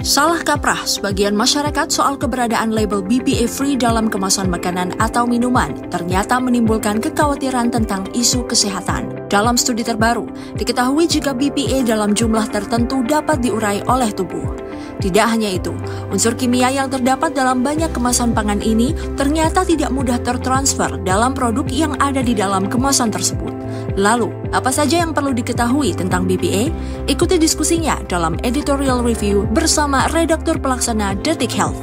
Salah kaprah sebagian masyarakat soal keberadaan label BPA free dalam kemasan makanan atau minuman ternyata menimbulkan kekhawatiran tentang isu kesehatan. Dalam studi terbaru, diketahui jika BPA dalam jumlah tertentu dapat diurai oleh tubuh. Tidak hanya itu, unsur kimia yang terdapat dalam banyak kemasan pangan ini ternyata tidak mudah tertransfer dalam produk yang ada di dalam kemasan tersebut. Lalu, apa saja yang perlu diketahui tentang BPA? Ikuti diskusinya dalam editorial review bersama redaktur pelaksana Detik Health.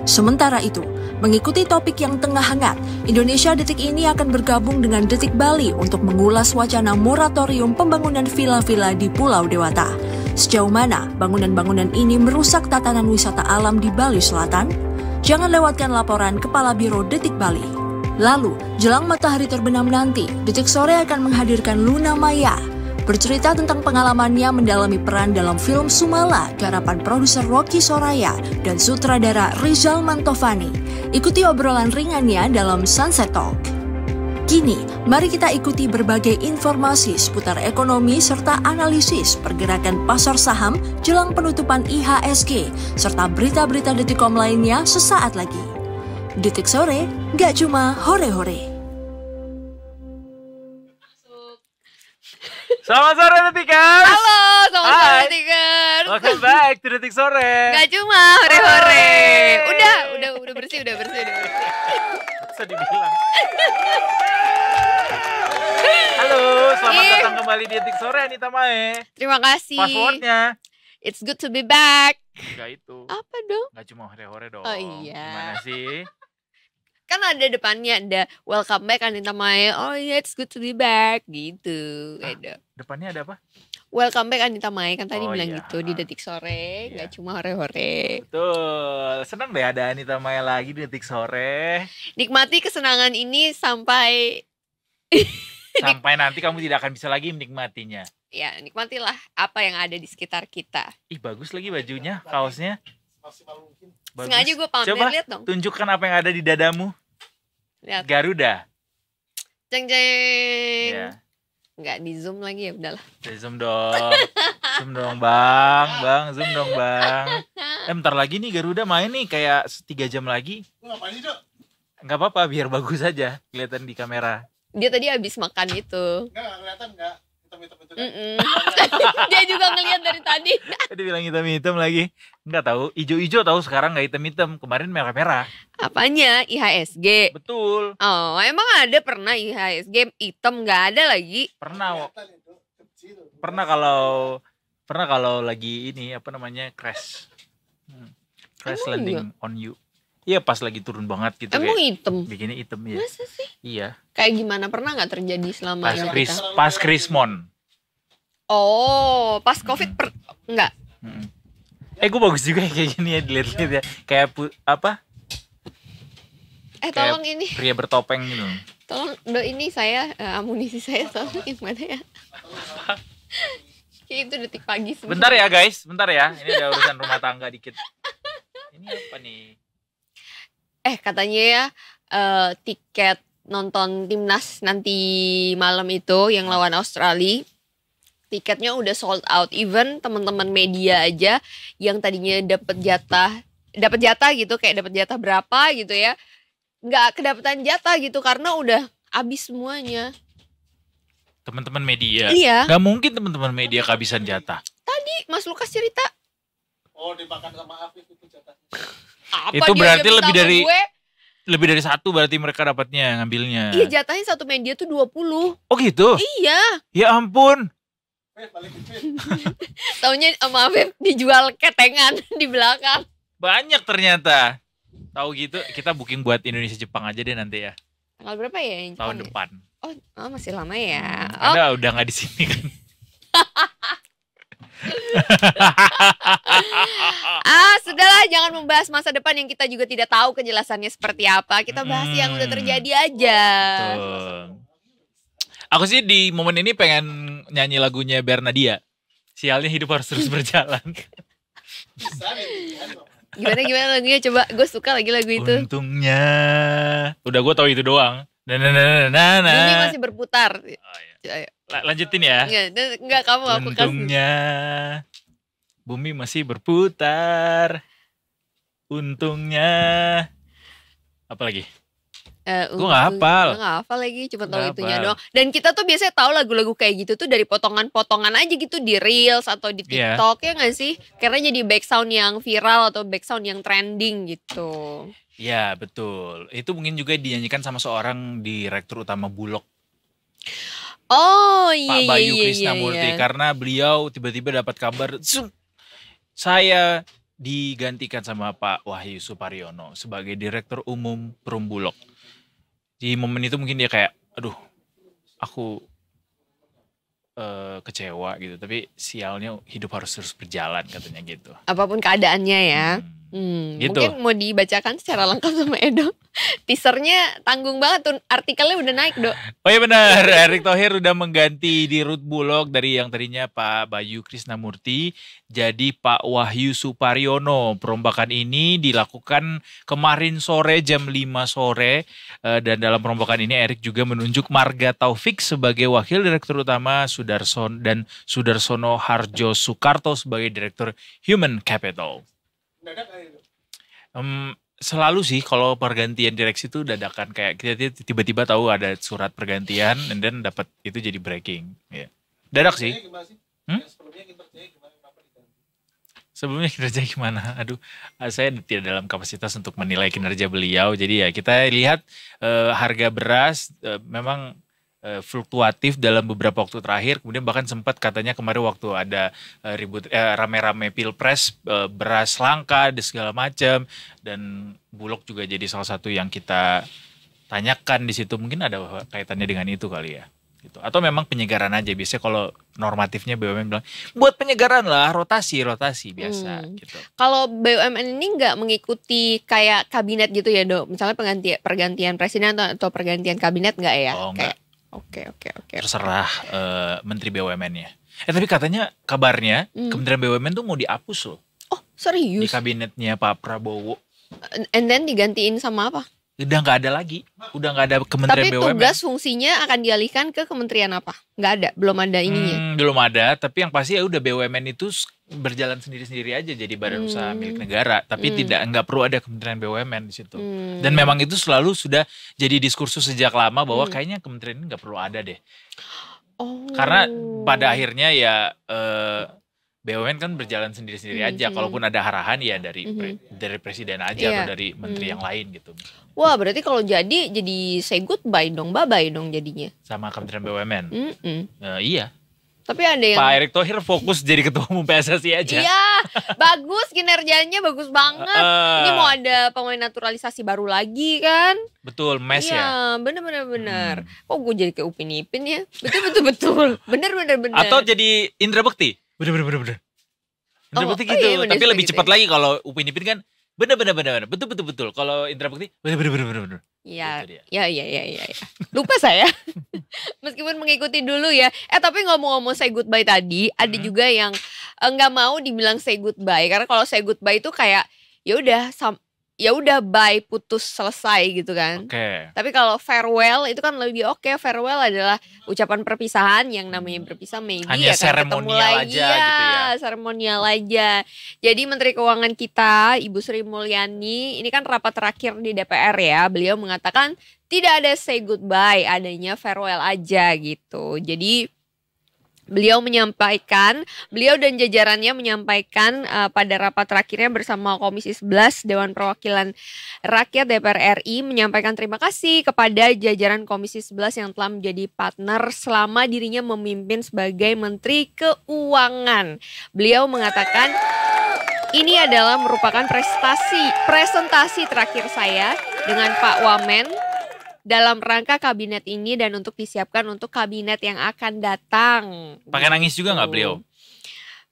Sementara itu, mengikuti topik yang tengah hangat, Indonesia Detik ini akan bergabung dengan Detik Bali untuk mengulas wacana moratorium pembangunan villa-villa di Pulau Dewata. Sejauh mana bangunan-bangunan ini merusak tatanan wisata alam di Bali Selatan? Jangan lewatkan laporan Kepala Biro Detik Bali. Lalu, jelang matahari terbenam nanti, Detik Sore akan menghadirkan Luna Maya. Bercerita tentang pengalamannya mendalami peran dalam film Sumala, garapan produser Rocky Soraya dan sutradara Rizal Mantovani. Ikuti obrolan ringannya dalam Sunset Talk. Kini, mari kita ikuti berbagai informasi seputar ekonomi serta analisis pergerakan pasar saham jelang penutupan IHSG, serta berita-berita Detikcom lainnya sesaat lagi. Detik Sore, gak cuma hore-hore. Selamat sore Detikers. Halo, selamat sore Detikers. Welcome back to Detik Sore. Gak cuma hore-hore. Udah bersih. Bisa dibilang. Halo, selamat datang kembali di Detik Sore Anita Mae. Terima kasih. Passwordnya? It's good to be back. Enggak itu. Apa dong? Gak cuma hore-hore dong. Oh iya. Gimana sih? Kan ada depannya, ada welcome back Anita Mae. Oh iya, it's good to be back gitu. Ada. Depannya ada apa? Welcome back Anita Mae, kan tadi Oh, bilang iya. gitu di Detik Sore. Iya. Gak cuma hore-hore. Betul. Senang deh ada Anita Mae lagi di Detik Sore. Nikmati kesenangan ini sampai Sampai nanti kamu tidak akan bisa lagi menikmatinya. ya nikmatilah apa yang ada di sekitar kita. Ih, bagus lagi bajunya, kaosnya. Bagus. Sengaja gue pamer, Coba lihat dong. tunjukkan apa yang ada di dadamu. Lihat. Garuda. Jeng. Iya. Nggak di zoom lagi ya udahlah. Zoom dong. Zoom dong bang. Zoom dong bang. Bentar lagi nih Garuda main nih kayak 3 jam lagi. Ngapain sih, Dok? Nggak apa-apa, biar bagus aja kelihatan di kamera. Dia tadi habis makan itu. Enggak kelihatan enggak? Hitam-hitam itu kan? Dia juga ngelihat dari tadi. Tadi bilang hitam-hitam lagi. Nggak tahu, ijo-ijo tahu sekarang nggak hitam-hitam. Kemarin merah-merah. Apanya? IHSG. Betul. Oh, emang ada pernah IHSG hitam, nggak ada lagi. Pernah Kelihatan itu kecil. pernah kalau lagi ini apa namanya crash. Crash Emang landing on you. Iya pas lagi turun banget gitu Emang kayak hitam? bikinnya hitam ya. Masa sih? Iya. Kayak gimana? Pernah nggak terjadi selama Pas ini Chris, kita? pas Krismon. Oh, pas COVID nggak? Gue bagus juga ya kayak gini ya dilihat-lihat ya. Kayak apa? Tolong ini, Pria bertopeng gitu. tolong ini saya amunisi saya tolong yang mana ya? Kayak itu detik pagi semua. Bentar ya guys, bentar ya. Ini ada urusan rumah tangga dikit. Ini apa nih? Katanya ya tiket nonton timnas nanti malam itu yang lawan Australia, tiketnya udah sold out. Even teman-teman media aja yang tadinya dapat jatah gitu, kayak dapat jatah berapa gitu ya, nggak kedapatan jatah gitu karena udah habis semuanya. Teman-teman media. Iya. Gak mungkin teman-teman media kehabisan jatah. Tadi Mas Lukas cerita. Oh, dimakan sama Afif itu jatahnya. Apa Itu dia berarti nyebut lebih nama dari- gue? Lebih dari satu berarti mereka dapatnya ngambilnya. Iya, jatahnya satu media tuh 20. Oh gitu? Iya. Ya ampun. Balik ke Taunya sama Afif dijual ketengan di belakang. Banyak ternyata. Tahu gitu kita booking buat Indonesia Jepang aja deh nanti ya. Tanggal berapa ya yang Tahun Jepang ya? depan. Oh, masih lama ya. Anda udah nggak di sini kan? Sudahlah, jangan membahas masa depan yang kita juga tidak tahu kejelasannya seperti apa. Kita bahas yang udah terjadi aja. Betul. Aku sih di momen ini pengen nyanyi lagunya Bernadia. Sialnya hidup harus terus berjalan. Bisa nih. Gimana lagunya? Coba, gue suka lagi lagu itu. Untungnya. Udah gue tahu itu doang. Ini masih berputar. Oh, iya. Ayo. Lanjutin ya. Enggak, kamu aku kasih. Untungnya Bumi masih berputar. Untungnya. Apa lagi? Gua nggak hafal. Gue gak hafal lagi, cuma tahu Nggak itunya hafal. doang. Dan kita tuh biasanya tahu lagu-lagu kayak gitu tuh dari potongan-potongan aja gitu di Reels atau di Iya. TikTok ya gak sih? Karena jadi background yang viral atau background yang trending gitu. Ya betul. Itu mungkin juga dinyanyikan sama seorang direktur utama Bulog. Oh Pak iya Bayu iya iya Krisnamurti. iya. Karena beliau tiba-tiba dapat kabar. Saya digantikan sama Pak Wahyu Suparyono sebagai direktur umum Perum Bulog. Di momen itu mungkin dia kayak, aduh, aku kecewa gitu. Tapi sialnya hidup harus terus berjalan katanya gitu. Apapun keadaannya ya. Gitu. Mungkin mau dibacakan secara lengkap sama Edo. Teasernya tanggung banget tuh, artikelnya udah naik Dok. Oh iya benar, Erick Thohir udah mengganti di Rut Bulog dari yang tadinya Pak Bayu Krisnamurti jadi Pak Wahyu Suparyono. Perombakan ini dilakukan kemarin sore jam 5 sore dan dalam perombakan ini Erick juga menunjuk Marga Taufik sebagai Wakil Direktur Utama dan Sudarsono Harjo Soekarto sebagai Direktur Human Capital. Mendadak aja. Selalu sih kalau pergantian direksi itu dadakan, kayak kita tiba-tiba tahu ada surat pergantian and then dapat itu jadi breaking. Ya. Dadak sih. Kinerjanya gimana sih? Hmm? Yang sebelumnya kinerjanya gimana? Kenapa diganti? Sebelumnya kinerja gimana? Aduh, saya tidak dalam kapasitas untuk menilai kinerja beliau. Jadi ya kita lihat harga beras memang fluktuatif dalam beberapa waktu terakhir. Kemudian bahkan sempat katanya kemarin waktu ada rame-rame pilpres, beras langka dan segala macam. Dan Bulog juga jadi salah satu yang kita tanyakan di situ. Mungkin ada kaitannya dengan itu kali ya. Gitu. Atau memang penyegaran aja. Biasanya kalau normatifnya BUMN bilang buat penyegaran lah, rotasi biasa gitu. Kalau BUMN ini nggak mengikuti kayak kabinet gitu ya Dok? Misalnya pergantian presiden atau pergantian kabinet nggak ya? Oh enggak. Oke. Terserah Menteri BUMN-nya. Tapi katanya kabarnya Kementerian BUMN tuh mau dihapus loh. Oh Di serius? kabinetnya Pak Prabowo. And then digantiin sama apa? Udah nggak ada lagi. Udah nggak ada Kementerian Tapi BUMN. tugas fungsinya akan dialihkan ke kementerian apa? Nggak ada, belum ada ininya. Belum ada. Tapi yang pasti ya udah BUMN itu berjalan sendiri-sendiri aja jadi badan usaha milik negara. Tapi nggak perlu ada Kementerian BUMN di situ. Dan memang itu selalu sudah jadi diskursus sejak lama bahwa kayaknya kementerian ini nggak perlu ada deh. Oh. Karena pada akhirnya ya BUMN kan berjalan sendiri-sendiri aja. Kalaupun ada arahan ya dari presiden aja Iya. atau dari menteri yang lain gitu. Wah berarti kalau jadi say goodbye dong, bye-bye dong jadinya. Sama Kementerian BUMN. Iya. Tapi ada yang Pak Erick Thohir fokus jadi ketua umum PSSI aja. iya, bagus kinerjanya bagus banget. Ini mau ada pemain naturalisasi baru lagi kan? Betul, mes Iya, ya. bener. Kok gue jadi kayak Upin Ipin ya? Betul. Bener. Atau jadi Indra Bekti. Bener. Indra Oh, Bekti oh gitu. iya, bener, Tapi lebih gitu cepat ya. lagi kalau Upin Ipin kan bener. Betul. Kalau Indra Bekti bener. Iya, Itu dia. ya. Lupa saya. Meskipun mengikuti dulu ya. Tapi ngomong-ngomong say goodbye tadi, ada juga yang nggak mau dibilang say goodbye karena kalau say goodbye itu kayak ya udah bye, putus, selesai gitu kan. Oke. Tapi kalau farewell itu kan lebih oke. Farewell adalah ucapan perpisahan yang namanya berpisah maybe Hanya akan ketemu seremonial lagi. aja gitu ya. Seremonial aja. Jadi Menteri Keuangan kita Ibu Sri Mulyani ini kan rapat terakhir di DPR ya. Beliau mengatakan tidak ada say goodbye, adanya farewell aja gitu. Jadi beliau dan jajarannya menyampaikan pada rapat terakhirnya bersama Komisi 11 Dewan Perwakilan Rakyat DPR RI menyampaikan terima kasih kepada jajaran Komisi 11 yang telah menjadi partner selama dirinya memimpin sebagai Menteri Keuangan. Beliau mengatakan ini adalah merupakan presentasi terakhir saya dengan Pak Wamen dalam rangka kabinet ini dan untuk disiapkan untuk kabinet yang akan datang. Pakai nangis juga nggak beliau?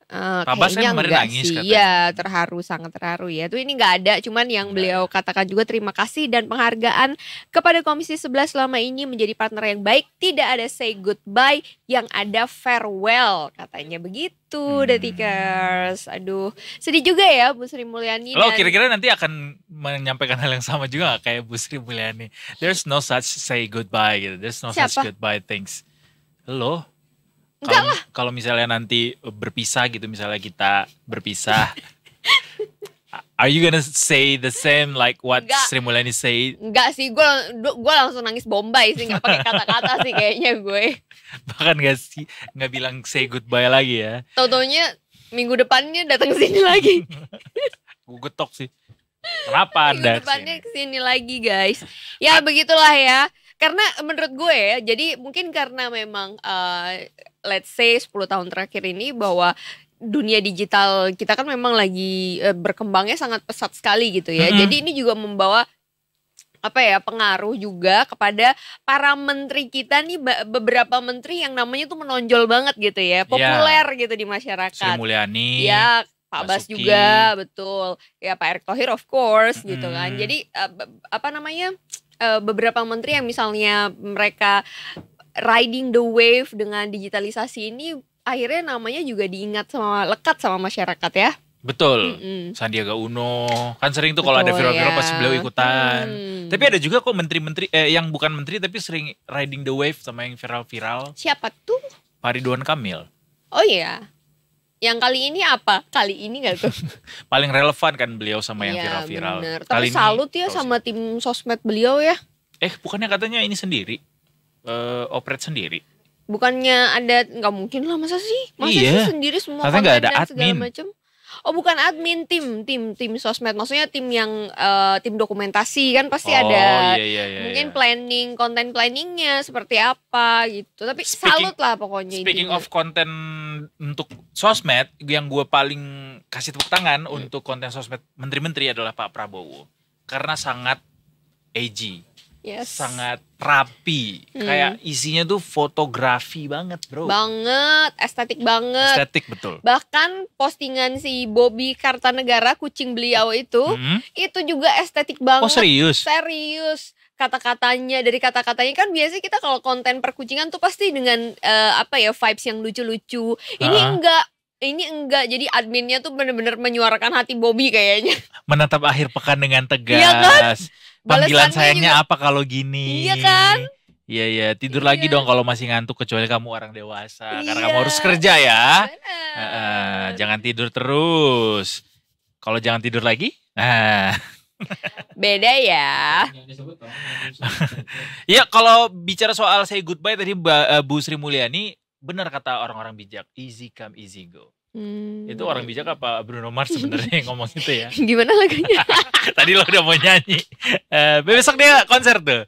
Pak Bas kan Kayaknya kemarin enggak nangis sih. katanya. Iya, sangat terharu ya. Itu ini nggak ada, cuman yang beliau katakan juga terima kasih dan penghargaan kepada Komisi 11 selama ini menjadi partner yang baik. Tidak ada say goodbye, yang ada farewell, katanya begitu, Detikers. Aduh, sedih juga ya Bu Sri Mulyani. Lo kira-kira nanti akan menyampaikan hal yang sama juga gak kayak Bu Sri Mulyani? There's no such say goodbye gitu. There's no Siapa? such goodbye things. Lo Kalau misalnya nanti berpisah gitu, misalnya kita berpisah, are you gonna say the same like what Enggak. Sri Mulyani say? Enggak sih, gue langsung nangis Bombay sih, nggak pakai kata-kata sih kayaknya gue. Bahkan nggak bilang say goodbye lagi ya. Tau-taunya minggu depannya datang sini lagi. Gue getok sih. Kenapa Anda Minggu depannya kesini? kesini lagi guys. Ya begitulah ya. Karena menurut gue ya, jadi mungkin karena memang let's say 10 tahun terakhir ini bahwa dunia digital kita kan memang lagi berkembangnya sangat pesat sekali gitu ya. Jadi ini juga membawa pengaruh juga kepada para menteri kita nih, beberapa menteri yang namanya tuh menonjol banget gitu ya, populer gitu di masyarakat. Sri Mulyani. Ya, Pak Bas Basuki. juga, betul. Ya Pak Erick Thohir of course gitu kan. Jadi beberapa menteri yang misalnya mereka riding the wave dengan digitalisasi ini, akhirnya namanya juga diingat lekat sama masyarakat ya. Betul. Sandiaga Uno. Kan sering tuh kalau ada Betul, viral-viral ya. pasti beliau ikutan. Tapi ada juga kok menteri-menteri yang bukan menteri tapi sering riding the wave sama yang viral-viral. Siapa tuh? Pak Ridwan Kamil. Oh iya. Yang kali ini apa? Kali ini gak tuh? Paling relevan kan beliau sama yang Iya, viral-viral. bener. Kali Tapi ini, salut ya tahu sama tim sosmed beliau ya. bukannya katanya ini sendiri. Operate sendiri. Bukannya ada, nggak mungkin lah, masa sih? Masa Iya. sih sendiri semua Katanya nggak konten ada dan segala admin. macam? Oh bukan admin, tim sosmed. Maksudnya tim yang tim dokumentasi kan pasti ada. Iya, Mungkin iya. planning, konten planningnya seperti apa gitu. Tapi salut lah pokoknya. Speaking intinya. of konten untuk sosmed, yang gue paling kasih tepuk tangan untuk konten sosmed menteri-menteri adalah Pak Prabowo. Karena sangat edgy. Yes. Sangat rapi, kayak isinya tuh fotografi banget bro, Banget, estetik banget. estetik betul. Bahkan postingan si Bobby Kartanegara, kucing beliau itu juga estetik banget. Oh serius? Serius. Kata-katanya, dari kata-katanya kan biasanya kita kalau konten perkucingan tuh pasti dengan vibes yang lucu-lucu. Ini enggak, jadi adminnya tuh bener-bener menyuarakan hati Bobby kayaknya. Menatap akhir pekan dengan tegas. Iya kan? Panggilan Balasannya sayangnya juga- apa kalau gini? Iya kan? Iya, tidur Iya. lagi dong kalau masih ngantuk, kecuali kamu orang dewasa. Karena Iya. kamu harus kerja ya. Bener. Jangan tidur terus. Kalau jangan tidur lagi, Beda ya. ya kalau bicara soal say goodbye tadi Bu Sri Mulyani, benar kata orang-orang bijak, easy come easy go. Itu orang bijak apa Bruno Mars sebenarnya yang ngomong itu ya? Gimana lagunya? Tadi lo udah mau nyanyi. Besok dia konser tuh.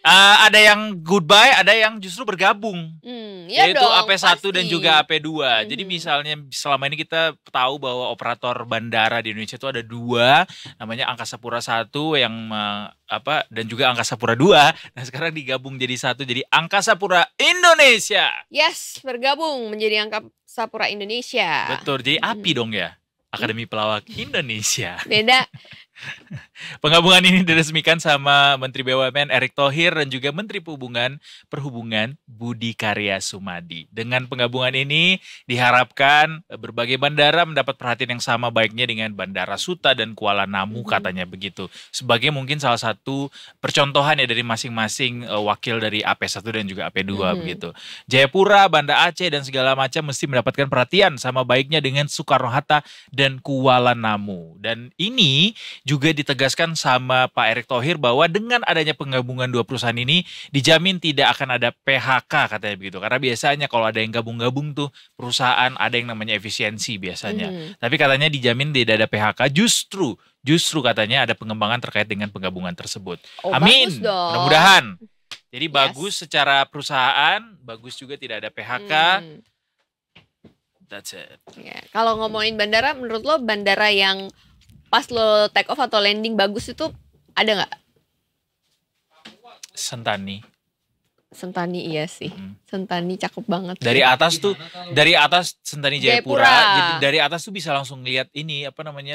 Ada yang goodbye, ada yang justru bergabung. Ya Yaitu dong, AP1 dan pasti. juga AP2. Jadi misalnya selama ini kita tahu bahwa operator bandara di Indonesia itu ada 2, namanya Angkasa Pura 1 yang dan juga Angkasa Pura 2. Nah, sekarang digabung jadi 1, jadi Angkasa Pura Indonesia. Yes, bergabung menjadi Angkasa Pura Indonesia. Betul, jadi API dong ya. Akademi Pelawak Indonesia. Beda. Penggabungan ini diresmikan sama Menteri BUMN Erick Thohir dan juga Menteri Perhubungan Budi Karya Sumadi. Dengan penggabungan ini diharapkan berbagai bandara mendapat perhatian yang sama baiknya dengan Bandara Suta dan Kuala Namu katanya begitu. Sebagai mungkin salah satu percontohan ya dari masing-masing wakil dari AP1 dan juga AP2 begitu. Jayapura, Banda Aceh dan segala macam mesti mendapatkan perhatian sama baiknya dengan Soekarno-Hatta dan Kuala Namu. Dan ini juga ditegaskan sama Pak Erick Thohir bahwa dengan adanya penggabungan 2 perusahaan ini dijamin tidak akan ada PHK katanya begitu. Karena biasanya kalau ada yang gabung-gabung tuh perusahaan ada yang namanya efisiensi biasanya. Tapi katanya dijamin tidak ada PHK, justru katanya ada pengembangan terkait dengan penggabungan tersebut. Oh, Amin. bagus dong. Mudah-mudahan. Jadi Yes. bagus secara perusahaan, bagus juga tidak ada PHK. That's it. Ya, kalau ngomongin bandara, menurut lo bandara yang pas lo take off atau landing bagus itu ada nggak? Sentani. Sentani iya sih. Sentani cakep banget. Dari atas Sentani Jayapura. Jayapura. Jadi dari atas tuh bisa langsung lihat ini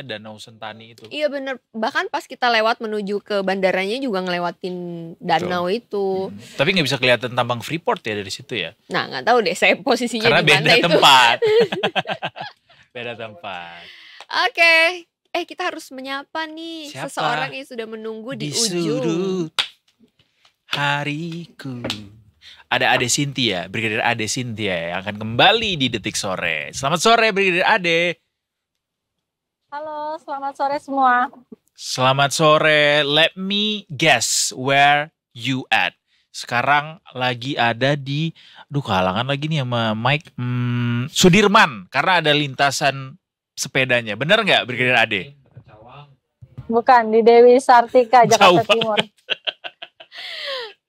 Danau Sentani itu. Iya bener. Bahkan pas kita lewat menuju ke bandaranya juga ngelewatin danau itu. Tapi nggak bisa kelihatan tambang Freeport ya dari situ ya. Nah nggak tahu deh saya posisinya Karena di mana beda itu. tempat. Beda tempat. Oke. Kita harus menyapa nih Siapa? seseorang yang sudah menunggu di ujung. sudut hariku ada Ade Cynthia, Brigadir Ade Cynthia yang akan kembali di Detik Sore. Selamat sore Brigadir Ade. Halo, selamat sore semua. Selamat sore. Let me guess where you at. Sekarang lagi ada di, kehalangan lagi nih sama Mike, Sudirman. Karena ada lintasan sepedanya. Bener nggak Brigadir Ade? Bukan, di Dewi Sartika, Jakarta Jauh Timur.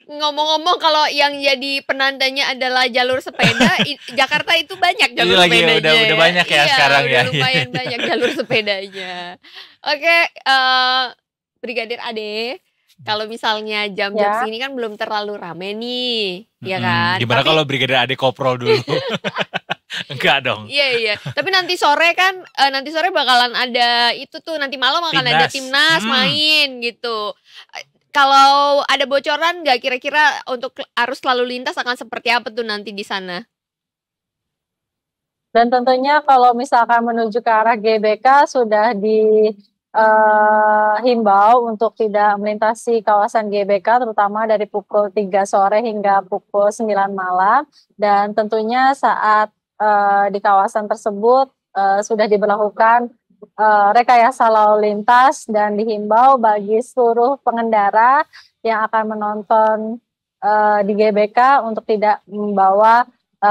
Ngomong-ngomong kalau yang jadi penandanya adalah jalur sepeda, Jakarta itu banyak jalur Lagi sepedanya. udah banyak ya sekarang udah ya. lumayan banyak jalur sepedanya. Oke, Brigadir Ade, kalau misalnya jam-jam Ya. segini kan belum terlalu rame nih, ya kan? Gimana Tapi- kalau Brigadir Ade koprol dulu? Enggak dong. Iya. Tapi nanti sore kan, nanti sore bakalan ada itu tuh, nanti malam akan ada timnas main gitu. Kalau ada bocoran nggak kira-kira untuk arus lalu lintas akan seperti apa tuh nanti di sana? Dan tentunya kalau misalkan menuju ke arah GBK sudah dihimbau untuk tidak melintasi kawasan GBK, terutama dari pukul 3 sore hingga pukul 9 malam. Dan tentunya saat di kawasan tersebut sudah diberlakukan rekayasa lalu lintas dan dihimbau bagi seluruh pengendara yang akan menonton di GBK untuk tidak membawa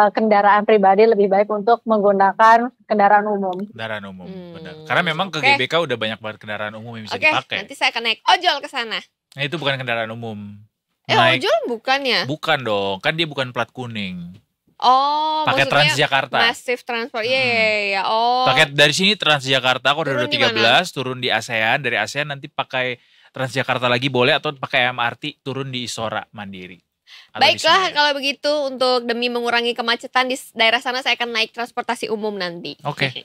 kendaraan pribadi, lebih baik untuk menggunakan kendaraan umum. Kendaraan umum, benar. Karena memang ke Oke. GBK udah banyak banget kendaraan umum yang bisa Oke, dipakai. nanti saya akan naik ojol ke sana. Nah itu bukan kendaraan umum. Ojol bukan ya? Bukan dong, kan dia bukan plat kuning. Oh, Pakai maksudnya Transjakarta. massive transport. Iya. Oh. Pakai dari sini Transjakarta koridor Turun di 13 turun di ASEAN, dari ASEAN nanti pakai Transjakarta lagi boleh atau pakai MRT turun di Istora Mandiri. Atau di Baiklah Senayan. kalau begitu, untuk demi mengurangi kemacetan di daerah sana saya akan naik transportasi umum nanti. Oke.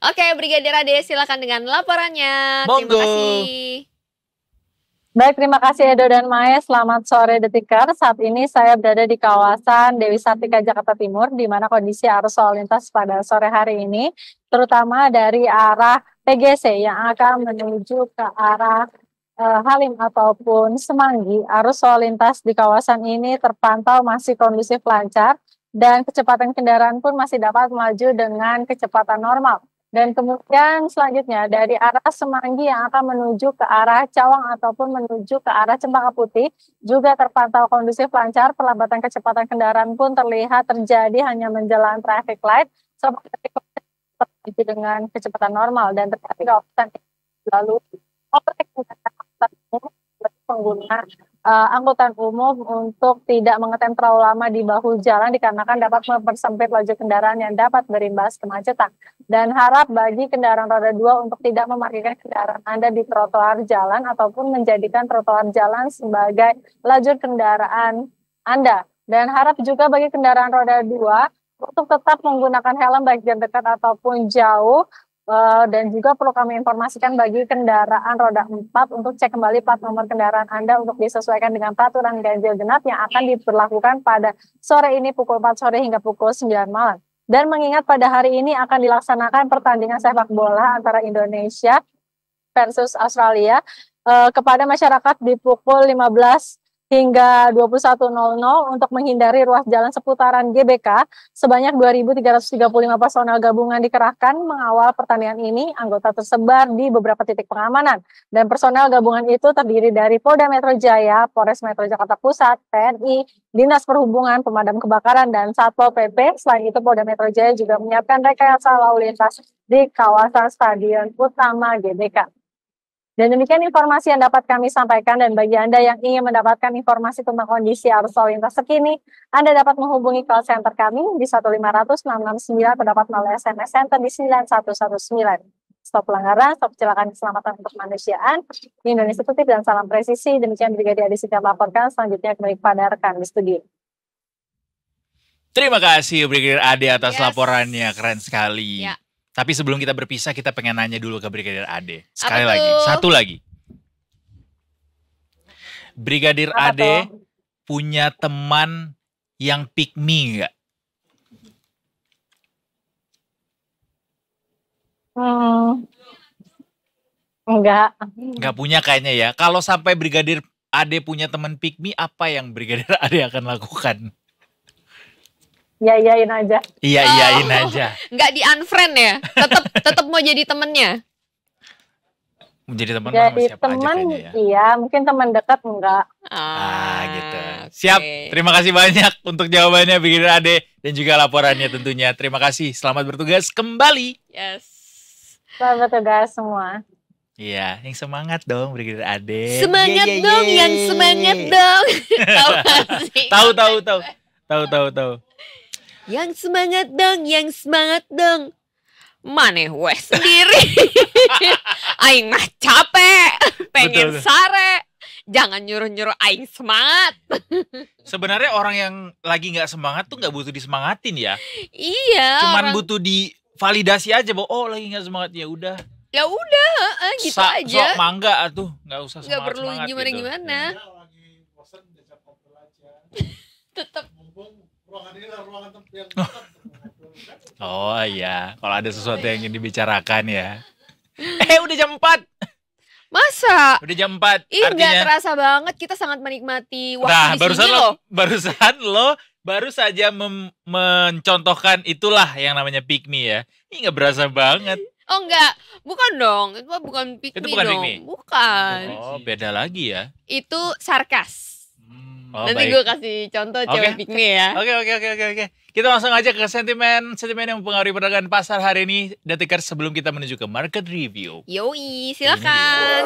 Oke, Brigadir Ade silakan dengan laporannya. Monggo. Terima kasih. Baik, terima kasih Edo dan Mae. Selamat sore Detiker. Saat ini saya berada di kawasan Dewi Sartika, Jakarta Timur, di mana kondisi arus lalu lintas pada sore hari ini, terutama dari arah PGC yang akan menuju ke arah Halim ataupun Semanggi. Arus lalu lintas di kawasan ini terpantau masih kondusif lancar dan kecepatan kendaraan pun masih dapat melaju dengan kecepatan normal. Dan kemudian selanjutnya dari arah Semanggi yang akan menuju ke arah Cawang ataupun menuju ke arah Cempaka Putih juga terpantau kondusif lancar. Pelambatan kecepatan kendaraan pun terlihat terjadi hanya menjelang traffic light seperti dengan kecepatan normal, dan terjadi kawasan lalu pengguna angkutan umum untuk tidak mengetem terlalu lama di bahu jalan dikarenakan dapat mempersempit laju kendaraan yang dapat berimbas kemacetan. Dan harap bagi kendaraan roda 2 untuk tidak memarkirkan kendaraan Anda di trotoar jalan ataupun menjadikan trotoar jalan sebagai lajur kendaraan Anda. Dan harap juga bagi kendaraan roda 2 untuk tetap menggunakan helm baik jarak dekat ataupun jauh. Dan juga perlu kami informasikan bagi kendaraan roda 4 untuk cek kembali plat nomor kendaraan Anda untuk disesuaikan dengan peraturan ganjil genap yang akan diberlakukan pada sore ini pukul 4 sore hingga pukul 9 malam. Dan mengingat pada hari ini akan dilaksanakan pertandingan sepak bola antara Indonesia versus Australia, kepada masyarakat di pukul 15 hingga 21.00 untuk menghindari ruas jalan seputaran GBK, sebanyak 2.335 personel gabungan dikerahkan mengawal pertandingan ini. Anggota tersebar di beberapa titik pengamanan. Dan personel gabungan itu terdiri dari Polda Metro Jaya, Polres Metro Jakarta Pusat, TNI, Dinas Perhubungan, Pemadam Kebakaran, dan Satpol PP. Selain itu, Polda Metro Jaya juga menyiapkan rekayasa lalu lintas di kawasan Stadion Utama GBK. Dan demikian informasi yang dapat kami sampaikan, dan bagi Anda yang ingin mendapatkan informasi tentang kondisi arus lalu lintas terkini, Anda dapat menghubungi call center kami di 1500669 atau dapat melalui SMS Center di 9119. Stop pelanggaran, stop kecelakaan, keselamatan untuk kemanusiaan, Indonesia Tertib, dan salam presisi. Demikian Brigadir Ade Cynthia melaporkan. Selanjutnya kembali kepada rekan di studio. Terima kasih Brigadir Ade atas Yes. laporannya, keren sekali. Ya. Tapi sebelum kita berpisah, kita pengen nanya dulu ke Brigadir Ade. Sekali Apa lagi, tuh? satu lagi. Brigadir Apa Ade tuh? punya teman yang pick me nggak? Enggak. Nggak punya kayaknya ya. Kalau sampai Brigadir Ade punya teman pick me, apa yang Brigadir Ade akan lakukan? Iyain aja. Iyain aja. Nggak di unfriend ya? Tetap mau jadi temennya? Menjadi teman sama Jadi siapa aja teman, kayaknya ya. iya, mungkin teman dekat enggak. Gitu. oke. Siap. Terima kasih banyak untuk jawabannya Brigadir Ade dan juga laporannya tentunya. Terima kasih. Selamat bertugas kembali. Yes. Selamat bertugas semua. Iya, yang semangat dong Brigadir Ade. Semangat Ye, ye, dong, ye. yang semangat dong. Tahu nggak sih? Tahu. Yang semangat dong, yang semangat dong. Maneh weh sendiri. Aing mah capek, pengen Betul. sare. Jangan nyuruh-nyuruh aing semangat. Sebenarnya orang yang lagi nggak semangat tuh nggak butuh disemangatin ya. Iya. Cuman orang- butuh divalidasi aja bahwa oh lagi nggak semangat ya udah. Ya udah, gitu aja. Sok mangga atuh, nggak usah Nggak perlu semangat gimana-gimana. Ya, lagi bosan diajak ngobrol aja. Tetap. Mumpung ruangan ini adalah ruangan tempat yang tetap ngobrol, kan? Oh iya, kalau ada sesuatu yang ingin dibicarakan ya. Udah jam 4. Masa? Udah jam 4. Ih, nggak Artinya terasa banget. Kita sangat menikmati waktu nah, di sini loh. baru saja mencontohkan itulah yang namanya pick me ya. Ini nggak berasa banget. Oh enggak, bukan dong. Itu bukan pick Itu me bukan pick dong. me? Bukan. Oh, beda lagi ya. Itu sarkas. Oh, Nanti baik. gue kasih contoh cewek pick me ya. Oke. Kita langsung aja ke sentimen yang mempengaruhi perdagangan pasar hari ini. Detikers sebelum kita menuju ke market review. Yoi, silakan.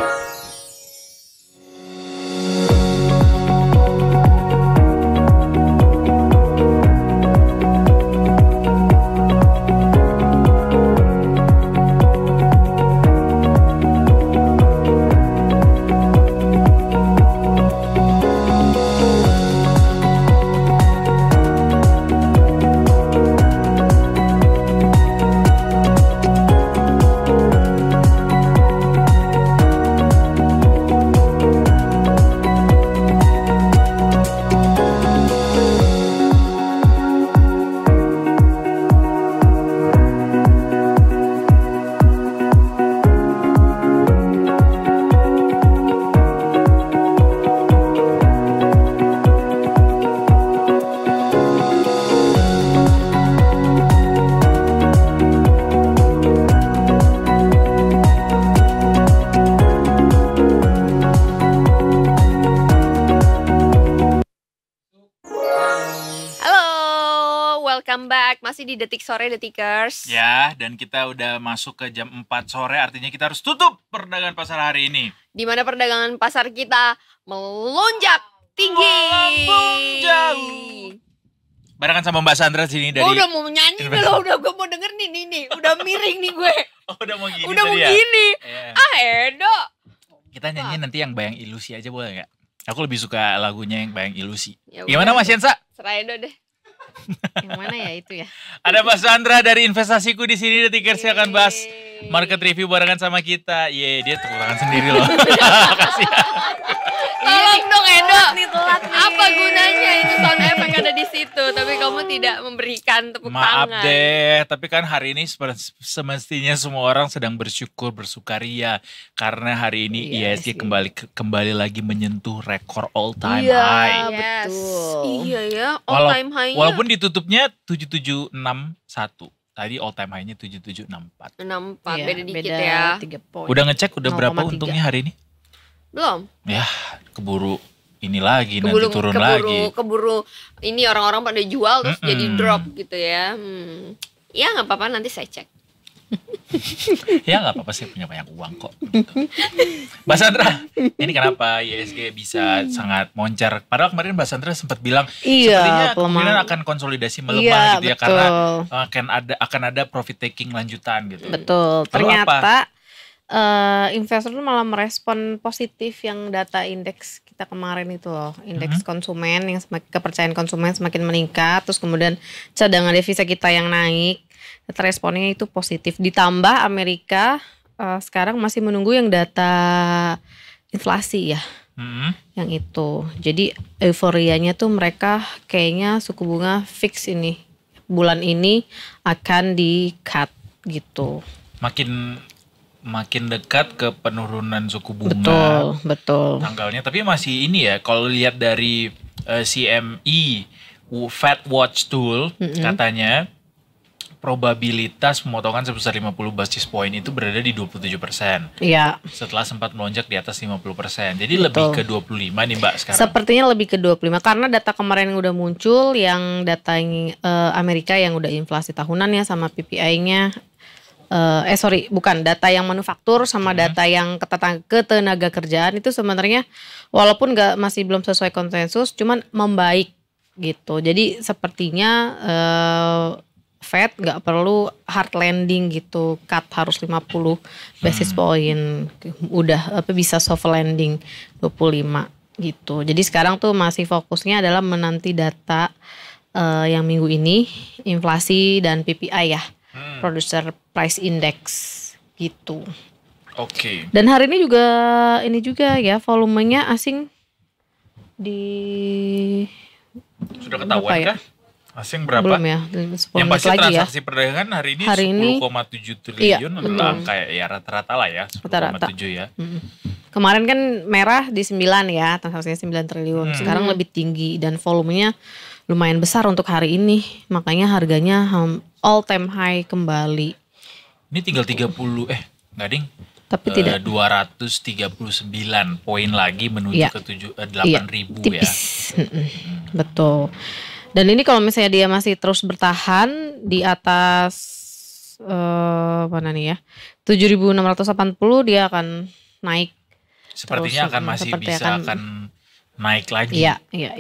Welcome back, masih di Detik Sore Detikers. Ya, dan kita udah masuk ke jam 4 sore, artinya kita harus tutup perdagangan pasar hari ini. Di mana perdagangan pasar kita melonjak tinggi. Melambung jauh. Barengan sama Mbak Sandra sini dari... Gue udah mau nyanyi nih loh, udah gue mau denger nih, udah miring nih gue. Oh, udah mau gini Udah mau tadi ya? gini. Iya. Edo. Kita nyanyi nanti yang Bayang Ilusi aja boleh nggak? Aku lebih suka lagunya yang Bayang Ilusi. Ya Gimana udah. Mas Yensa? Serah Edo deh. Yang mana ya itu ya? Ada Mbak Sandra dari investasiku di sini. Detikers akan bahas Yeay. market review barengan sama kita. Dia tepuk tangan sendiri loh. Makasih. Tolong dong Edo. Telat nih. Apa gunanya itu sound effect ada di situ, tapi kamu tidak memberikan tepuk Maaf tangan. deh, tapi kan hari ini semestinya semua orang sedang bersyukur, bersukaria karena hari ini Iya IHSG sih. kembali lagi menyentuh rekor all time Iya. high. Yes. Betul. Iya ya, all time high-nya Walaupun ditutupnya 7761. Tadi all time high-nya 7764. 64, Iya, beda dikit ya. 3 poin. Udah ngecek udah berapa 0,3. untungnya hari ini? Belum. Ya, keburu ini lagi nanti turun lagi. Keburu ini orang-orang pada jual terus Mm-mm. jadi drop gitu ya. Ya nggak apa-apa, nanti saya cek. Ya nggak apa-apa, saya punya banyak uang kok. Gitu. Mbak Sandra, ini kenapa IHSG bisa sangat moncer? Padahal kemarin Mbak Sandra sempat bilang sepertinya Iya, kemungkinan pelemahan. akan konsolidasi melemah Iya, gitu ya, betul. karena akan ada profit taking lanjutan gitu. Betul. Lalu Ternyata investor tuh malah merespon positif yang data indeks kita kemarin itu loh. Indeks konsumen yang kepercayaan konsumen semakin meningkat. Terus kemudian cadangan devisa kita yang naik. Responnya itu positif. Ditambah Amerika sekarang masih menunggu yang data inflasi ya. Mm-mm. Yang itu. Jadi euforianya tuh mereka kayaknya suku bunga fix ini. Bulan ini akan di-cut gitu. Makin dekat ke penurunan suku bunga. Betul. Tanggalnya, tapi masih ini ya, kalau lihat dari CME Fed Watch Tool katanya probabilitas pemotongan sebesar 50 basis point itu berada di 27%. Iya. Setelah sempat melonjak di atas 50%. Jadi lebih ke 25 nih Mbak sekarang. Sepertinya lebih ke 25 karena data kemarin yang udah muncul yang data Amerika yang udah inflasi tahunan ya sama PPI-nya. Bukan data yang manufaktur sama data yang ketenaga kerjaan itu sebenarnya walaupun masih belum sesuai konsensus, cuman membaik gitu. Jadi sepertinya Fed nggak perlu hard landing gitu, cut harus 50 basis point, udah bisa soft landing 25 gitu. Jadi sekarang tuh masih fokusnya adalah menanti data yang minggu ini, inflasi dan PPI ya, Producer Price Index gitu. Oke. Dan hari ini juga ya volumenya asing sudah ketahuan kah? Asing berapa? Belum ya, 10 yang pasti lagi transaksi perdagangan hari ini 10,7 triliun adalah kayak ya rata-rata lah ya 10,7 ya. Kemarin kan merah di 9 ya, transaksinya 9 triliun. Sekarang lebih tinggi dan volumenya lumayan besar untuk hari ini. Makanya harganya all time high kembali. Ini tinggal 30 ding. Tapi tidak 239 poin lagi menuju ke 8.000 ya. Betul. Dan ini kalau misalnya dia masih terus bertahan di atas mana nih ya 7.680 dia akan naik. Sepertinya terus, akan naik lagi. Iya.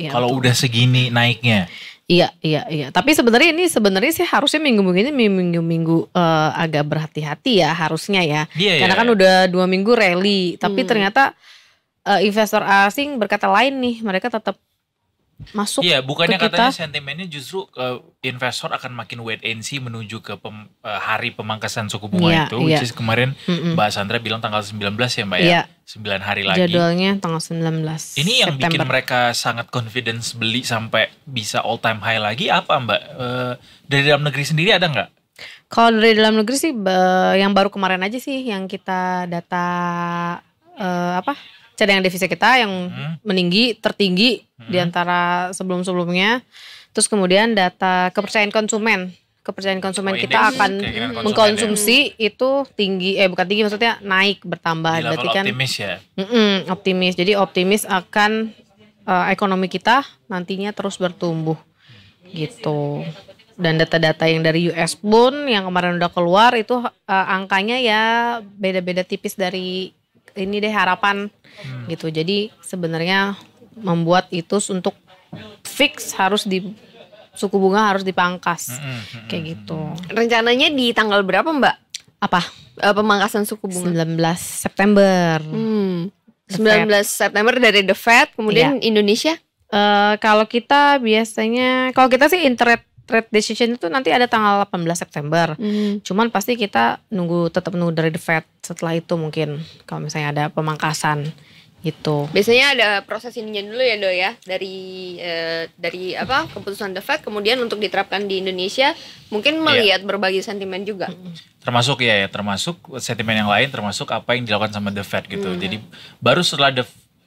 Kalau udah segini naiknya. Iya. Tapi sebenarnya sih harusnya minggu-minggu ini minggu-minggu agak berhati-hati ya harusnya ya. Karena kan udah 2 minggu rally. Tapi ternyata investor asing berkata lain nih, mereka tetap masuk. Iya, bukannya ke katanya sentimennya justru investor akan makin wait and see menuju ke hari pemangkasan suku bunga itu, which is kemarin Mbak Sandra bilang tanggal 19 ya Mbak ya, 9 hari lagi. Jadwalnya tanggal 19 Ini yang September. bikin mereka sangat confidence beli sampai bisa all time high lagi apa Mbak? Dari dalam negeri sendiri ada nggak? Kalau dari dalam negeri sih yang baru kemarin aja sih yang kita data cadangan devisa kita yang tertinggi di antara sebelum-sebelumnya. Terus kemudian data kepercayaan konsumen kita akan mengkonsumsi itu tinggi, bukan tinggi maksudnya naik bertambah. Berarti kan optimis ya. Optimis. Jadi optimis akan ekonomi kita nantinya terus bertumbuh gitu. Dan data-data yang dari US pun yang kemarin udah keluar itu angkanya ya beda-beda tipis dari ini deh harapan gitu. Jadi sebenarnya membuat itu untuk fix suku bunga harus dipangkas kayak gitu. Rencananya di tanggal berapa Mbak? Apa? Pemangkasan suku bunga? 19 September. 19 September dari The Fed, kemudian Indonesia? Kalau kita biasanya, kalau kita sih trade decision itu nanti ada tanggal 18 September. Cuman pasti kita tetap nunggu dari The Fed setelah itu mungkin kalau misalnya ada pemangkasan gitu. Biasanya ada proses ininya dulu ya Do ya, dari keputusan The Fed kemudian untuk diterapkan di Indonesia mungkin melihat berbagai sentimen juga. Termasuk sentimen yang lain, termasuk apa yang dilakukan sama The Fed gitu. Jadi baru setelah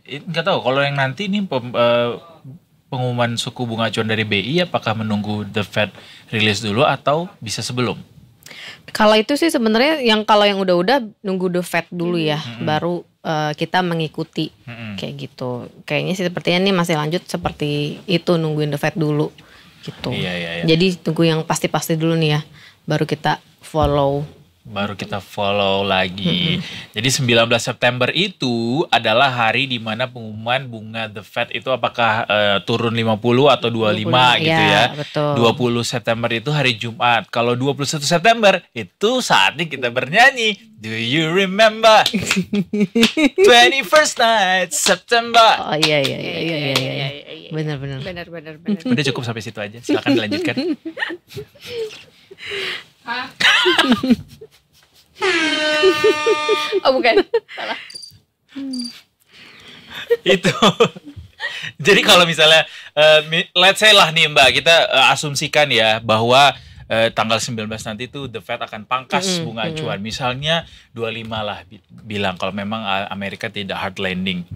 nggak tahu kalau yang nanti nih pengumuman suku bunga acuan dari BI apakah menunggu The Fed rilis dulu atau bisa sebelum? Kalau itu sih sebenarnya kalau yang udah nunggu The Fed dulu ya, baru kita mengikuti kayak gitu. Kayaknya sih sepertinya ini masih lanjut seperti itu, nungguin The Fed dulu gitu. Iya. Jadi tunggu yang pasti-pasti dulu nih ya, baru kita follow lagi. Jadi 19 September itu adalah hari di mana pengumuman bunga The Fed itu apakah turun 50 atau 25 gitu ya. Betul. 20 September itu hari Jumat. Kalau 21 September itu saatnya kita bernyanyi. Do you remember 21st night September? Oh iya. Benar. Udah cukup sampai situ aja. Silakan dilanjutkan. Oh bukan, salah. Itu. Jadi kalau misalnya let's say lah nih Mbak, kita asumsikan ya bahwa tanggal 19 nanti tuh The Fed akan pangkas bunga acuan. Misalnya 25 lah bilang kalau memang Amerika tidak hard landing.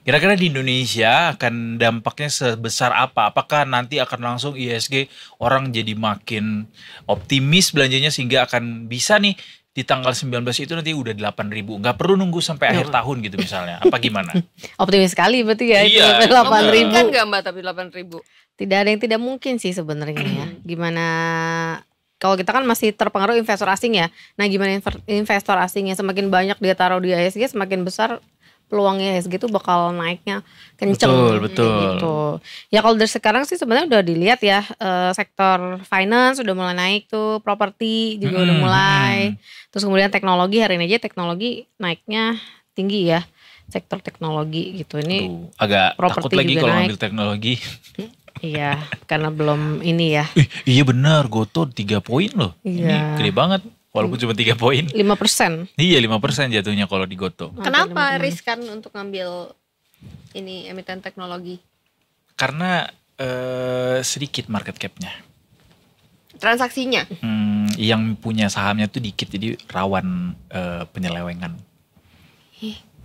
Kira-kira di Indonesia akan dampaknya sebesar apa? Apakah nanti akan langsung IHSG orang jadi makin optimis belanjanya sehingga akan bisa nih di tanggal 19 itu nanti udah 8.000. Nggak perlu nunggu sampai akhir tahun gitu misalnya. Apa gimana? Optimis sekali berarti ya. Iya, itu 8.000. Kan nggak Mbak tapi 8.000? Tidak ada yang tidak mungkin sih sebenarnya ya. Gimana kalau kita kan masih terpengaruh investor asing ya. Nah gimana investor asingnya semakin banyak dia taruh di IHSG semakin besar peluangnya IHSG itu bakal naiknya kenceng. Betul. Gitu. Ya kalau dari sekarang sih sebenarnya udah dilihat ya sektor finance udah mulai naik tuh, properti juga udah mulai. Terus kemudian teknologi hari ini aja teknologi naiknya tinggi ya. Sektor teknologi gitu ini. Agak takut lagi kalau naik. ambil teknologi. Iya, karena belum ini ya. Iya benar, Goto 3 poin loh. Iya. Ini gede banget. Walaupun cuma 3 poin. 5%. Iya 5% jatuhnya kalau di Goto. Kenapa riskan untuk ngambil ini emiten teknologi? Karena sedikit market cap-nya. Transaksinya? Yang punya sahamnya tuh dikit jadi rawan penyelewengan.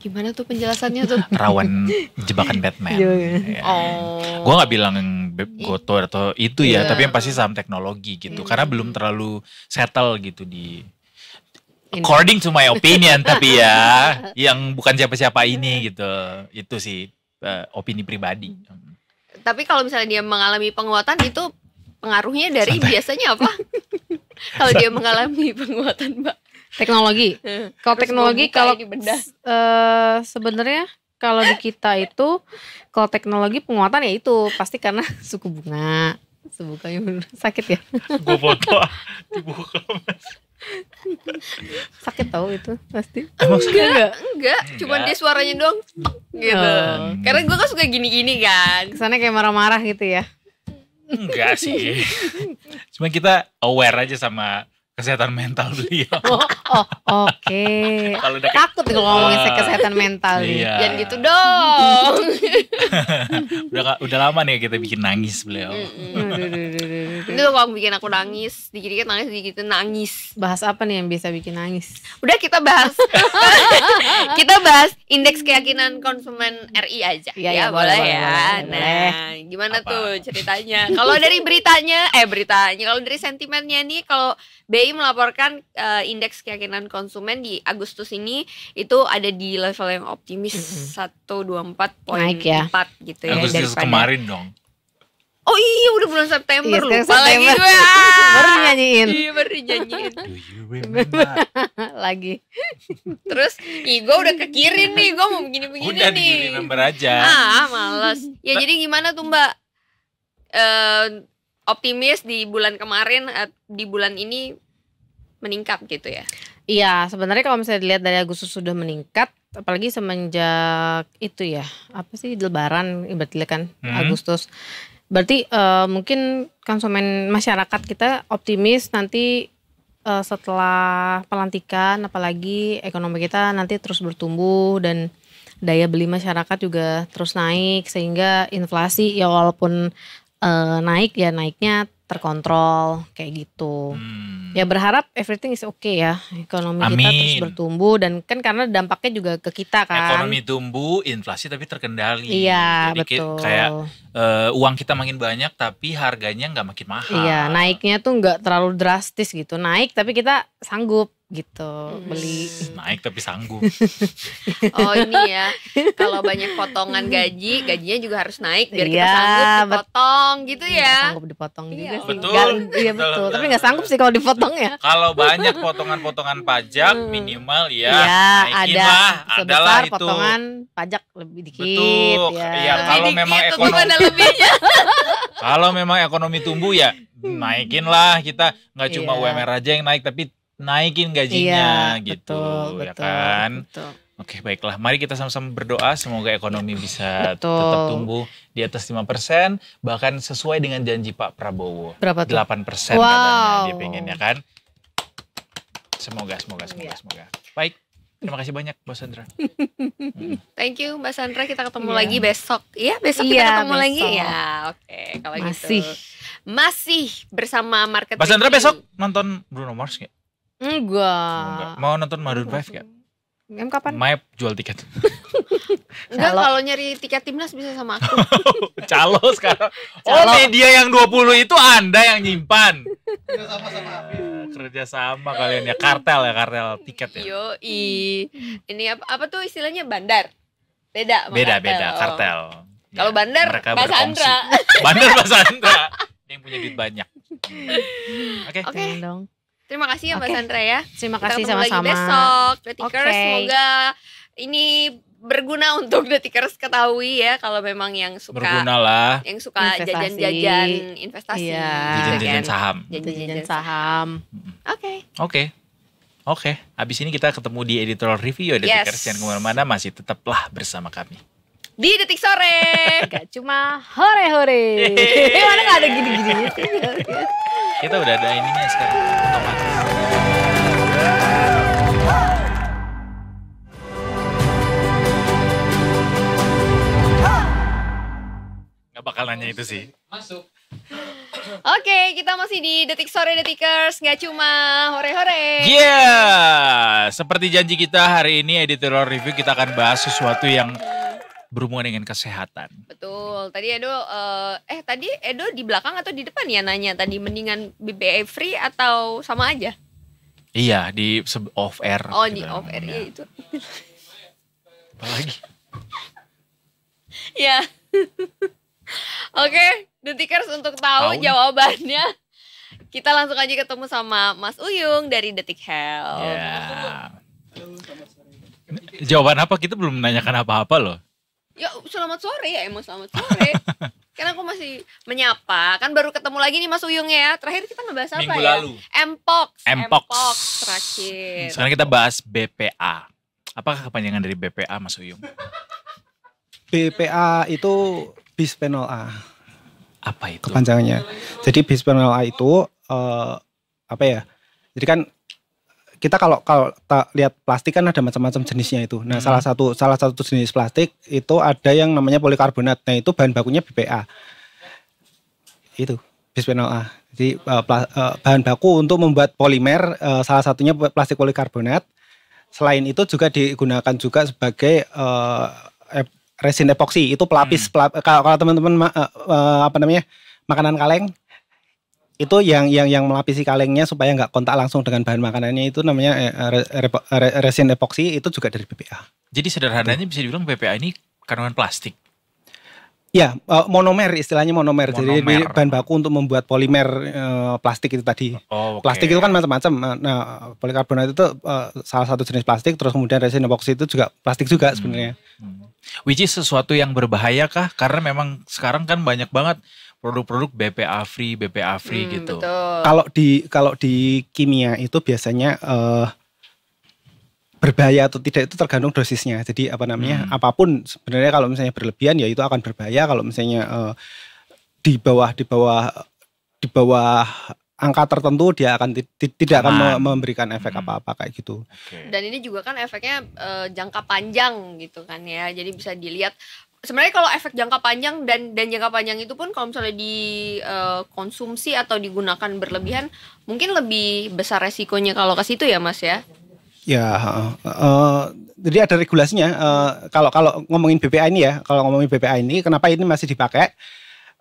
Gimana tuh penjelasannya tuh? Rawan jebakan Batman. Ya. Oh. Gue nggak bilang Goto atau itu ya, tapi yang pasti saham teknologi gitu. Karena belum terlalu settle gitu di according to my opinion tapi ya, yang bukan siapa-siapa ini gitu. Itu sih opini pribadi. Tapi kalau misalnya dia mengalami penguatan itu pengaruhnya dari biasanya apa? Kalau dia mengalami penguatan, Mbak. Teknologi. Kalau teknologi kalau sebenarnya kalau di kita itu kalau teknologi penguatan ya itu pasti karena suku bunga. Suku bunganya sakit ya. Gue foto dibuka. Sakit tahu itu pasti. Enggak, cuman dia suaranya doang gitu. Karena gue kan suka gini-gini kan. Kesannya kayak marah-marah gitu ya. Enggak sih. Cuma kita aware aja sama kesehatan mental beliau. Oke. Kalau udah takut kalau ngomongin kesehatan mental nih. Iya. Jangan gitu dong. udah lama nih kita bikin nangis beliau. Itu kalau bikin aku nangis, dikit-dikit nangis, dikit-dikit nangis. Bahas apa nih yang bisa bikin nangis? Udah kita bahas. Kita bahas indeks keyakinan konsumen RI aja. Ya, boleh boleh, ya. boleh. Nah, gimana Apa? tuh ceritanya? Kalau dari beritanya, kalau dari sentimennya nih, kalau BI melaporkan indeks keyakinan konsumen di Agustus ini itu ada di level yang optimis 124.4 Naik ya. gitu ya. Agustus kemarin dong. Oh iya udah bulan September Iya, lupa sekarang lagi September. gue. Baru nyanyiin. Iya baru nyanyiin. Do you remember? Lagi. Terus gue udah kekirin nih, gue mau begini-begini Udah nih. di remember aja. Males. Ya jadi gimana tuh Mbak? Optimis di bulan kemarin, di bulan ini meningkat gitu ya? Iya, sebenarnya kalau misalnya dilihat dari Agustus sudah meningkat, apalagi semenjak itu ya, apa sih Lebaran, berarti kan Agustus. Berarti mungkin konsumen masyarakat kita optimis nanti setelah pelantikan, apalagi ekonomi kita nanti terus bertumbuh dan daya beli masyarakat juga terus naik sehingga inflasi ya walaupun naik ya naiknya terkontrol kayak gitu. Ya berharap everything is okay ya, ekonomi kita terus bertumbuh dan kan karena dampaknya juga ke kita kan. Ekonomi tumbuh, inflasi tapi terkendali. Iya, jadi betul. Kayak uang kita makin banyak tapi harganya nggak makin mahal. Iya, naiknya tuh nggak terlalu drastis gitu, naik tapi kita sanggup gitu beli. Naik tapi sanggup. Oh ini ya, kalau banyak potongan gajinya juga harus naik biar kita Iya, sanggup dipotong gitu Nggak ya. sanggup dipotong juga sih. Betul. Iya betul, tapi nggak sanggup sih kalau dipotong ya. Kalau banyak potongan-potongan pajak minimal ya, Iya, naikin ada lah, sebesar adalah itu. potongan pajak lebih dikit. Betul. Ya. Iya, kalau Lebih memang dikit, ekonomi ada lebihnya. kalau memang ekonomi tumbuh ya naikin lah, kita nggak cuma Iya. UMR aja yang naik tapi naikin gajinya Iya, gitu betul, ya kan. betul. Oke, baiklah. Mari kita sama-sama berdoa semoga ekonomi bisa Betul. tetap tumbuh di atas 5%, bahkan sesuai dengan janji Pak Prabowo. Berapa tuh? 8% Wow. katanya dia pengen ya kan. Semoga. Iya. Baik. Terima kasih banyak Bos Sandra. Thank you Mbak Sandra, kita ketemu Iya. lagi besok. Iya, besok Iya, kita ketemu besok. lagi ya. Oke, kalau Masih. gitu. Masih bersama Market Mbak Sandra Review. besok nonton Bruno Mars nggak? Enggak. Mau nonton Maroon 5 nggak? kapan? Map jual tiket. Enggak, Calo. kalau nyari tiket timnas bisa sama aku. Calo sekarang. Oh, Calo. media yang 20 itu Anda yang nyimpan. Kita sama-sama Afif. Kerja sama kalian ya, kartel tiket ya. Yoi. Ini apa tuh istilahnya bandar? Beda sama Beda Oh. kartel. Kalau Ya, bandar mereka Mas berkongsi. Andra. Bandar Mas Andra yang punya duit banyak. Oke. Oke. Jangan dong. Terima kasih ya Mbak Oke. Sandra ya. Terima Kita kasih ketemu lagi sama-sama. besok. Detikers, Oke. semoga ini berguna untuk Detikers ketahui ya kalau memang yang suka Berguna lah. yang suka Investasi. jajan-jajan investasi. Iya. gitu Jajan-jajan kan. saham. Jajan saham. Oke. Oke. Abis ini kita ketemu di editorial review ya Detikers. Yes. Jangan kemana-mana, masih tetaplah bersama kami. Di Detik Sore. Gak cuma hore-hore. Mana gak ada gini-gini sih. Kita udah ada ininya sekarang. Otomatis. Gak bakal nanya itu sih. Masuk. Oke, kita masih di Detik Sore Detikers, nggak cuma hore-hore. Iya, seperti janji kita hari ini editorial review kita akan bahas sesuatu yang berhubungan dengan kesehatan. Betul. Tadi tadi Edo di belakang atau di depan ya nanya tadi mendingan BBA free atau sama aja? Iya, di off air. Oh, gitu di off air namanya. ya itu. Apalagi? Ya. Oke, Detikers untuk tahu Tahu. jawabannya. Kita langsung aja ketemu sama Mas Uyung dari Detik Health. Ya. Jawaban apa? Kita belum menanyakan apa-apa loh. Ya, selamat sore ya, emang selamat sore. Karena aku masih menyapa. Kan baru ketemu lagi nih Mas Uyung ya. Terakhir kita ngebahas apa Minggu ya? lalu. Mpox. Mpox. terakhir. Sekarang kita bahas BPA. Apakah kepanjangan dari BPA, Mas Uyung? BPA itu bisphenol A Apa itu? kepanjangannya. Jadi bisphenol A itu apa ya? Jadi kan kita kalau lihat plastik kan ada macam-macam jenisnya itu. Nah, salah satu jenis plastik itu ada yang namanya polikarbonat. Nah, itu bahan bakunya BPA. Itu bisphenol A. Jadi bahan baku untuk membuat polimer, salah satunya plastik polikarbonat. Selain itu juga digunakan juga sebagai resin epoksi. Itu pelapis, kalau teman-teman makanan kaleng itu yang melapisi kalengnya supaya nggak kontak langsung dengan bahan makanannya, itu namanya resin epoksi, itu juga dari BPA. Jadi sederhananya bisa dibilang BPA ini kandungan plastik. Ya, monomer, istilahnya monomer. Jadi Monomer. bahan baku untuk membuat polimer plastik itu tadi. Oh, oke. Plastik itu kan macam-macam. Nah, polikarbonat itu salah satu jenis plastik. Terus kemudian resin epoksi itu juga plastik juga sebenarnya. Which is sesuatu yang berbahaya kah? Karena memang sekarang kan banyak banget produk-produk BPA free gitu. Betul. Kalau di kimia itu biasanya berbahaya atau tidak itu tergantung dosisnya. Jadi apapun sebenarnya kalau misalnya berlebihan ya itu akan berbahaya. Kalau misalnya di bawah angka tertentu dia akan tidak akan memberikan efek apa-apa kayak gitu. Oke. Dan ini juga kan efeknya jangka panjang gitu kan ya. Jadi bisa dilihat sebenarnya kalau efek jangka panjang dan jangka panjang itu pun kalau misalnya dikonsumsi atau digunakan berlebihan mungkin lebih besar resikonya kalau ke situ ya Mas ya. Ya, jadi ada regulasinya. Kalau ngomongin BPA ini ya, kenapa ini masih dipakai?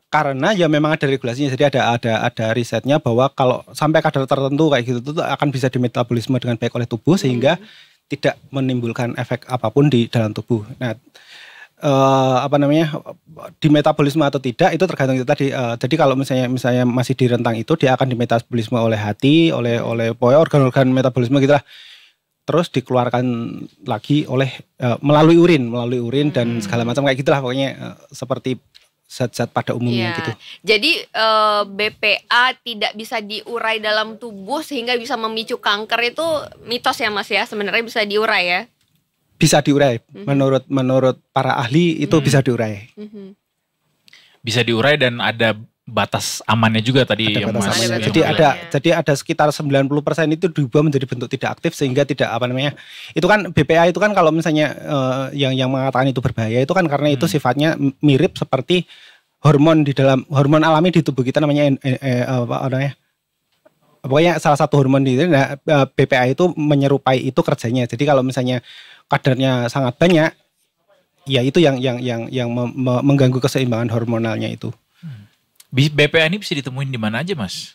Karena ya memang ada regulasinya. Jadi ada risetnya bahwa kalau sampai kadar tertentu kayak gitu itu akan bisa dimetabolisme dengan baik oleh tubuh sehingga tidak menimbulkan efek apapun di dalam tubuh. Nah, di metabolisme atau tidak itu tergantung itu tadi. Jadi kalau misalnya masih di rentang itu dia akan dimetabolisme oleh hati, oleh organ-organ metabolisme gitulah. Terus dikeluarkan lagi melalui urin dan segala macam kayak gitulah pokoknya, seperti zat-zat pada umumnya gitu. Jadi BPA tidak bisa diurai dalam tubuh sehingga bisa memicu kanker itu mitos ya Mas ya. Sebenarnya bisa diurai ya. Bisa diurai. Menurut para ahli itu bisa diurai. Bisa diurai dan ada batas amannya juga tadi. Ada yang batas Mas amannya. Uyung Jadi bilang. Jadi ada sekitar 90% itu diubah menjadi bentuk tidak aktif sehingga tidak itu kan BPA itu kan kalau misalnya yang mengatakan itu berbahaya itu kan karena itu sifatnya mirip seperti hormon alami di tubuh kita namanya pokoknya salah satu hormon BPA itu menyerupai itu kerjanya. Jadi kalau misalnya kadarnya sangat banyak, ya itu yang mengganggu keseimbangan hormonalnya itu. BPA ini bisa ditemuin di mana aja, Mas?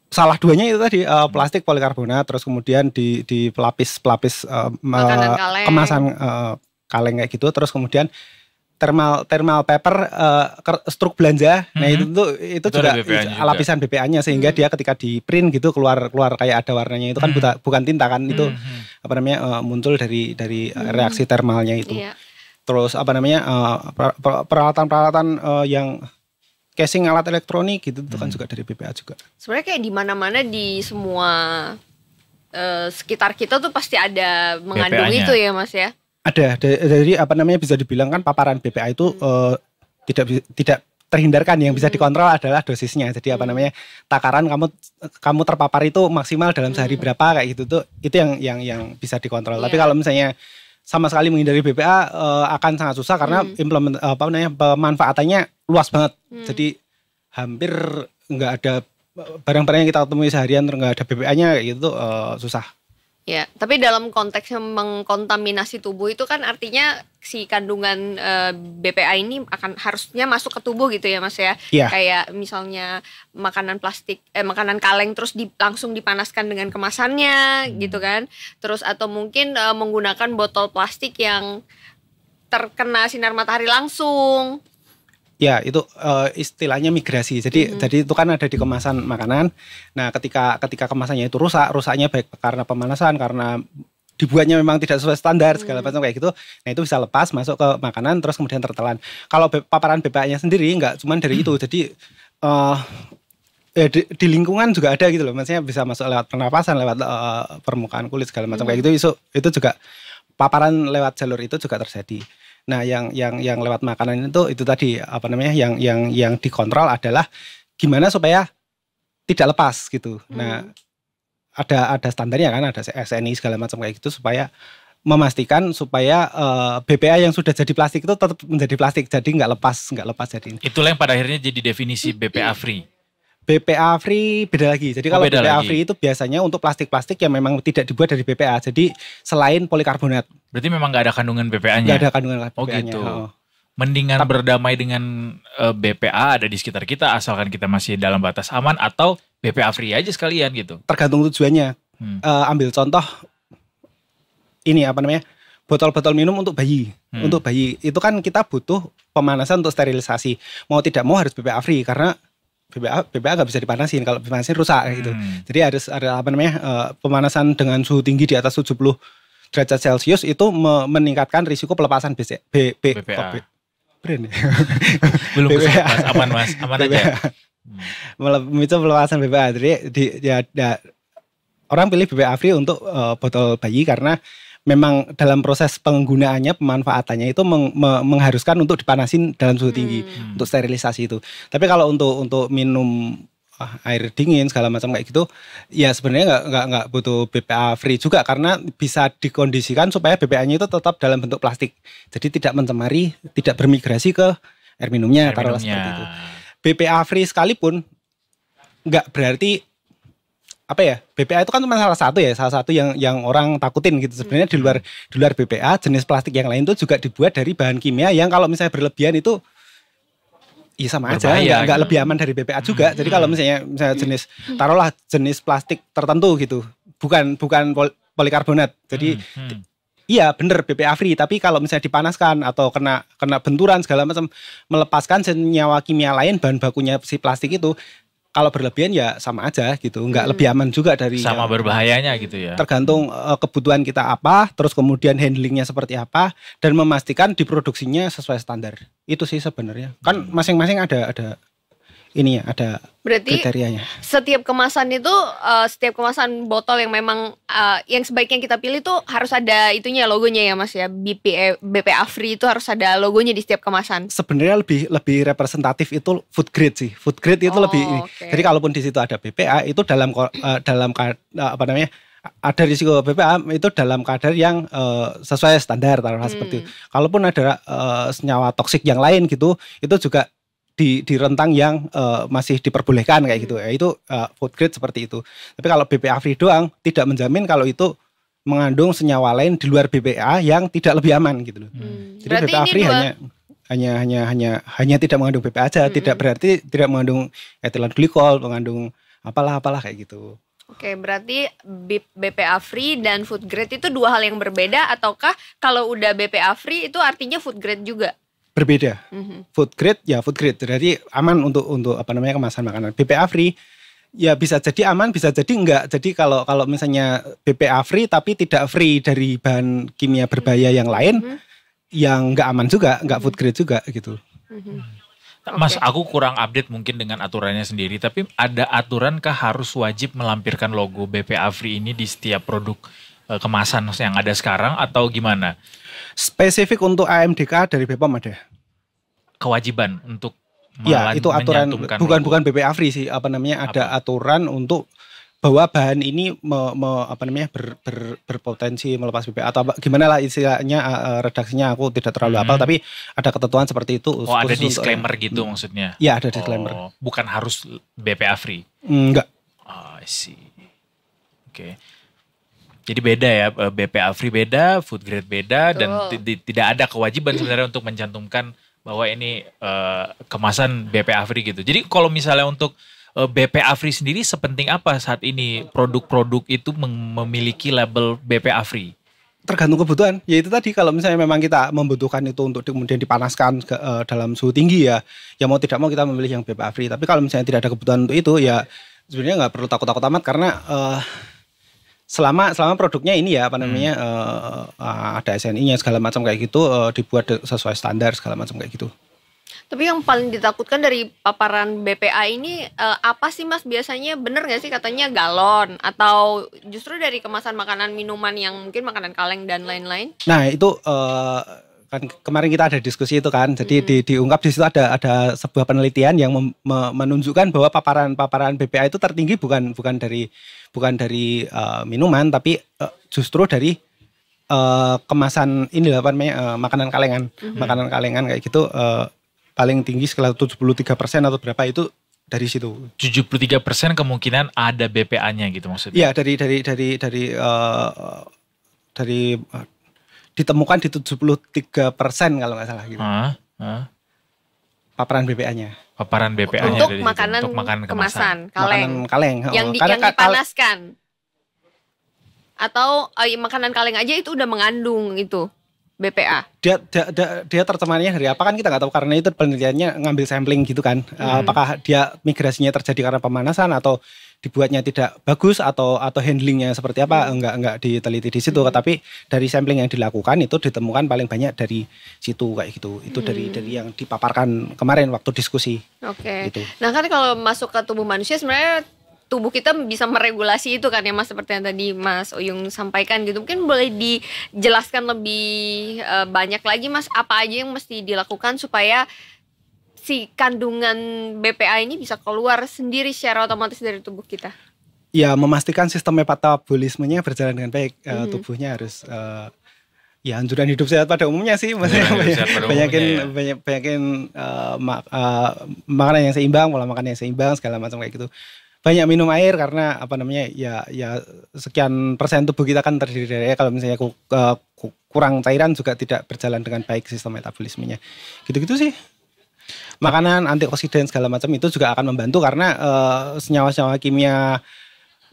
Salah duanya itu tadi plastik polikarbonat, terus kemudian di pelapis Makanan kaleng. kemasan kaleng kayak gitu, terus kemudian thermal paper struk belanja. Nah itu juga lapisan BPA-nya, sehingga dia ketika di print gitu keluar kayak ada warnanya, itu kan bukan tinta kan, itu apa namanya muncul dari reaksi thermalnya itu. Iya. Terus apa namanya peralatan yang casing alat elektronik gitu itu kan juga dari BPA juga. Sebenarnya kayak di mana-mana di semua sekitar kita tuh pasti ada mengandung BPA-nya. itu ya Mas ya. Ada dari apa namanya bisa dibilang kan paparan BPA itu tidak terhindarkan, yang bisa dikontrol adalah dosisnya. Jadi apa namanya takaran kamu terpapar itu maksimal dalam sehari berapa kayak gitu tuh, itu yang bisa dikontrol. Tapi kalau misalnya sama sekali menghindari BPA akan sangat susah karena pemanfaatannya luas banget. Jadi hampir nggak ada barang-barang yang kita temui seharian nggak ada BPA-nya kayak gitu susah. Ya, tapi dalam konteks mengkontaminasi tubuh itu kan artinya si kandungan BPA ini akan harusnya masuk ke tubuh gitu ya Mas ya. Iya. Kayak misalnya makanan plastik, makanan kaleng terus langsung dipanaskan dengan kemasannya gitu kan. Terus atau mungkin menggunakan botol plastik yang terkena sinar matahari langsung. Ya itu istilahnya migrasi. Jadi itu kan ada di kemasan makanan. Nah ketika kemasannya itu rusaknya baik karena pemanasan, karena dibuatnya memang tidak sesuai standar segala macam kayak gitu. Nah itu bisa lepas masuk ke makanan terus kemudian tertelan. Kalau paparan BPA-nya sendiri nggak cuma dari itu. Jadi di lingkungan juga ada gitu loh. Maksudnya bisa masuk lewat pernapasan, lewat permukaan kulit segala macam kayak gitu. Itu juga paparan lewat jalur itu juga terjadi. Nah, yang lewat makanan itu tadi apa namanya yang dikontrol adalah gimana supaya tidak lepas gitu. Nah, ada standarnya kan, ada SNI segala macam kayak gitu supaya memastikan supaya BPA yang sudah jadi plastik itu tetap menjadi plastik, jadi nggak lepas jadi. Itulah yang pada akhirnya jadi definisi BPA free. BPA free beda lagi. Jadi kalau BPA free itu biasanya untuk plastik-plastik yang memang tidak dibuat dari BPA. Jadi selain polikarbonat. Berarti memang nggak ada kandungan BPA-nya? Nggak ada kandungan BPA-nya. Oh gitu. Mendingan berdamai dengan BPA ada di sekitar kita asalkan kita masih dalam batas aman, atau BPA free aja sekalian gitu? Tergantung tujuannya. Ambil contoh ini apa namanya, botol-botol minum untuk bayi. Untuk bayi itu kan kita butuh pemanasan untuk sterilisasi. Mau tidak mau harus BPA free karena BPA nggak bisa dipanasin, kalau dipanasin rusak gitu. Jadi harus ada apa namanya pemanasan dengan suhu tinggi di atas 70 derajat Celcius itu meningkatkan risiko pelepasan BPA. Brand ya? Belum kesempatan, Mas, aman aja. Itu pelepasan BPA. Jadi orang pilih BPA free untuk botol bayi karena memang dalam proses penggunaannya, pemanfaatannya itu mengharuskan untuk dipanasin dalam suhu tinggi untuk sterilisasi itu. Tapi kalau untuk minum air dingin segala macam kayak gitu, ya sebenarnya nggak butuh BPA free juga karena bisa dikondisikan supaya BPA-nya itu tetap dalam bentuk plastik. Jadi tidak mencemari, tidak bermigrasi ke air minumnya, taruhlah seperti itu. BPA free sekalipun nggak berarti apa ya, BPA itu kan cuma salah satu yang orang takutin gitu. Sebenarnya di luar BPA, jenis plastik yang lain itu juga dibuat dari bahan kimia yang kalau misalnya berlebihan itu ya sama aja, nggak lebih aman dari BPA juga. Jadi kalau misalnya taruhlah jenis plastik tertentu gitu, bukan polikarbonat. Jadi iya bener BPA free, tapi kalau misalnya dipanaskan atau kena benturan segala macam, melepaskan senyawa kimia lain bahan bakunya si plastik itu, kalau berlebihan ya sama aja gitu, nggak lebih aman juga dari sama berbahayanya gitu ya. Tergantung kebutuhan kita apa, terus kemudian handlingnya seperti apa, dan memastikan diproduksinya sesuai standar. Itu sih sebenarnya. Kan masing-masing ada ini ya, ada berarti kriterianya. Setiap kemasan itu, setiap kemasan botol yang memang yang sebaiknya kita pilih tuh harus ada itunya, logonya ya Mas ya. BPA free itu harus ada logonya di setiap kemasan. Sebenarnya lebih representatif itu food grade sih. Food grade itu lebih ini. Okay. Jadi kalaupun di situ ada BPA itu dalam apa namanya, ada risiko BPA itu dalam kadar yang sesuai standar taruhlah seperti itu. Kalaupun ada senyawa toksik yang lain gitu, itu juga di rentang yang masih diperbolehkan kayak gitu ya, itu food grade seperti itu. Tapi kalau BPA free doang tidak menjamin kalau itu mengandung senyawa lain di luar BPA yang tidak lebih aman gitu loh. Jadi Berarti BPA ini free dua- hanya tidak mengandung BPA aja, tidak berarti tidak mengandung etilen glikol, mengandung apalah kayak gitu. Oke, berarti BPA free dan food grade itu dua hal yang berbeda, ataukah kalau udah BPA free itu artinya food grade juga? Berbeda. Food grade jadi aman untuk kemasan makanan. BPA free ya bisa jadi aman, bisa jadi enggak. Jadi kalau misalnya BPA free tapi tidak free dari bahan kimia berbahaya yang lain, yang enggak aman juga, enggak food grade juga gitu. Mas, aku kurang update mungkin dengan aturannya sendiri, tapi ada aturan kah harus wajib melampirkan logo BPA free ini di setiap produk kemasan yang ada sekarang atau gimana? Spesifik untuk AMDK dari BPOM ada. Kewajiban untuk Ya, itu aturan bukan BPA free sih, ada aturan untuk bahwa bahan ini berpotensi melepas BPA atau gimana lah istilahnya, redaksinya aku tidak terlalu hafal, tapi ada ketentuan seperti itu. Oh, ada disclaimer gitu maksudnya? Iya, ada disclaimer. Bukan harus BPA free? Enggak. Oh, I see. Oke. Jadi beda ya, BPA free beda, food grade beda, dan tidak ada kewajiban sebenarnya untuk mencantumkan bahwa ini kemasan BPA free gitu. Jadi kalau misalnya untuk BPA free sendiri sepenting apa saat ini produk-produk itu memiliki label BPA free? Tergantung kebutuhan. Ya itu tadi, kalau misalnya memang kita membutuhkan itu untuk kemudian dipanaskan dalam suhu tinggi ya mau tidak mau kita memilih yang BPA free. Tapi kalau misalnya tidak ada kebutuhan untuk itu ya sebenarnya nggak perlu takut-takut amat, karena selama produknya ini ya ada SNI-nya segala macam kayak gitu, dibuat sesuai standar segala macam kayak gitu. Tapi yang paling ditakutkan dari paparan BPA ini apa sih Mas biasanya? Bener gak sih katanya galon, atau justru dari kemasan makanan minuman yang mungkin makanan kaleng dan lain-lain? Nah itu kan kemarin kita ada diskusi itu kan, jadi diungkap di situ ada sebuah penelitian yang menunjukkan bahwa paparan BPA itu tertinggi bukan dari minuman, tapi justru dari kemasan ini makanan kalengan, makanan kalengan kayak gitu, paling tinggi sekitar 73% atau berapa itu dari situ. 73% kemungkinan ada BPA-nya gitu maksudnya? Iya, dari ditemukan di 73% kalau nggak salah gitu. Paparan BPA-nya. Paparan BPA-nya untuk makanan kemasan kaleng. Makanan kaleng. Yang dipanaskan. Atau makanan kaleng aja itu udah mengandung itu BPA. Dia tercemarnya dari apa kan kita nggak tahu, karena itu penelitiannya ngambil sampling gitu kan. Apakah dia migrasinya terjadi karena pemanasan atau dibuatnya tidak bagus atau handlingnya seperti apa, enggak diteliti di situ. Tapi dari sampling yang dilakukan itu ditemukan paling banyak dari situ kayak gitu. Itu dari yang dipaparkan kemarin waktu diskusi. Oke. Gitu. Nah kan kalau masuk ke tubuh manusia sebenarnya tubuh kita bisa meregulasi itu kan ya Mas, seperti yang tadi Mas Uyung sampaikan gitu. Mungkin boleh dijelaskan lebih banyak lagi Mas, apa aja yang mesti dilakukan supaya si kandungan BPA ini bisa keluar sendiri secara otomatis dari tubuh kita? Ya, memastikan sistem metabolismenya berjalan dengan baik. Tubuhnya harus ya anjuran hidup sehat pada umumnya sih, maksudnya banyakin makanan yang seimbang, pola makan yang seimbang segala macam kayak gitu. Banyak minum air, karena ya sekian persen tubuh kita kan terdiri dari air. Kalau misalnya kurang cairan juga tidak berjalan dengan baik sistem metabolismenya. Gitu-gitu sih. Makanan antioksidan segala macam itu juga akan membantu, karena senyawa-senyawa kimia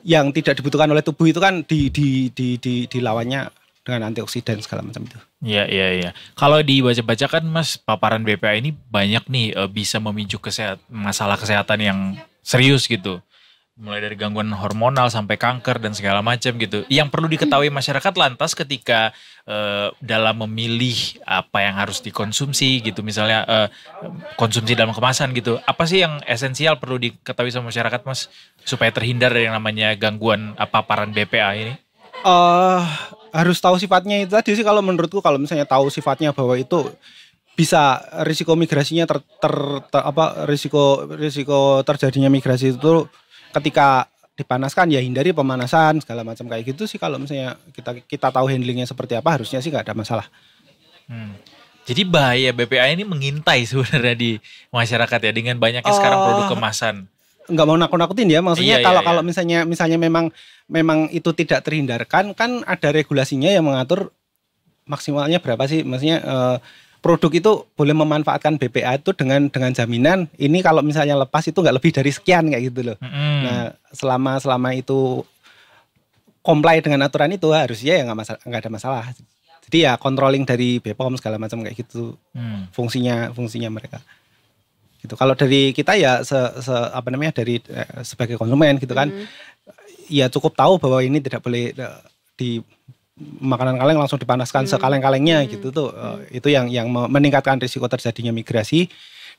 yang tidak dibutuhkan oleh tubuh itu kan dilawannya dengan antioksidan segala macam itu. Iya. Kalau dibaca-baca kan Mas, paparan BPA ini banyak nih bisa memicu masalah kesehatan yang serius gitu. Mulai dari gangguan hormonal sampai kanker dan segala macam gitu. Yang perlu diketahui masyarakat lantas ketika dalam memilih apa yang harus dikonsumsi gitu, misalnya konsumsi dalam kemasan gitu. Apa sih yang esensial perlu diketahui sama masyarakat Mas, supaya terhindar dari yang namanya gangguan paparan BPA ini? Harus tahu sifatnya itu tadi sih. Kalau menurutku, kalau misalnya tahu sifatnya bahwa itu bisa risiko migrasinya risiko terjadinya migrasi itu ketika dipanaskan, ya hindari pemanasan segala macam kayak gitu sih. Kalau misalnya kita tahu handlingnya seperti apa, harusnya sih nggak ada masalah. Jadi bahaya BPA ini mengintai sebenarnya di masyarakat ya, dengan banyaknya sekarang produk kemasan. nggak mau nakut-nakutin ya, maksudnya Iya, kalau iya, iya. misalnya memang itu tidak terhindarkan, kan ada regulasinya yang mengatur maksimalnya berapa sih, maksudnya produk itu boleh memanfaatkan BPA itu dengan jaminan ini kalau misalnya lepas itu nggak lebih dari sekian kayak gitu loh. Nah selama itu comply dengan aturan itu harusnya ya nggak ada masalah. Jadi ya controlling dari BPOM segala macam kayak gitu fungsinya mereka. Gitu. Kalau dari kita ya dari sebagai konsumen gitu kan, ya cukup tahu bahwa ini tidak boleh di makanan kaleng langsung dipanaskan sekaleng-kalengnya gitu tuh. Itu yang meningkatkan risiko terjadinya migrasi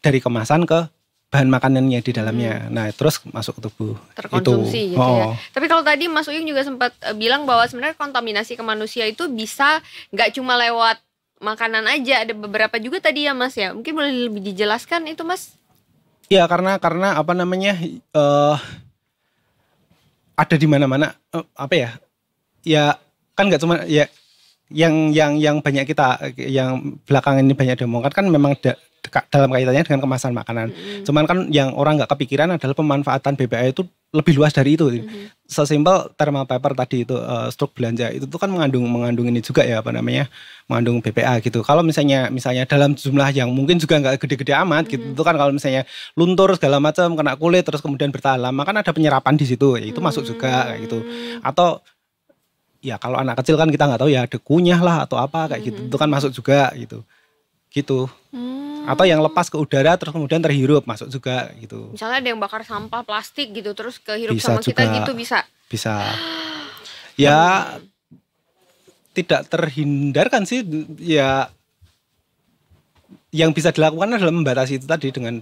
dari kemasan ke bahan makanannya di dalamnya. Nah, terus masuk ke tubuh. Terkonsumsi itu. gitu ya. Tapi kalau tadi Mas Uyung juga sempat bilang bahwa sebenarnya kontaminasi ke manusia itu bisa nggak cuma lewat makanan aja, ada beberapa juga tadi ya Mas ya. Mungkin boleh lebih dijelaskan itu Mas? Ya karena apa namanya ada di mana-mana apa ya? Ya kan nggak cuma ya yang banyak kita yang belakangan ini banyak diomongkan kan memang dalam kaitannya dengan kemasan makanan. Cuman kan yang orang nggak kepikiran adalah pemanfaatan BPA itu lebih luas dari itu. Sesimpel thermal paper tadi itu struk belanja itu tuh kan mengandung ini juga ya mengandung BPA gitu. Kalau misalnya dalam jumlah yang mungkin juga nggak gede-gede amat gitu, itu kan kalau misalnya luntur segala macam kena kulit terus kemudian bertahan lama kan ada penyerapan di situ, ya itu masuk juga kayak gitu. Atau ya kalau anak kecil kan kita nggak tahu ya ada kunyah lah atau apa kayak gitu, itu kan masuk juga gitu. Atau yang lepas ke udara terus kemudian terhirup masuk juga gitu. Misalnya ada yang bakar sampah plastik gitu terus kehirup Bisa sama kita juga. gitu bisa. Ya tidak terhindarkan sih ya, yang bisa dilakukan adalah membatasi itu tadi dengan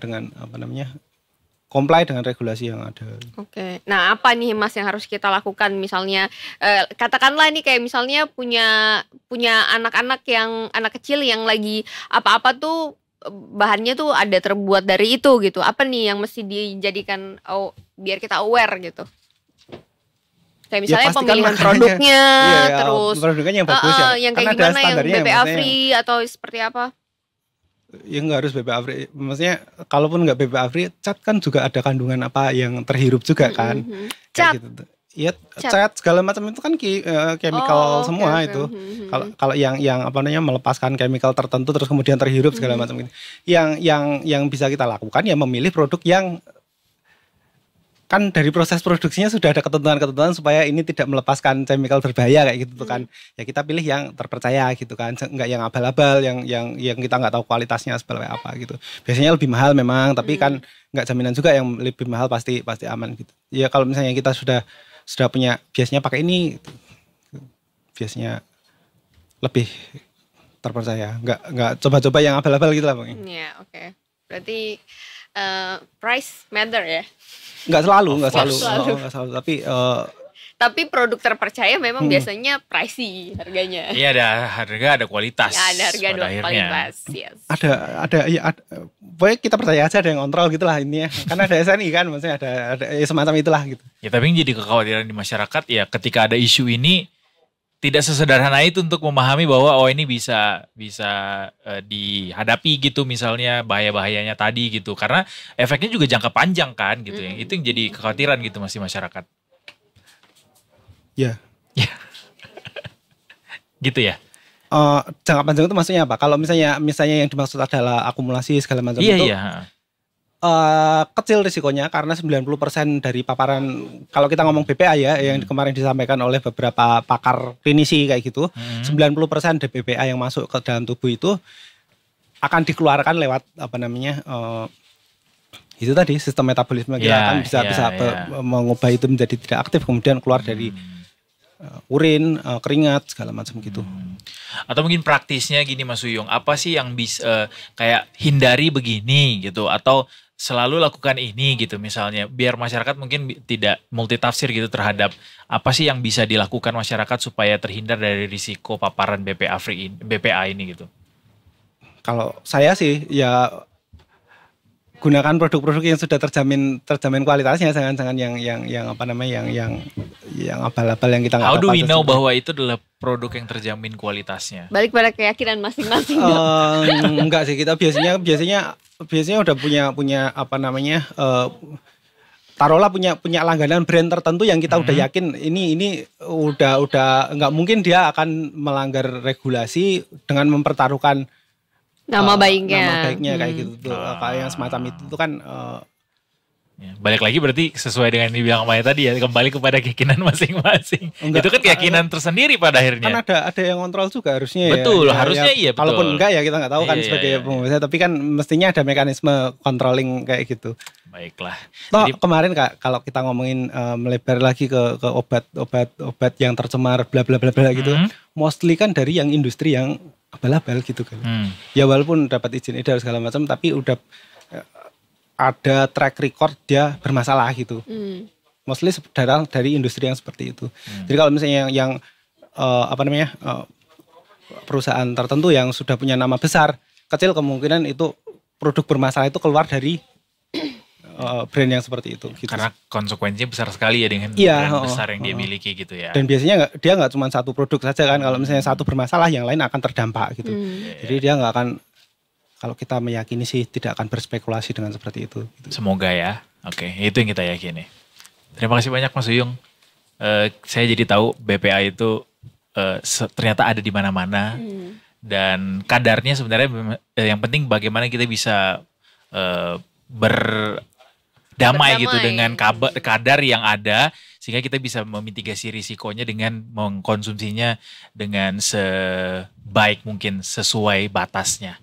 comply dengan regulasi yang ada. Oke. Nah, apa nih Mas yang harus kita lakukan misalnya katakanlah nih kayak misalnya punya anak-anak anak kecil yang lagi apa-apa tuh bahannya tuh ada terbuat dari itu gitu. Apa nih yang mesti dijadikan biar kita aware gitu? Kayak misalnya Ya, pemilihan produknya, terus produknya yang bagus ya. yang Kan kayak ada gimana yang standarnya BPA free atau seperti apa? Ya nggak harus BPA free. Maksudnya kalaupun nggak BPA free, cat kan juga ada kandungan apa yang terhirup juga kan. Cat. Kayak gitu. Iya, cat segala macam itu kan chemical semua itu. Kalau yang melepaskan chemical tertentu terus kemudian terhirup segala macam gitu. Yang bisa kita lakukan ya memilih produk yang kan dari proses produksinya sudah ada ketentuan-ketentuan supaya ini tidak melepaskan chemical berbahaya kayak gitu kan. Ya kita pilih yang terpercaya gitu kan, enggak yang abal-abal yang kita nggak tahu kualitasnya seperti apa gitu. Biasanya lebih mahal memang, tapi kan nggak jaminan juga yang lebih mahal pasti aman gitu. Ya kalau misalnya kita sudah punya biasanya pakai ini gitu. Biasanya lebih terpercaya, nggak coba-coba yang abal-abal gitu lah Bang. Iya, oke. Berarti price matter ya. Nggak selalu. Tapi produk terpercaya memang biasanya pricey harganya. Iya, ada harga, ada kualitas. Ya, ada harga, ada kualitas. Yes. Ada pokoknya kita percaya aja ada yang kontrol gitulah ini ya. Karena ada SNI kan, maksudnya ada ya semacam itulah gitu. Ya, tapi yang jadi kekhawatiran di masyarakat ya ketika ada isu ini tidak sesederhana itu untuk memahami bahwa ini bisa dihadapi gitu, misalnya bahaya-bahayanya tadi gitu, karena efeknya juga jangka panjang kan gitu. Itu yang jadi kekhawatiran gitu masih masyarakat. Ya. Gitu ya. Jangka panjang itu maksudnya apa? Kalau misalnya yang dimaksud adalah akumulasi segala macam itu. Iya. Kecil risikonya karena 90% dari paparan, kalau kita ngomong BPA ya, yang kemarin disampaikan oleh beberapa pakar klinisi kayak gitu, 90% dari BPA yang masuk ke dalam tubuh itu akan dikeluarkan lewat itu tadi sistem metabolisme kita kan bisa mengubah itu menjadi tidak aktif, kemudian keluar dari urin, keringat segala macam gitu. Atau mungkin praktisnya gini Mas Uyung, apa sih yang bisa kayak hindari begini gitu, atau selalu lakukan ini gitu misalnya, biar masyarakat mungkin tidak multitafsir gitu terhadap apa sih yang bisa dilakukan masyarakat supaya terhindar dari risiko paparan BPA ini gitu. Kalau saya sih ya gunakan produk-produk yang sudah terjamin kualitasnya, jangan yang abal-abal yang kita nggak tahu. How do we know bahwa itu adalah produk yang terjamin kualitasnya? Balik pada keyakinan masing-masing. Enggak sih, kita biasanya udah punya taruhlah punya langganan brand tertentu yang kita udah yakin ini udah nggak mungkin dia akan melanggar regulasi dengan mempertaruhkan Nama baiknya. nama baiknya kayak gitu tuh. Kayak yang semacam itu kan Ya, balik lagi berarti sesuai dengan yang dibilang Maya tadi ya, kembali kepada keyakinan masing-masing. Enggak, Itu kan keyakinan tersendiri pada akhirnya. kan ada yang kontrol juga harusnya Betul, ya. harusnya iya, betul. Kalaupun enggak ya kita nggak tahu kan Iya, sebagai iya. pengusaha, tapi kan mestinya ada mekanisme controlling kayak gitu. Baiklah. Toh Jadi kemarin Kak, kalau kita ngomongin melebar lagi ke obat yang tercemar bla bla bla bla gitu, mostly kan dari yang industri yang abal-abal gitu kan. Ya walaupun dapat izin edar segala macam, tapi udah ada track record dia bermasalah gitu. Mostly dari industri yang seperti itu. Jadi kalau misalnya yang perusahaan tertentu yang sudah punya nama besar, kecil kemungkinan itu produk bermasalah itu keluar dari brand yang seperti itu. Gitu. karena konsekuensinya besar sekali ya dengan Iya, brand besar yang dia miliki gitu ya. Dan biasanya dia nggak cuma satu produk saja kan. Kalau misalnya satu bermasalah, yang lain akan terdampak gitu. Jadi dia nggak akan, kalau kita meyakini sih tidak akan berspekulasi dengan seperti itu. Gitu. Semoga ya. Oke, itu yang kita yakini. Terima kasih banyak Mas Uyung. Saya jadi tahu BPA itu ternyata ada di mana-mana. Dan kadarnya sebenarnya yang penting bagaimana kita bisa berdamai gitu dengan kadar yang ada. Sehingga kita bisa memitigasi risikonya dengan mengkonsumsinya dengan sebaik mungkin sesuai batasnya.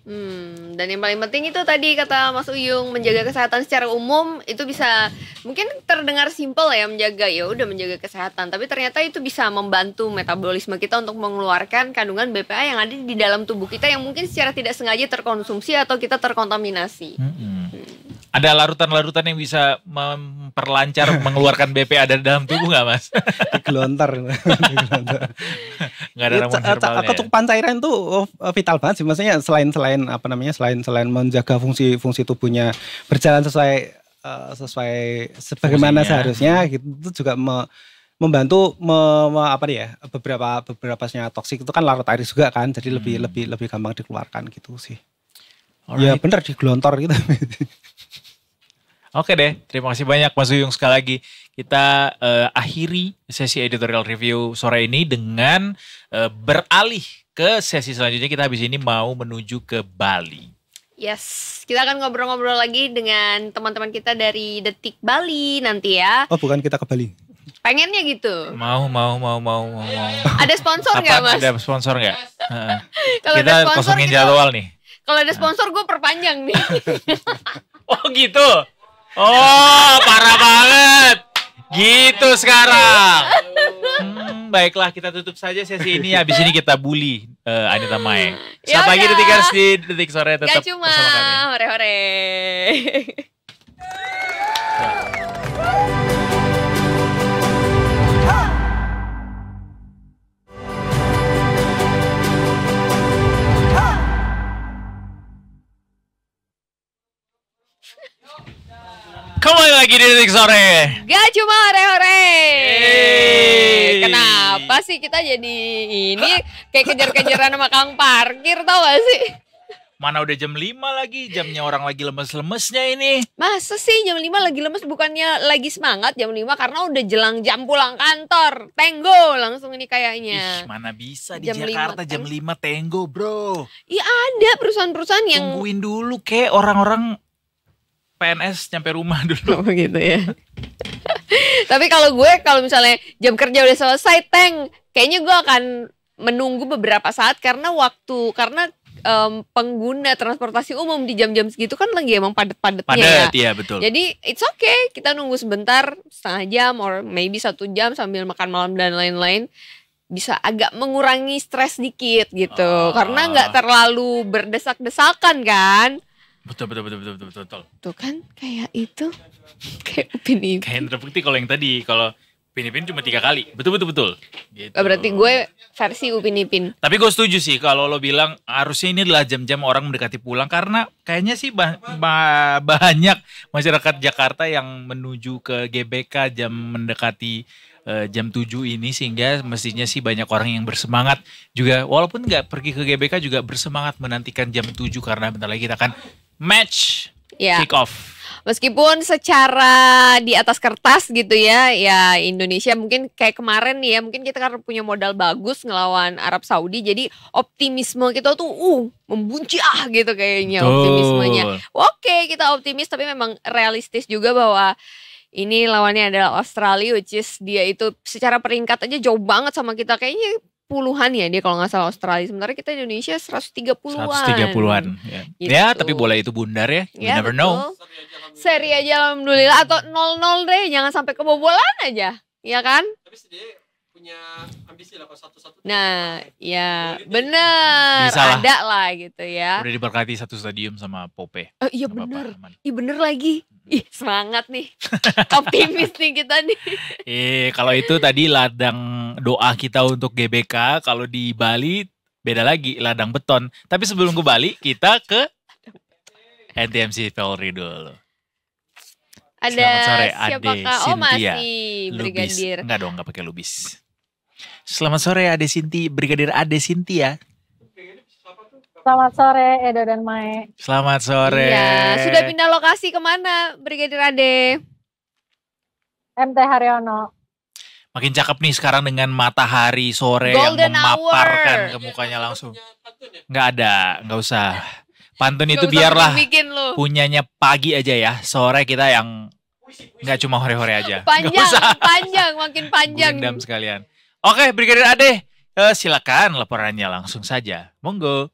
Dan yang paling penting itu tadi kata Mas Uyung, menjaga kesehatan secara umum itu bisa mungkin terdengar simpel ya, menjaga kesehatan, tapi ternyata itu bisa membantu metabolisme kita untuk mengeluarkan kandungan BPA yang ada di dalam tubuh kita yang mungkin secara tidak sengaja terkonsumsi atau kita terkontaminasi. Ada larutan-larutan yang bisa memperlancar mengeluarkan BPA dari dalam tubuh nggak Mas? Digelontar. Nggak ada ramuan herbalnya. Kecukupan cairan itu vital banget sih. Maksudnya selain menjaga fungsi tubuhnya berjalan sesuai sebagaimana seharusnya gitu, itu juga membantu beberapa senyawa toksik itu kan larut air juga kan, jadi lebih gampang dikeluarkan gitu sih. Ya benar digelontor gitu. Oke deh, terima kasih banyak Mas Uyung sekali lagi. Kita akhiri sesi editorial review sore ini dengan beralih ke sesi selanjutnya. Kita habis ini mau menuju ke Bali. Yes, kita akan ngobrol-ngobrol lagi dengan teman-teman kita dari Detik Bali nanti ya. Oh bukan, kita ke Bali. Pengennya gitu. Mau. Ada sponsor nggak Mas? Ada sponsor nggak? Kalau Kita ada sponsor kosongin kita- jadwal nih. Kalau ada sponsor gue perpanjang nih. Oh gitu. Oh parah banget. Gitu sekarang. Baiklah kita tutup saja sesi ini. Habis ini kita bully Anita Mae. Saat lagi Yaudah. Detikers di Detik Sore tetap Gak cuma bersama kami. hore-hore. Kembali lagi di Detik Sore. Gak cuma hore-hore. Yeay. Kenapa sih kita jadi ini kayak kejar-kejaran sama kang parkir, tau gak sih? Mana udah jam 5 lagi, jamnya orang lagi lemes-lemesnya ini. Masa sih jam 5 lagi lemes, bukannya lagi semangat jam 5 karena udah jelang jam pulang kantor. Tenggo langsung ini kayaknya. Ih, mana bisa di Jam 5 Jakarta jam 5 tenggo, bro. Iya ada perusahaan-perusahaan yang Tungguin dulu kayak orang-orang PNS nyampe rumah dulu. oh gitu ya. Tapi kalau misalnya jam kerja udah selesai, Teng, kayaknya gue akan menunggu beberapa saat karena pengguna transportasi umum di jam-jam segitu kan lagi emang padat-padatnya ya. Padat, iya betul. Jadi it's okay, kita nunggu sebentar, setengah jam or maybe 1 jam sambil makan malam dan lain-lain. Bisa agak mengurangi stres dikit gitu. Karena nggak terlalu berdesak-desakan kan. Betul. Tuh kan kayak itu. Kayak Upin Ipin. Kayak Indra Bukti kalau yang tadi, kalau Upin Ipin cuma 3 kali. Betul. Gitu. Berarti gue versi Upin Ipin. Tapi gue setuju sih kalau lo bilang harusnya ini adalah jam-jam orang mendekati pulang. Karena kayaknya sih banyak masyarakat Jakarta yang menuju ke GBK jam mendekati jam 7 ini. Sehingga mestinya sih banyak orang yang bersemangat juga. Walaupun nggak pergi ke GBK juga bersemangat menantikan jam 7. Karena bentar lagi kita akan match Ya. kick off. Meskipun secara di atas kertas gitu ya, ya Indonesia mungkin kayak kemarin nih ya, mungkin kita karena punya modal bagus ngelawan Arab Saudi, jadi optimisme kita tuh membuncah gitu kayaknya optimismenya. Oke, kita optimis tapi memang realistis juga bahwa ini lawannya adalah Australia, which is dia itu secara peringkat aja jauh banget sama kita, kayaknya puluhan ya dia kalau nggak salah Australia, sementara kita Indonesia 130-an. 130-an ya. Gitu. Ya, tapi bola itu bundar ya. You never know. Seri aja alhamdulillah atau 0-0 deh, jangan sampai kebobolan aja. Ya kan? Tapi dia punya ambisi lah kalau satu-satu. Nah, ya bener, Bisa lah. ada lah gitu ya. Udah diberkati satu stadium sama Pope. Iya Nggak apa-apa, bener, aman. iya bener lagi. Ih semangat nih, optimis nih kita nih. Kalau itu tadi ladang doa kita untuk GBK, kalau di Bali beda lagi, ladang beton. Tapi sebelum ke Bali, kita ke NTMC Polri dulu. Ada Selamat sore, Ade siapakah? Oh Cynthia. masih Lubis. Brigadir. Enggak dong, enggak pakai Lubis. Selamat sore Ade Sinti, Brigadir Ade Cynthia. Selamat sore Edo dan Mae. Selamat sore. Iya, sudah pindah lokasi kemana Brigadir Ade? MT Haryono. Makin cakep nih sekarang dengan matahari sore Golden yang memaparkan hour. ke mukanya langsung. Pantun ya? Nggak ada, nggak usah. Pantun itu Gak usah biarlah bikin lu. punyanya pagi aja ya. Sore kita yang nggak cuma hore-hore aja. Nggak Panjang, usah. panjang, makin panjang. Gundam sekalian. Oke, Brigadir Ade, silakan laporannya langsung saja. Monggo.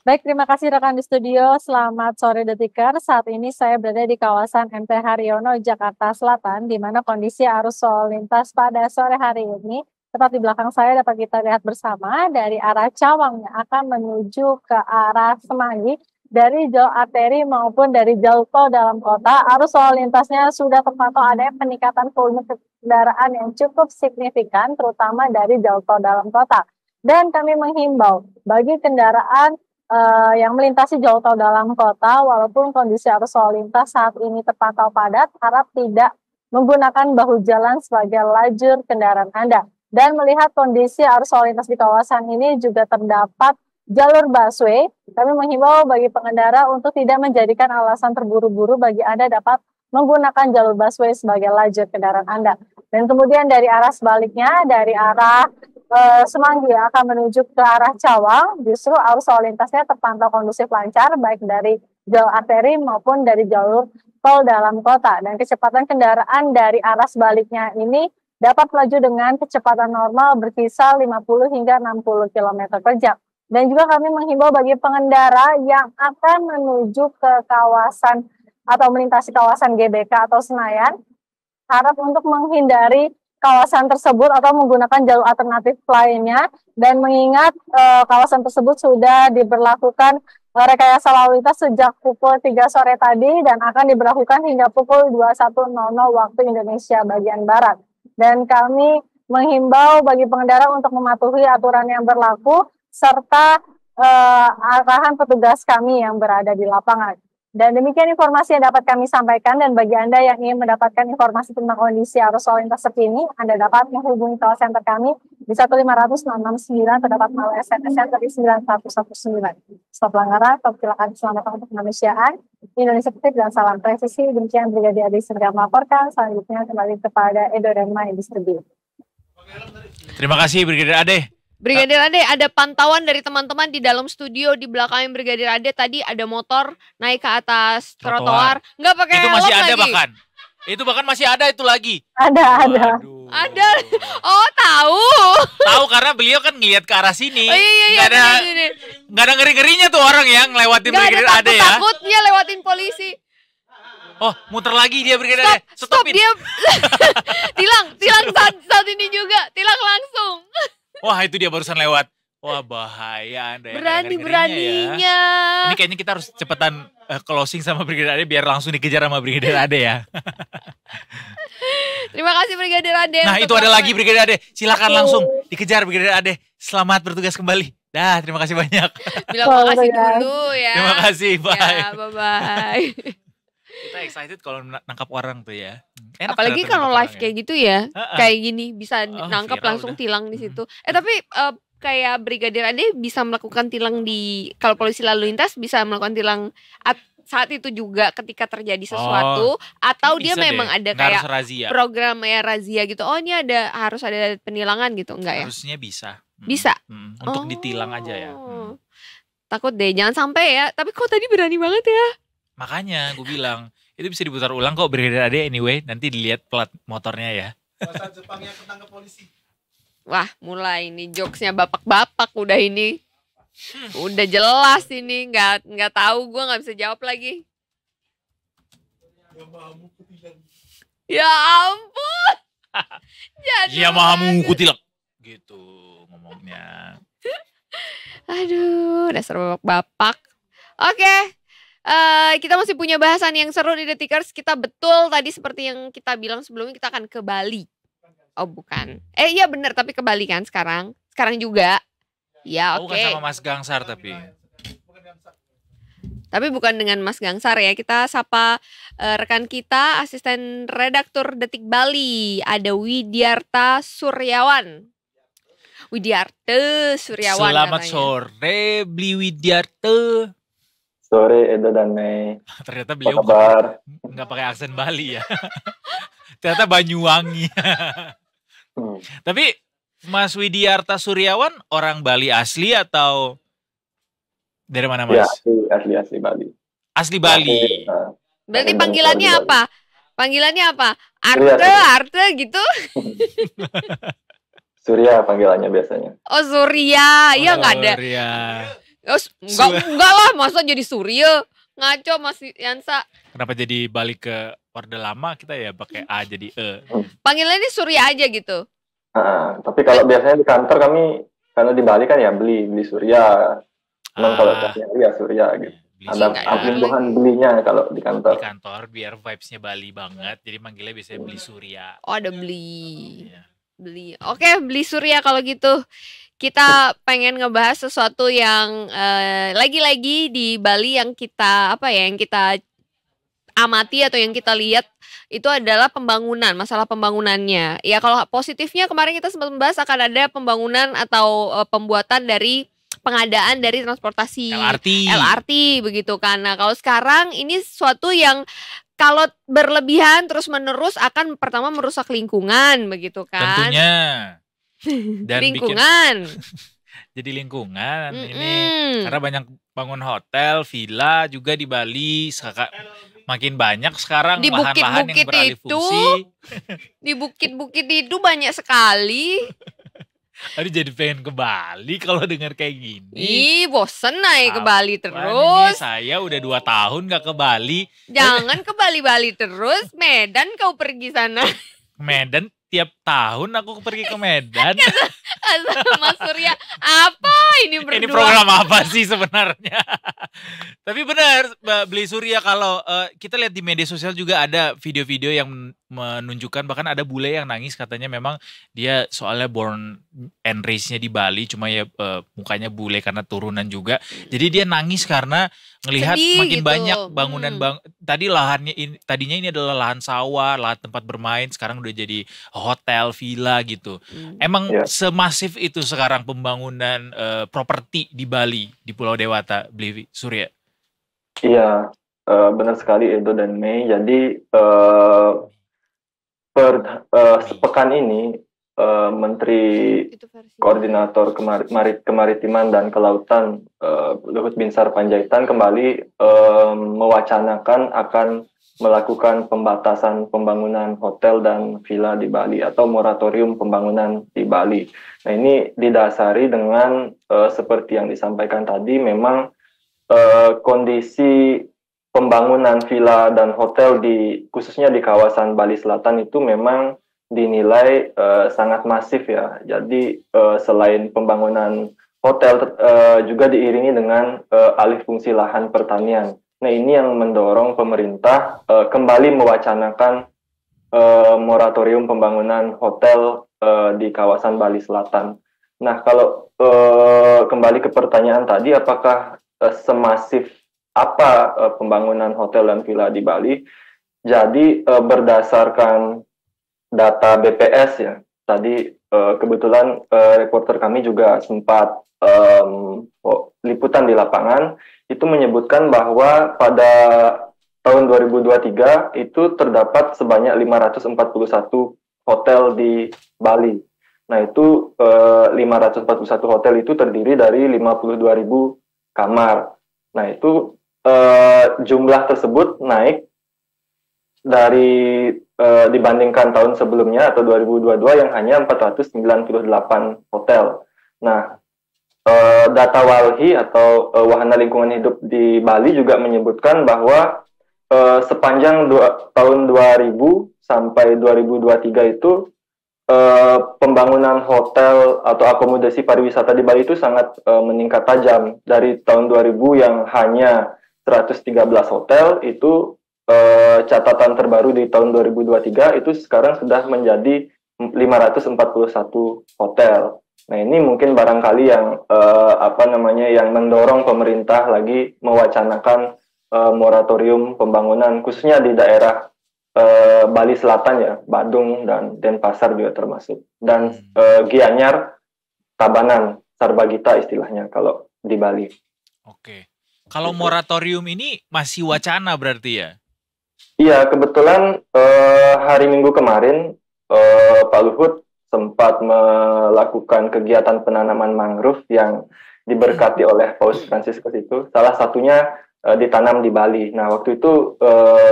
Baik, terima kasih rekan di studio. Selamat sore Detiker. Saat ini saya berada di kawasan MT Haryono, Jakarta Selatan, di mana kondisi arus lalu lintas pada sore hari ini, tepat di belakang saya dapat kita lihat bersama, dari arah Cawang yang akan menuju ke arah Semanggi, dari jalur arteri maupun dari jalur tol dalam kota, arus lalu lintasnya sudah terpantau ada peningkatan volume kendaraan yang cukup signifikan, terutama dari jalur tol dalam kota. Dan kami menghimbau bagi kendaraan yang melintasi jalur tol dalam kota, walaupun kondisi arus lalu lintas saat ini terpantau padat, harap tidak menggunakan bahu jalan sebagai lajur kendaraan Anda. Dan melihat kondisi arus lalu lintas di kawasan ini juga terdapat jalur busway, kami menghimbau bagi pengendara untuk tidak menjadikan alasan terburu-buru bagi Anda dapat menggunakan jalur busway sebagai lajur kendaraan Anda. Dan kemudian dari arah sebaliknya, dari arah Semanggi akan menuju ke arah Cawang, justru arus lalu lintasnya terpantau kondusif lancar baik dari jalur arteri maupun dari jalur tol dalam kota, dan kecepatan kendaraan dari arah sebaliknya ini dapat melaju dengan kecepatan normal berkisar 50 hingga 60 km per jam. Dan juga kami menghimbau bagi pengendara yang akan menuju ke kawasan atau melintasi kawasan GBK atau Senayan, harap untuk menghindari kawasan tersebut atau menggunakan jalur alternatif lainnya, dan mengingat kawasan tersebut sudah diberlakukan rekayasa lalu lintas sejak pukul 3 sore tadi dan akan diberlakukan hingga pukul 21.00 waktu Indonesia bagian Barat. Dan kami menghimbau bagi pengendara untuk mematuhi aturan yang berlaku serta arahan petugas kami yang berada di lapangan. Dan demikian informasi yang dapat kami sampaikan, dan bagi Anda yang ingin mendapatkan informasi tentang kondisi arus lalu lintas terkini, Anda dapat menghubungi call center kami di 1500669, terdapat melalui SMS dari 9119. Stop pelanggaran, stop kecelakaan, keselamatan untuk kemanusiaan, Indonesia Aktif, dan salam presisi. Demikian Brigadir Ade Serga melaporkan. Selanjutnya kembali kepada Edo dan Mai di studio. Terima kasih Brigadir Ade. Brigadir Ade, ada pantauan dari teman-teman di dalam studio, di belakang Brigadir Ade tadi ada motor naik ke atas trotoar, nggak pakai Itu helm masih ada lagi. bahkan. Itu bahkan masih ada itu lagi. Ada. Waduh. Ada. Oh tahu. Tahu karena beliau kan ngelihat ke arah sini. Oh, iya. Nggak ada Ini. nggak ada ngeri-ngerinya tuh orang yang ngelewatin Nggak ada Brigadir Ade ya. takut-takutnya lewatin polisi. Oh, muter lagi dia Brigadir Ade. Stop Stopin. dia. tilang saat ini juga, tilang langsung. Wah, itu dia barusan lewat. Wah, bahaya Anda ya. Nggak ada ngeri-ngerinya Berani-beraninya. ya. Ini kayaknya kita harus cepetan closing sama Brigadir Ade biar langsung dikejar sama Brigadir Ade ya. Terima kasih Brigadir Ade. Nah, untuk itu ada laporan. lagi Brigadir Ade. Silakan langsung dikejar Brigadir Ade. Selamat bertugas kembali. Dah, terima kasih banyak. Bilang makasih dulu ya. Terima kasih, bye. Ya, bye-bye. Kita excited kalau nangkap orang tuh ya. Enak Apalagi ternyata kalau nangkap live orang kayak gitu ya. Ha-ha. Kayak gini bisa Oh, nangkap viral langsung udah. tilang di situ. Tapi kayak Brigadir Ade bisa melakukan tilang kalau polisi lalu lintas bisa melakukan tilang saat itu juga ketika terjadi sesuatu, atau dia Bisa memang deh, ada nggak kayak harus razia. program ya razia gitu. Oh, ini harus ada penilangan gitu, enggak ya? Harusnya bisa. Bisa. Untuk ditilang aja ya. Takut deh, jangan sampai ya. Tapi kok tadi berani banget ya? Makanya gue bilang, itu bisa diputar ulang kok Brigadir Ade anyway, nanti dilihat plat motornya ya. Bahasa Jepangnya ketangkep polisi. Wah, mulai nih jokesnya bapak-bapak udah ini. Udah jelas ini, nggak tahu, gue nggak bisa jawab lagi. Ya ampun. Jadi Iya mahamu kutilak. Gitu ngomongnya. Aduh, dasar bapak-bapak. Oke, kita masih punya bahasan yang seru di Detikers. Kita betul tadi seperti yang kita bilang sebelumnya, kita akan ke Bali. Oh bukan. Iya benar, tapi ke Bali kan sekarang. Sekarang juga. Ya oke. Bukan sama Mas Gangsar tapi. Tapi bukan dengan Mas Gangsar ya. Kita sapa rekan kita, asisten redaktur Detik Bali. Ada Widyarta Suryawan. Widyarta Suryawan. Selamat katanya. sore Bli Widyarta. Sore Edo dan Mei. Ternyata Apa beliau kabar? nggak pakai aksen Bali ya. Ternyata Banyuwangi. Tapi Mas Widyarta Suryawan orang Bali asli atau dari mana Mas? Ya, asli Bali. Asli Bali. Berarti Asli panggilannya Bali. apa? Panggilannya apa? Surya. Arte gitu? Surya panggilannya biasanya. Oh Surya, iya nggak ada. Surya. Oh, enggak lah, masa jadi Surya? Ngaco Mas Yansa. Kenapa jadi balik ke Orde Lama kita ya pakai A jadi E. Panggilannya Surya aja gitu. Tapi kalau biasanya di kantor kami, karena di Bali kan ya beli Surya. Memang kalau sehari ya Surya gitu. Beli Ada Surya. amplituhan belinya kalau di Di kantor. kantor biar vibes-nya Bali banget. Jadi manggilnya biasanya beli Surya. Oh ada beli. Iya. Beli. Oke, beli Surya kalau gitu. Kita pengen ngebahas sesuatu yang lagi-lagi di Bali yang kita yang kita amati atau yang kita lihat itu adalah pembangunan, masalah pembangunannya. Ya kalau positifnya kemarin kita sempat membahas akan ada pembangunan atau pembuatan dari pengadaan dari transportasi LRT begitu kan. Nah, kalau sekarang ini sesuatu yang kalau berlebihan terus menerus akan pertama merusak lingkungan begitu kan. Tentunya. Dan lingkungan. Jadi lingkungan ini karena banyak bangun hotel, villa juga di Bali. Makin banyak sekarang Di lahan-lahan yang bukit-bukit beralih itu, fungsi. Di bukit-bukit itu banyak sekali. Aduh jadi pengen ke Bali kalau dengar kayak gini. Ih, bosen naik ke Bali Apaan terus. ini, saya udah 2 tahun gak ke Bali. Jangan ke Bali-Bali terus, Medan kau pergi sana. Medan tiap tahun aku pergi ke Medan. Mas Surya, apa ini berdua? Ini program apa sih sebenarnya? Tapi benar Mbak Beli Surya, kalau kita lihat di media sosial juga ada video-video yang menunjukkan bahkan ada bule yang nangis, katanya memang dia soalnya born and raised-nya di Bali, cuma ya mukanya bule karena turunan juga. Jadi dia nangis karena ngelihat Sedih makin gitu. banyak bangunan tadi lahannya tadinya ini adalah lahan sawah, lahan tempat bermain, sekarang udah jadi hotel, villa gitu. Emang semasif itu sekarang pembangunan properti di Bali, di Pulau Dewata, Beli Surya? Iya, benar sekali Edo dan Mei. Jadi sepekan ini Menteri Koordinator Kemaritiman dan Kelautan Luhut Binsar Panjaitan kembali mewacanakan akan melakukan pembatasan pembangunan hotel dan villa di Bali atau moratorium pembangunan di Bali. Nah ini didasari dengan seperti yang disampaikan tadi, memang kondisi pembangunan villa dan hotel khususnya di kawasan Bali Selatan itu memang dinilai sangat masif ya. Jadi selain pembangunan hotel juga diiringi dengan alih fungsi lahan pertanian. Nah ini yang mendorong pemerintah kembali mewacanakan moratorium pembangunan hotel di kawasan Bali Selatan. Nah kalau kembali ke pertanyaan tadi, apakah semasif apa pembangunan hotel dan villa di Bali? Jadi berdasarkan data BPS ya, tadi kebetulan reporter kami juga sempat liputan di lapangan, itu menyebutkan bahwa pada tahun 2023 itu terdapat sebanyak 541 hotel di Bali. Nah itu 541 hotel itu terdiri dari 52.000 kamar. Nah itu jumlah tersebut naik dari dibandingkan tahun sebelumnya atau 2022 yang hanya 498 hotel. Nah data Walhi atau Wahana Lingkungan Hidup di Bali juga menyebutkan bahwa sepanjang tahun 2000 sampai 2023 itu pembangunan hotel atau akomodasi pariwisata di Bali itu sangat meningkat tajam. Dari tahun 2000 yang hanya 113 hotel, itu catatan terbaru di tahun 2023 itu sekarang sudah menjadi 541 hotel. Nah ini mungkin barangkali yang yang mendorong pemerintah lagi mewacanakan moratorium pembangunan khususnya di daerah Bali Selatan ya, Badung dan Denpasar juga termasuk, dan Gianyar, Tabanan, Sarbagita istilahnya kalau di Bali. Oke, kalau moratorium ini masih wacana berarti ya? Iya, kebetulan hari Minggu kemarin Pak Luhut sempat melakukan kegiatan penanaman mangrove yang diberkati oleh Paus Fransiskus itu. Salah satunya ditanam di Bali. Nah, waktu itu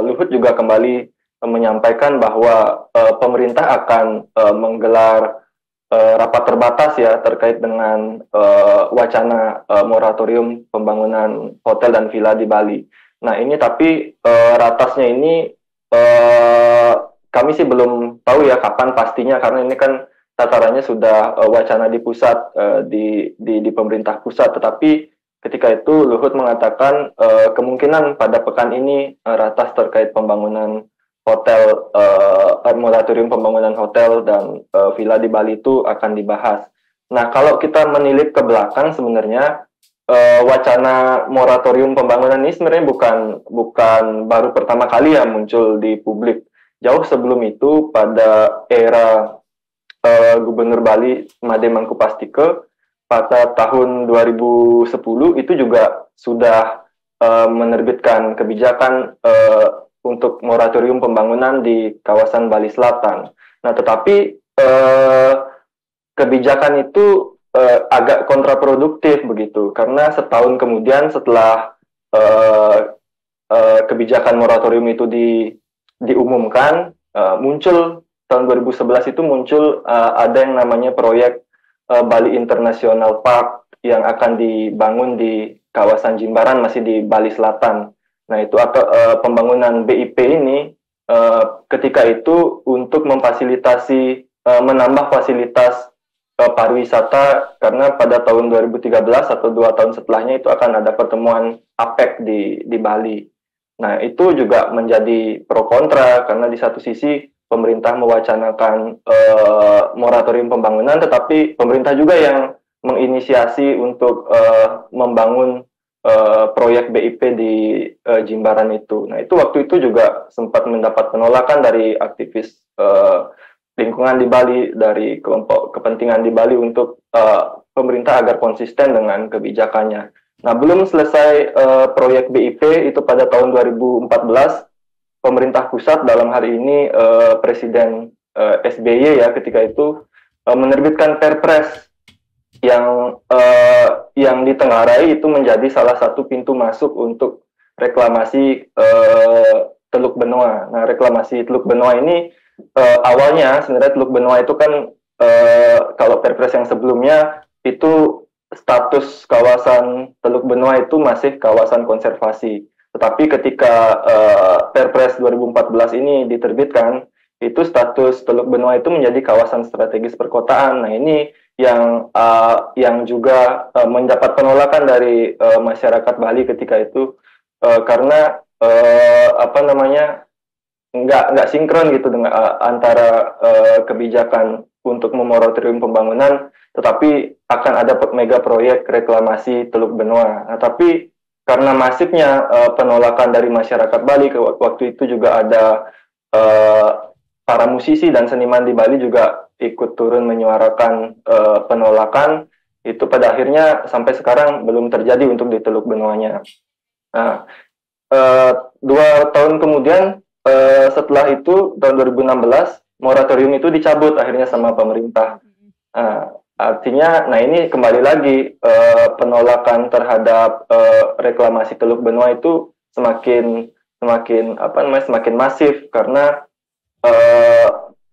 Luhut juga kembali menyampaikan bahwa pemerintah akan menggelar rapat terbatas ya terkait dengan wacana moratorium pembangunan hotel dan villa di Bali. Nah, ini tapi ratasnya ini kami sih belum tahu ya kapan pastinya, karena ini kan tatarannya sudah wacana di pusat, di pemerintah pusat. Tetapi ketika itu Luhut mengatakan kemungkinan pada pekan ini ratas terkait pembangunan hotel, moratorium pembangunan hotel dan villa di Bali itu akan dibahas. Nah, kalau kita menilik ke belakang sebenarnya wacana moratorium pembangunan ini sebenarnya bukan baru pertama kali ya muncul di publik. Jauh sebelum itu pada era Gubernur Bali Made Mangkupastike pada tahun 2010 itu juga sudah menerbitkan kebijakan untuk moratorium pembangunan di kawasan Bali Selatan. Nah, tetapi kebijakan itu agak kontraproduktif begitu, karena setahun kemudian setelah kebijakan moratorium itu diumumkan, muncul tahun 2011 itu muncul ada yang namanya proyek Bali International Park yang akan dibangun di kawasan Jimbaran, masih di Bali Selatan. Nah, itu pembangunan BIP ini ketika itu untuk memfasilitasi menambah fasilitas pariwisata, karena pada tahun 2013 atau 2 tahun setelahnya itu akan ada pertemuan APEC di Bali. Nah, itu juga menjadi pro kontra, karena di satu sisi pemerintah mewacanakan moratorium pembangunan, tetapi pemerintah juga yang menginisiasi untuk membangun proyek BIP di Jimbaran itu. Nah, itu waktu itu juga sempat mendapat penolakan dari aktivis lingkungan di Bali, dari kelompok kepentingan di Bali untuk pemerintah agar konsisten dengan kebijakannya. Nah, belum selesai proyek BIP itu pada tahun 2014, pemerintah pusat dalam hari ini Presiden SBY ya ketika itu menerbitkan Perpres yang ditengarai itu menjadi salah satu pintu masuk untuk reklamasi Teluk Benoa. Nah, reklamasi Teluk Benoa ini awalnya sebenarnya Teluk Benoa itu kan kalau Perpres yang sebelumnya itu status kawasan Teluk Benoa itu masih kawasan konservasi. Tetapi ketika Perpres 2014 ini diterbitkan, itu status Teluk Benoa itu menjadi kawasan strategis perkotaan. Nah, ini yang juga mendapat penolakan dari masyarakat Bali ketika itu karena nggak sinkron gitu dengan antara kebijakan untuk memoratorium pembangunan, tetapi akan ada mega proyek reklamasi Teluk Benoa. Nah, tapi karena masifnya penolakan dari masyarakat Bali, waktu itu juga ada para musisi dan seniman di Bali juga ikut turun menyuarakan penolakan, itu pada akhirnya sampai sekarang belum terjadi untuk di Teluk Benuanya. Nah, 2 tahun kemudian setelah itu tahun 2016 moratorium itu dicabut akhirnya sama pemerintah. Artinya, nah ini kembali lagi penolakan terhadap reklamasi Teluk Benua itu semakin masif karena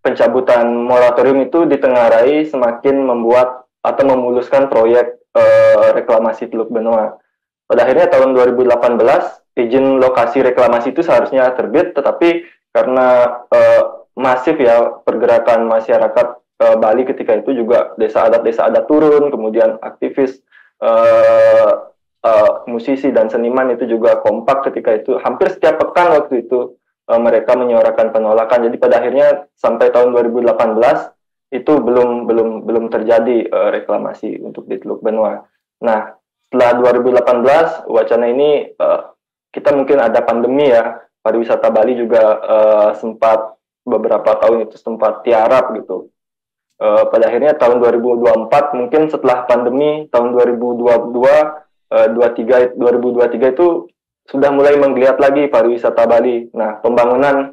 pencabutan moratorium itu ditengarai semakin membuat atau memuluskan proyek reklamasi Teluk Benua. Pada akhirnya tahun 2018 izin lokasi reklamasi itu seharusnya terbit, tetapi karena masif ya pergerakan masyarakat Bali ketika itu, juga desa adat turun, kemudian aktivis musisi dan seniman itu juga kompak ketika itu, hampir setiap pekan waktu itu mereka menyuarakan penolakan. Jadi pada akhirnya sampai tahun 2018 itu belum terjadi reklamasi untuk di Teluk Benua. Nah, setelah 2018 wacana ini kita mungkin ada pandemi ya, pariwisata Bali juga sempat beberapa tahun itu sempat tiarap gitu. Pada akhirnya tahun 2024 mungkin setelah pandemi tahun 2023 itu sudah mulai menggeliat lagi pariwisata Bali. Nah, pembangunan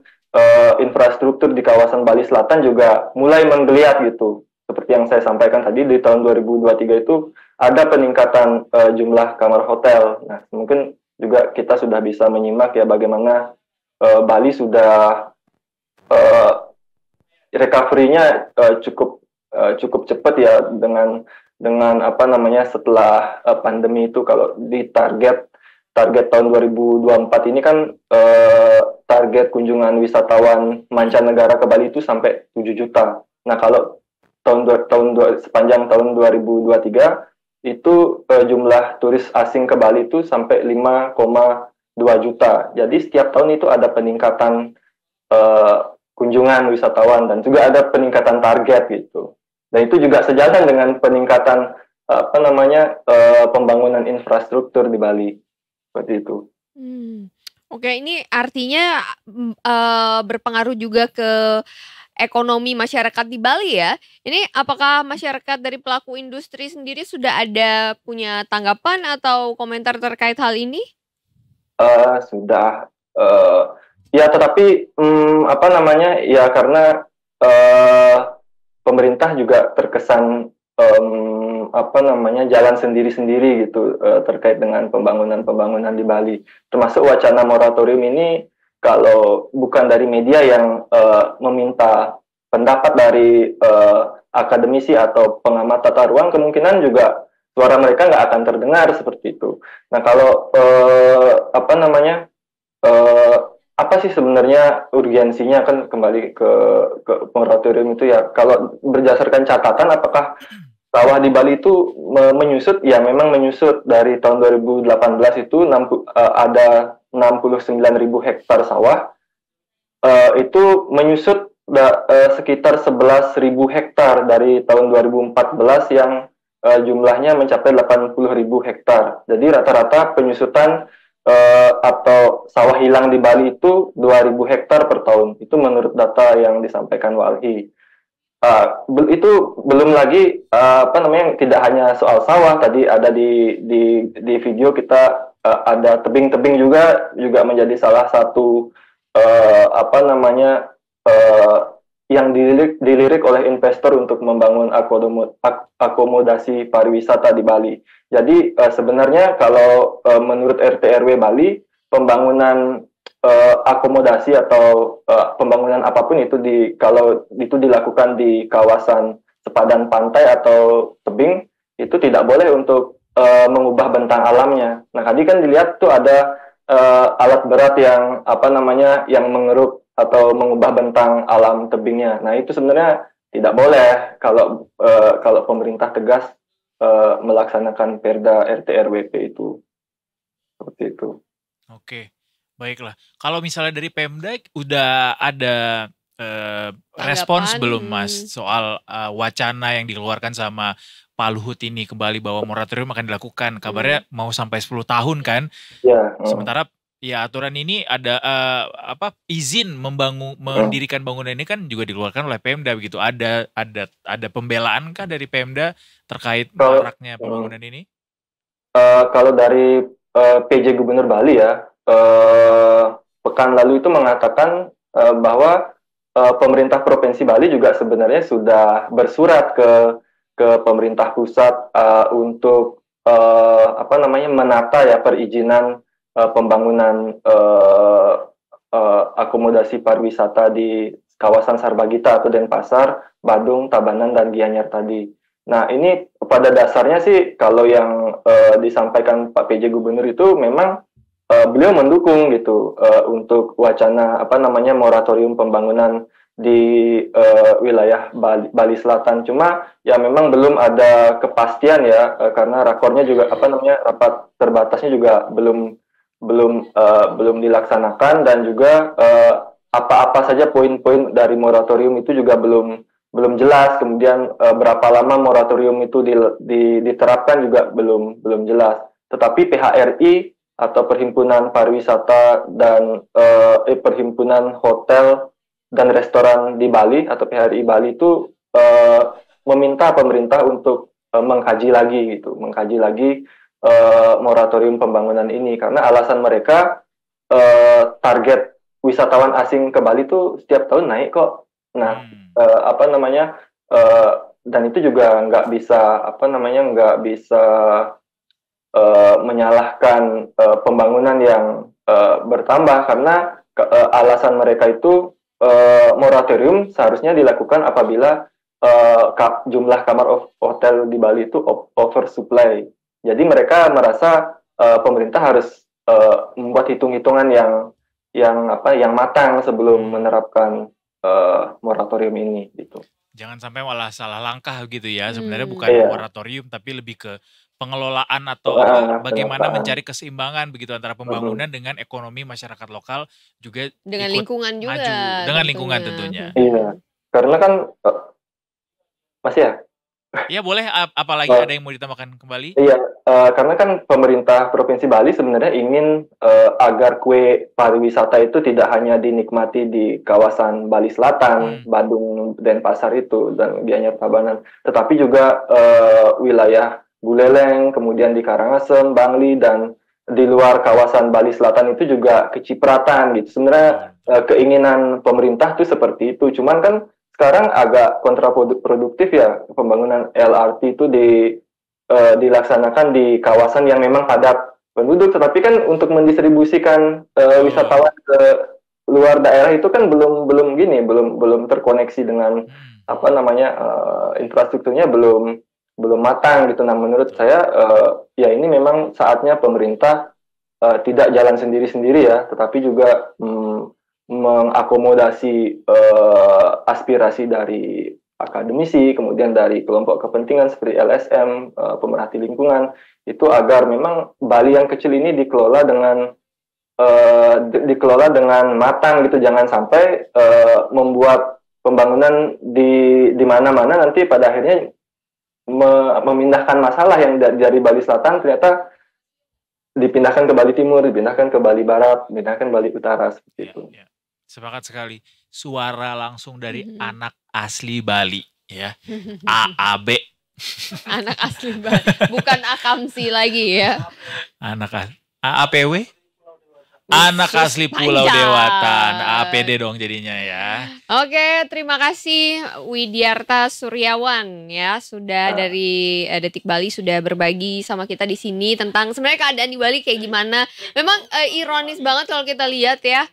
infrastruktur di kawasan Bali Selatan juga mulai menggeliat gitu. Seperti yang saya sampaikan tadi, di tahun 2023 itu ada peningkatan jumlah kamar hotel. Nah, mungkin juga kita sudah bisa menyimak ya bagaimana Bali sudah recovery-nya cukup cepat ya dengan setelah pandemi itu. Kalau di target tahun 2024 ini kan target kunjungan wisatawan mancanegara ke Bali itu sampai 7 juta. Nah, kalau sepanjang tahun 2023 itu jumlah turis asing ke Bali itu sampai 5,2 juta. Jadi setiap tahun itu ada peningkatan kunjungan wisatawan dan juga ada peningkatan target gitu. Dan itu juga sejalan dengan peningkatan pembangunan infrastruktur di Bali. Seperti itu. Oke, ini artinya berpengaruh juga ke ekonomi masyarakat di Bali ya. Ini apakah masyarakat dari pelaku industri sendiri sudah ada punya tanggapan atau komentar terkait hal ini? Sudah. Ya, tetapi ya karena pemerintah juga terkesan jalan sendiri-sendiri gitu terkait dengan pembangunan di Bali. Termasuk wacana moratorium ini, kalau bukan dari media yang meminta pendapat dari akademisi atau pengamat tata ruang, kemungkinan juga suara mereka nggak akan terdengar seperti itu. Nah, kalau apa sih sebenarnya urgensinya, kan kembali ke moratorium itu ya. Kalau berdasarkan catatan, apakah sawah di Bali itu menyusut? Ya, memang menyusut. Dari tahun 2018 itu ada 69.000 hektar sawah, itu menyusut sekitar 11.000 hektar dari tahun 2014 yang jumlahnya mencapai 80.000 hektar. Jadi rata-rata penyusutan atau sawah hilang di Bali itu 2.000 hektar per tahun. Itu menurut data yang disampaikan Walhi. Itu belum lagi tidak hanya soal sawah. Tadi ada di video kita ada tebing-tebing juga menjadi salah satu yang dilirik oleh investor untuk membangun akomodasi pariwisata di Bali. Jadi sebenarnya kalau menurut RT RW Bali, pembangunan akomodasi atau pembangunan apapun itu kalau itu dilakukan di kawasan sepadan pantai atau tebing, itu tidak boleh untuk mengubah bentang alamnya. Nah, tadi kan dilihat tuh ada alat berat yang yang mengeruk atau mengubah bentang alam tebingnya. Nah, itu sebenarnya tidak boleh kalau pemerintah tegas melaksanakan Perda RT RWP itu. Seperti itu. Oke, baiklah. Kalau misalnya dari Pemda udah ada respons belum, Mas, soal wacana yang dikeluarkan sama Pak Luhut ini ke Bali bahwa moratorium akan dilakukan? Kabarnya mau sampai 10 tahun kan? Ya. Sementara Ya aturan ini ada izin mendirikan bangunan ini kan juga dikeluarkan oleh Pemda begitu. Ada pembelaan kah dari Pemda terkait Kalau maraknya pembangunan ini? kalau dari PJ Gubernur Bali ya, pekan lalu itu mengatakan bahwa pemerintah Provinsi Bali juga sebenarnya sudah bersurat ke pemerintah pusat untuk menata ya perizinan pembangunan akomodasi pariwisata di kawasan Sarbagita atau Denpasar, Badung, Tabanan, dan Gianyar tadi. Nah, ini pada dasarnya sih kalau yang disampaikan Pak PJ Gubernur itu memang beliau mendukung gitu untuk wacana moratorium pembangunan di wilayah Bali Selatan. Cuma ya memang belum ada kepastian ya karena rakornya juga rapat terbatasnya juga belum dilaksanakan, dan juga apa-apa saja poin-poin dari moratorium itu juga belum jelas. Kemudian berapa lama moratorium itu diterapkan juga belum jelas. Tetapi PHRI atau Perhimpunan Pariwisata dan Perhimpunan Hotel dan Restoran di Bali atau PHRI Bali itu meminta pemerintah untuk mengkaji lagi moratorium pembangunan ini, karena alasan mereka target wisatawan asing ke Bali itu setiap tahun naik kok. Nah, dan itu juga nggak bisa menyalahkan pembangunan yang bertambah, karena alasan mereka itu moratorium seharusnya dilakukan apabila jumlah kamar hotel di Bali itu oversupply. Jadi mereka merasa pemerintah harus membuat hitung-hitungan yang matang sebelum menerapkan moratorium ini gitu. Jangan sampai malah salah langkah gitu ya. Sebenarnya bukan moratorium tapi lebih ke pengelolaan atau bagaimana mencari keseimbangan begitu antara pembangunan dengan ekonomi masyarakat lokal juga dengan ikut lingkungan juga maju dengan lingkungan tentunya. Iya, karena kan masih ya. Iya boleh, apalagi ada yang mau ditambahkan kembali? Iya, karena kan pemerintah Provinsi Bali sebenarnya ingin agar kue pariwisata itu tidak hanya dinikmati di kawasan Bali Selatan, Badung, Denpasar itu, dan Gianyar Tabanan, tetapi juga wilayah Buleleng, kemudian di Karangasem, Bangli, dan di luar kawasan Bali Selatan itu juga kecipratan gitu. Sebenarnya keinginan pemerintah itu seperti itu, cuman kan sekarang agak kontraproduktif ya pembangunan LRT itu dilaksanakan di kawasan yang memang padat penduduk, tetapi kan untuk mendistribusikan wisatawan ke luar daerah itu kan belum terkoneksi dengan infrastrukturnya belum matang gitu. Nah, menurut saya ya ini memang saatnya pemerintah tidak jalan sendiri-sendiri ya, tetapi juga mengakomodasi aspirasi dari akademisi, kemudian dari kelompok kepentingan seperti LSM, pemerhati lingkungan, itu agar memang Bali yang kecil ini dikelola dengan matang gitu. Jangan sampai membuat pembangunan di mana-mana nanti pada akhirnya memindahkan masalah yang dari Bali Selatan ternyata dipindahkan ke Bali Timur, dipindahkan ke Bali Barat, dipindahkan ke Bali Utara seperti itu. Ya. Sepakat sekali. Suara langsung dari anak asli Bali ya. AAB. Anak asli Bali, bukan Akamsi lagi ya. AAPW? Anak asli Pulau Dewata. APD dong jadinya ya. Oke, terima kasih Widyarta Suryawan ya, sudah dari Detik Bali sudah berbagi sama kita di sini tentang sebenarnya keadaan di Bali kayak gimana. Memang ironis banget kalau kita lihat ya.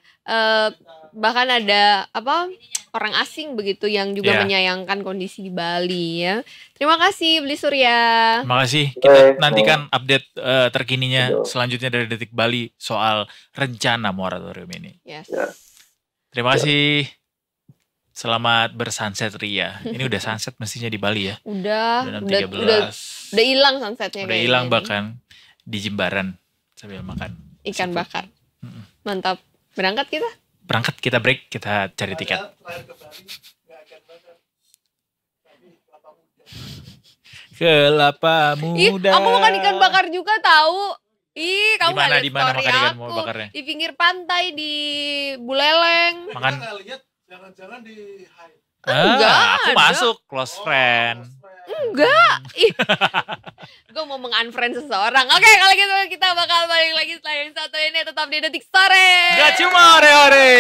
Bahkan ada orang asing begitu yang juga menyayangkan kondisi di Bali ya. Terima kasih Beli Surya. Terima kasih. Kita nantikan update terkininya selanjutnya dari Detik Bali soal rencana moratorium ini. Yes. Terima kasih. Selamat bersunset Ria. Ini udah sunset mestinya di Bali ya. Udah 13. Udah hilang sunsetnya. Udah hilang bahkan di Jimbaran sambil makan ikan bakar. Mantap. Berangkat kita? Berangkat, kita break, kita cari tiket. Kelapa muda. Ih, aku makan ikan bakar juga tahu. Ih, kamu nggak lihat Di mana story makan ikan aku bakarnya? di pinggir pantai di Buleleng. Kita Makan. nggak lihat, jangan-jangan di hide. Enggak Aku ada. masuk close friend. Enggak. Gue mau meng-unfriend seseorang. Oke, kalau gitu kita bakal balik lagi setelah yang satu ini. Tetap di Detik Sore. Gak cuma ore-ore.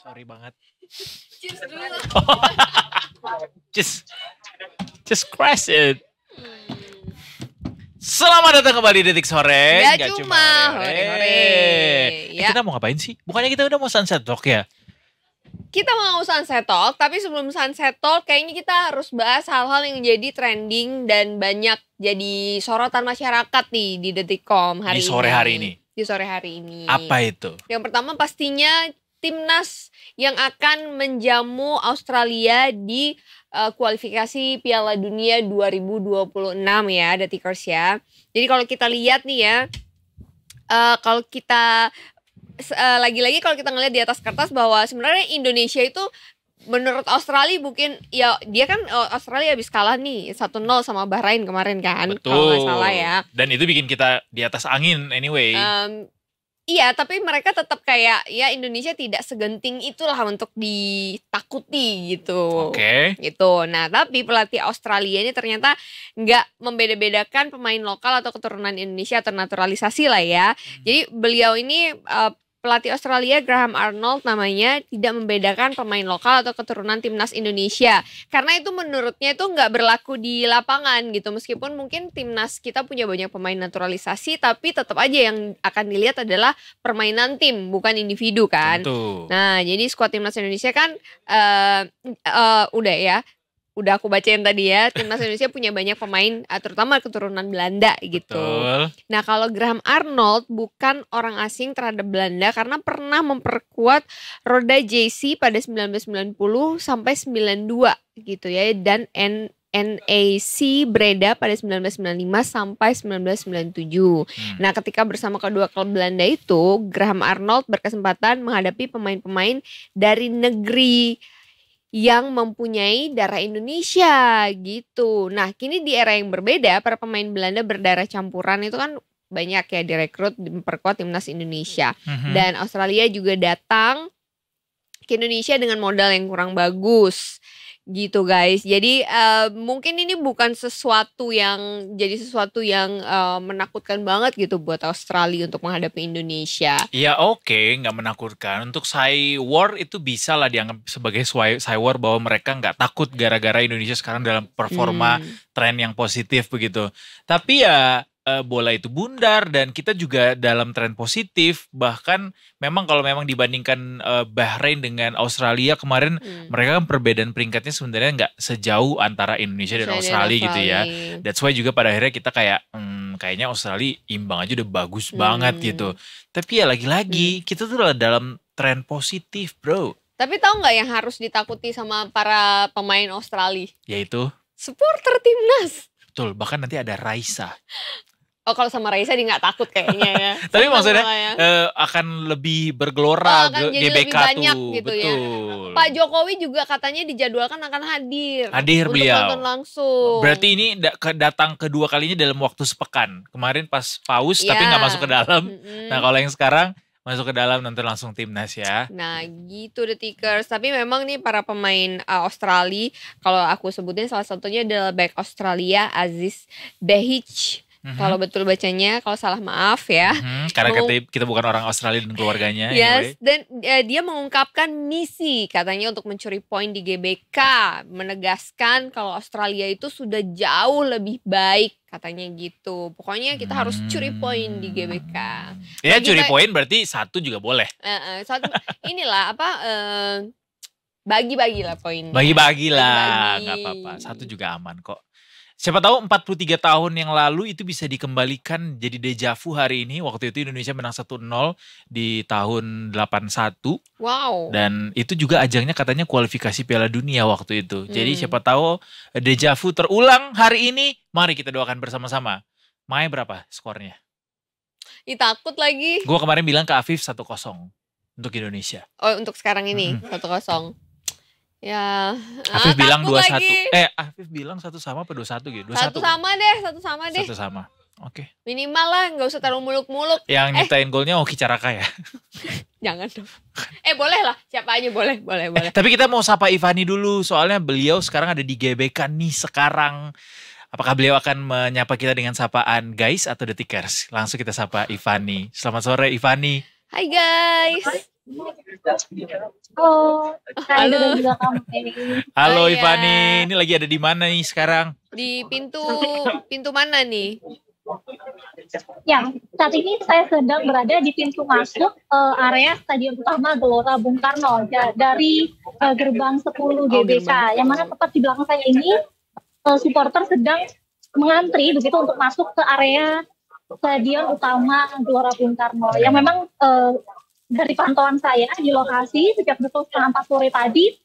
Sorry banget. Cheers dulu. Just crash it. Selamat datang kembali di Detik Sore. Gak Nggak cuma hore-hore. Ya. Kita mau ngapain sih? Bukannya kita udah mau sunset talk ya? Kita mau sunset talk, tapi sebelum sunset talk kayaknya kita harus bahas hal-hal yang jadi trending dan banyak jadi sorotan masyarakat nih di Detikcom hari Di sore hari ini. Di sore hari ini. Apa itu? Yang pertama pastinya timnas yang akan menjamu Australia di kualifikasi Piala Dunia 2026 ya, Detikers ya. Jadi kalau kita lihat nih ya, kalau kita lagi-lagi kalau kita ngelihat di atas kertas bahwa sebenarnya Indonesia itu menurut Australia mungkin ya dia kan Australia habis kalah nih 1-0 sama Bahrain kemarin kan, kalau nggak salah ya. Dan itu bikin kita di atas angin anyway. Iya, tapi mereka tetap kayak ya Indonesia tidak segenting itulah untuk ditakuti gitu. Oke. Gitu. Nah, tapi pelatih Australia ini ternyata nggak membeda-bedakan pemain lokal atau keturunan Indonesia atau naturalisasi lah ya. Jadi beliau ini pelatih Australia Graham Arnold namanya tidak membedakan pemain lokal atau keturunan timnas Indonesia. Karena itu menurutnya itu nggak berlaku di lapangan gitu. Meskipun mungkin timnas kita punya banyak pemain naturalisasi, tapi tetap aja yang akan dilihat adalah permainan tim, bukan individu kan. Tentu. Nah, jadi skuad timnas Indonesia kan udah aku bacain tadi ya, timnas Indonesia punya banyak pemain terutama keturunan Belanda gitu. Betul. Nah, kalau Graham Arnold bukan orang asing terhadap Belanda karena pernah memperkuat Roda JC pada 1990 sampai 92 gitu ya, dan NAC Breda pada 1995 sampai 1997. Nah, ketika bersama kedua klub Belanda itu, Graham Arnold berkesempatan menghadapi pemain-pemain dari negeri yang mempunyai darah Indonesia gitu. Nah, kini di era yang berbeda, para pemain Belanda berdarah campuran itu kan banyak ya direkrut memperkuat timnas Indonesia. Dan Australia juga datang ke Indonesia dengan modal yang kurang bagus. Gitu guys. Jadi mungkin ini bukan sesuatu yang menakutkan banget gitu buat Australia untuk menghadapi Indonesia. Ya oke, nggak menakutkan. Untuk Cywar itu bisa lah dianggap sebagai Cywar bahwa mereka nggak takut gara-gara Indonesia sekarang dalam performa tren yang positif begitu. Tapi ya bola itu bundar dan kita juga dalam tren positif. Bahkan memang kalau memang dibandingkan Bahrain dengan Australia kemarin, mereka kan perbedaan peringkatnya sebenarnya nggak sejauh antara Indonesia dan Australia gitu ya. That's why juga pada akhirnya kita kayak kayaknya Australia imbang aja udah bagus banget gitu. Tapi ya lagi-lagi kita tuh dalam tren positif bro. Tapi tahu nggak yang harus ditakuti sama para pemain Australia? Yaitu? Supporter timnas. Betul, bahkan nanti ada Raisa. Oh, kalau sama Raisa dia nggak takut kayaknya ya. Tapi maksudnya akan lebih bergelora akan jadi GBK lebih banyak tuh. gitu betul. Ya. Pak Jokowi juga katanya dijadwalkan akan hadir. Hadir untuk beliau. nonton langsung. Berarti ini datang kedua kalinya dalam waktu sepekan. Kemarin pas paus tapi nggak masuk ke dalam. Nah kalau yang sekarang masuk ke dalam nonton langsung timnas ya. Nah gitu Detikers. Tapi memang nih para pemain Australia, kalau aku sebutin salah satunya adalah back Australia Aziz Behich. Kalau betul bacanya, kalau salah maaf ya. Karena kita bukan orang Australia dan keluarganya. Yes, anyway. Dan dia mengungkapkan misi katanya untuk mencuri poin di GBK. Menegaskan kalau Australia itu sudah jauh lebih baik katanya gitu. Pokoknya kita harus curi poin di GBK. Ya curi poin berarti satu juga boleh. Satu inilah apa bagi-bagilah poin. Bagi-bagilah, nggak apa-apa. Satu juga aman kok. Siapa tahu 43 tahun yang lalu itu bisa dikembalikan jadi dejavu hari ini. Waktu itu Indonesia menang 1-0 di tahun 81. Wow. Dan itu juga ajangnya katanya kualifikasi Piala Dunia waktu itu. Jadi siapa tahu dejavu terulang hari ini. Mari kita doakan bersama-sama. Mai berapa skornya? Ih, takut lagi. Gue kemarin bilang ke Afif 1-0 untuk Indonesia. Oh, untuk sekarang ini 1-0. Ya, Afif bilang takut 2-1. lagi. Afif bilang 1 sama apa 2-1 gitu? 1 2-1. sama deh, 1 sama deh. 1 sama. Oke. Minimal lah, nggak usah terlalu muluk-muluk. Yang nyiptain golnya Oki Caraka ya. Jangan dong. Boleh lah, siapa aja boleh. Tapi kita mau sapa Ivani dulu, soalnya beliau sekarang ada di GBK nih sekarang. Apakah beliau akan menyapa kita dengan sapaan guys atau detikers? Langsung kita sapa Ivani. Selamat sore Ivani. Hai guys. Halo, juga kamu. Halo Hai, Ivani, ini lagi ada di mana nih sekarang? Di pintu mana nih? Ya, saat ini saya sedang berada di pintu masuk area Stadion Utama Gelora Bung Karno dari gerbang 10 GBK. Yang mana tepat di belakang saya ini supporter sedang mengantri begitu untuk masuk ke area Stadion Utama Gelora Bung Karno. Yang memang dari pantauan saya di lokasi sejak pukul 3:30 sore tadi,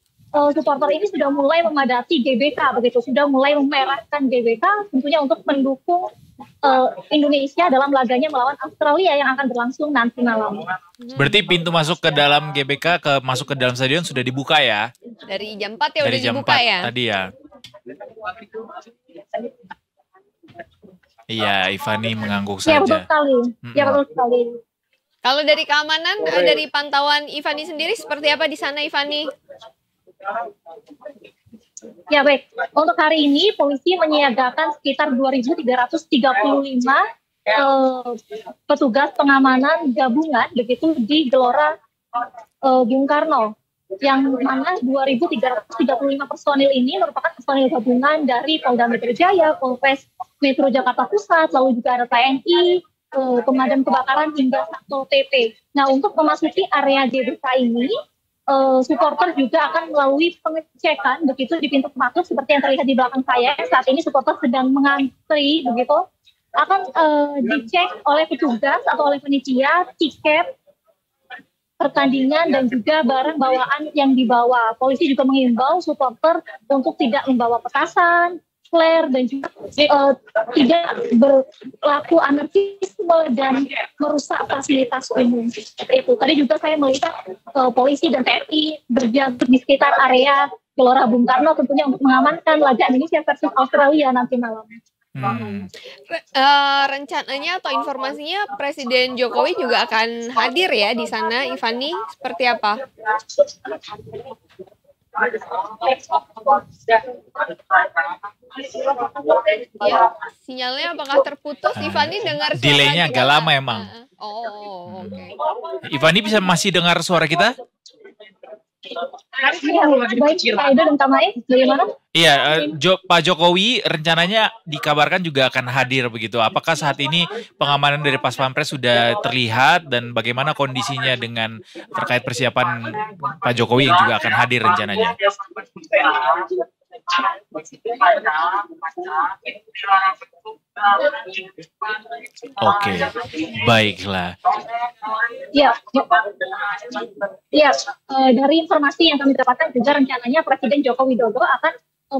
supporter ini sudah mulai memadati GBK begitu, sudah mulai memerahkan GBK tentunya untuk mendukung Indonesia dalam laganya melawan Australia yang akan berlangsung nanti malam. Berarti pintu masuk ke dalam GBK, masuk ke dalam stadion sudah dibuka ya? Dari jam 4 ya Dari udah jam dibuka 4 ya? tadi ya? Iya, Ivani mengangguk Ya, saja. betul sekali. Ya, betul sekali. Kalau dari keamanan, dari pantauan Ivani sendiri seperti apa di sana Ivani? Ya baik, untuk hari ini polisi menyiagakan sekitar 2.335 petugas pengamanan gabungan begitu di Gelora Bung Karno. Yang mana 2.335 personil ini merupakan personil gabungan dari Polda Metro Jaya, Polres Metro Jakarta Pusat, lalu juga ada TNI, pemadam kebakaran hingga Satpol PP. Nah, untuk memasuki area GBK ini, supporter juga akan melalui pengecekan begitu di pintu masuk seperti yang terlihat di belakang saya. Saat ini supporter sedang mengantri begitu, akan dicek oleh petugas atau oleh panitia tiket pertandingan dan juga barang bawaan yang dibawa. Polisi juga mengimbau supporter untuk tidak membawa petasan, flare, dan juga tidak berlaku anarkisme dan merusak fasilitas umum. Itu tadi juga saya melihat polisi dan TNI berjaga di sekitar area Gelora Bung Karno tentunya untuk mengamankan laga Indonesia versus Australia nanti malam. Rencananya atau informasinya Presiden Jokowi juga akan hadir ya di sana, Ivani, seperti apa? Ya, sinyalnya apakah terputus? Ivani dengar suara Delaynya kita agak nggak? lama emang. Oke. Ivani bisa masih dengar suara kita? Ya, baik, Pak Edo dan Kak Mae, bagaimana? Iya, Pak Jokowi rencananya dikabarkan juga akan hadir begitu. Apakah saat ini pengamanan dari Pas Pampres sudah terlihat dan bagaimana kondisinya dengan terkait persiapan Pak Jokowi yang juga akan hadir rencananya? Oke, baiklah. Ya, dari informasi yang kami dapatkan juga rencananya Presiden Joko Widodo akan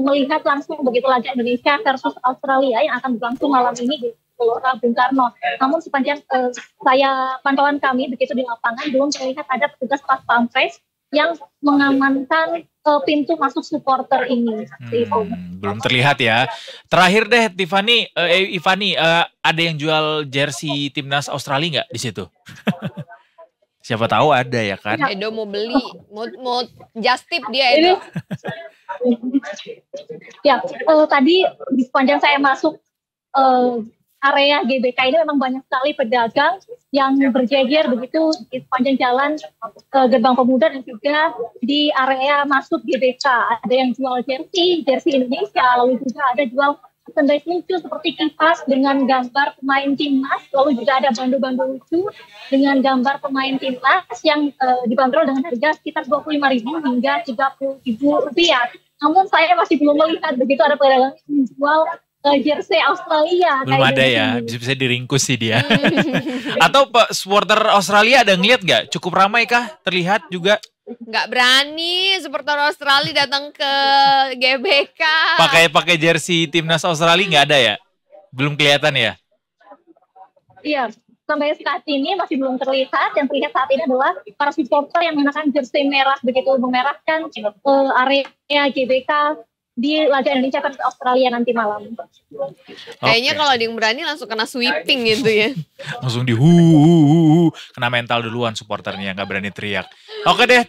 melihat langsung begitu laga Indonesia versus Australia yang akan berlangsung malam ini di Gelora Bung Karno. Namun sepanjang pantauan kami begitu di lapangan belum terlihat ada petugas Pas Pampres yang mengamankan pintu masuk supporter ini. Belum terlihat ya. Terakhir deh, Ivani, ada yang jual jersey timnas Australia nggak di situ? Siapa tahu ada ya kan? Edo mau beli, mau just tip dia Edo. Ya, tadi di sepanjang saya masuk area GBK ini memang banyak sekali pedagang yang berjejer begitu di sepanjang jalan Gerbang Pemuda dan juga di area masuk GBK. Ada yang jual jersey Indonesia, lalu juga ada jual merchandise lucu seperti kipas dengan gambar pemain timnas, lalu juga ada bandu-bandu lucu dengan gambar pemain timnas yang dibanderol dengan harga sekitar Rp25.000 hingga Rp30.000. Namun saya masih belum melihat begitu ada pedagang yang menjual jersey Australia. Belum ada ya, bisa diringkus sih dia. Atau supporter Australia ada ngeliat nggak? Cukup ramai kah? Terlihat juga? Nggak berani supporter Australia datang ke GBK. Pakai jersey timnas Australia nggak ada ya? Belum kelihatan ya? Iya, sampai saat ini masih belum terlihat. Yang terlihat saat ini adalah para supporter yang mengenakan jersey merah begitu memerahkan area GBK di laga Indonesia versus Australia nanti malam. Kayaknya kalau ada yang berani langsung kena sweeping gitu ya. Langsung kena mental duluan supporternya, nggak berani teriak. Oke deh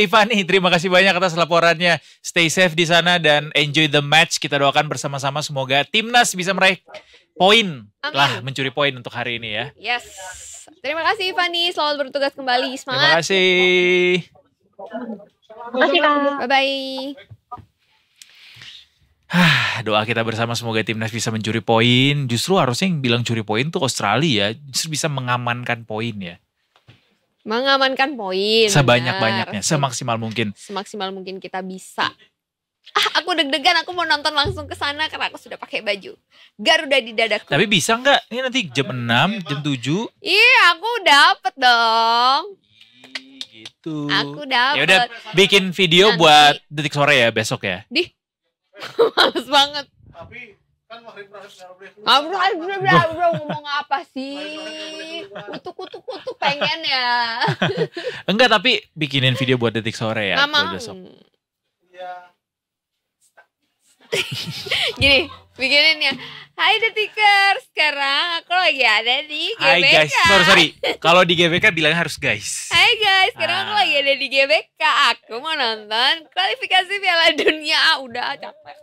Ivani, terima kasih banyak atas laporannya. Stay safe di sana dan enjoy the match. Kita doakan bersama-sama semoga timnas bisa meraih poin lah, mencuri poin untuk hari ini ya. Yes. Terima kasih Ivani, selamat bertugas kembali. Semangat. Terima kasih. Terima kasih Kak. Bye-bye. Doa kita bersama semoga timnas bisa mencuri poin. Justru harusnya yang bilang curi poin tuh Australia, justru bisa mengamankan poin ya. Mengamankan poin. Sebanyak-banyaknya, semaksimal mungkin. Semaksimal mungkin kita bisa. Aku deg-degan, aku mau nonton langsung ke sana karena aku sudah pakai baju Garuda di dadaku. Tapi bisa nggak? Ini nanti jam 6, jam 7. Iya, aku dapet dong. Gitu. Aku dapet. Ya udah, bikin video buat Detik Sore ya besok ya. Males banget. Tapi kan maghrib bro ngomong apa sih? Kutu pengen ya. Enggak, tapi bikinin video buat Detik Sore ya. Nggak mau. Besok. Gini, bikinin ya. Hai Detikers, sekarang aku lagi ada di GBK. Hai guys, sorry. Kalau di GBK bilangnya harus guys. Hai guys, sekarang aku lagi ada di GBK. Aku mau nonton kualifikasi Piala Dunia. Udah capek.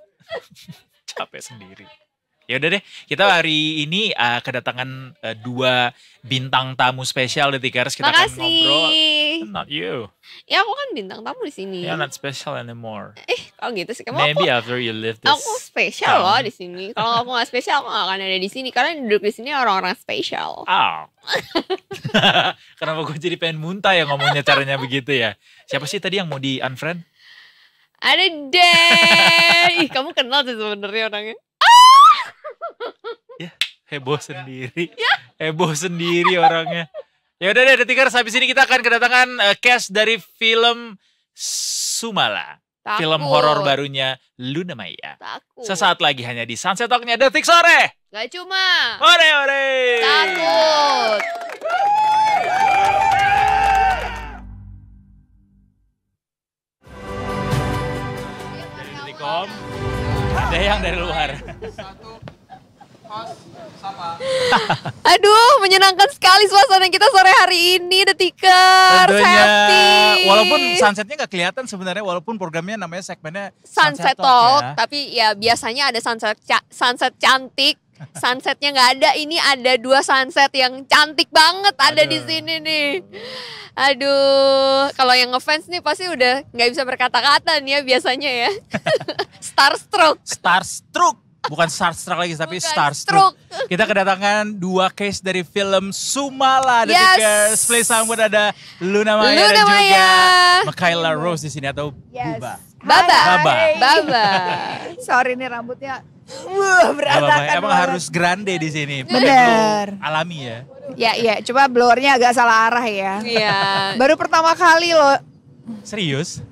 Capek sendiri. Ya udah deh, kita hari ini kedatangan 2 bintang tamu spesial Detikers. Kita akan ngobrol. Not you. Ya aku kan bintang tamu di sini. You're not special anymore. Kalau gitu sih, Maybe after you live this. Aku spesial loh di sini. Kalau aku nggak spesial, aku nggak akan ada di sini. Karena duduk di sini orang-orang spesial. Kenapa gue jadi pengen muntah ya ngomongnya caranya begitu ya? Siapa sih tadi yang mau di unfriend? Ada deh. Kamu kenal sih sebenarnya orangnya. Ya, heboh sendiri. Heboh sendiri orangnya. Ya udah deh Detikers, habis ini kita akan kedatangan cast dari film Sumala. Takut. Film horor barunya Luna Maya. Takut. Sesaat lagi hanya di Sunset Talk-nya Detik Sore. Gak cuma. Ore. Takut. Dari Detikom, ada yang dari luar. Aduh, menyenangkan sekali suasana kita sore hari ini, Detikers. Tentunya, Happy. walaupun sunsetnya nggak kelihatan sebenarnya, walaupun programnya namanya segmennya Sunset Talk, tapi ya biasanya ada sunset cantik. Sunsetnya nggak ada, ini ada 2 sunset yang cantik banget ada di sini nih. Aduh, kalau yang ngefans nih pasti udah nggak bisa berkata-kata nih ya biasanya ya. Starstruck. Bukan Starstruck lagi, tapi Starstruck. Kita kedatangan 2 case dari film Sumala. Detikers, please sambut ada Luna Maya dan juga Michaela Rose di sini atau Baba. Sorry nih rambutnya berantakan. Emang harus grande di sini. Bener. Alami ya. Ya, coba blowernya agak salah arah ya. Iya. Baru pertama kali loh Serius?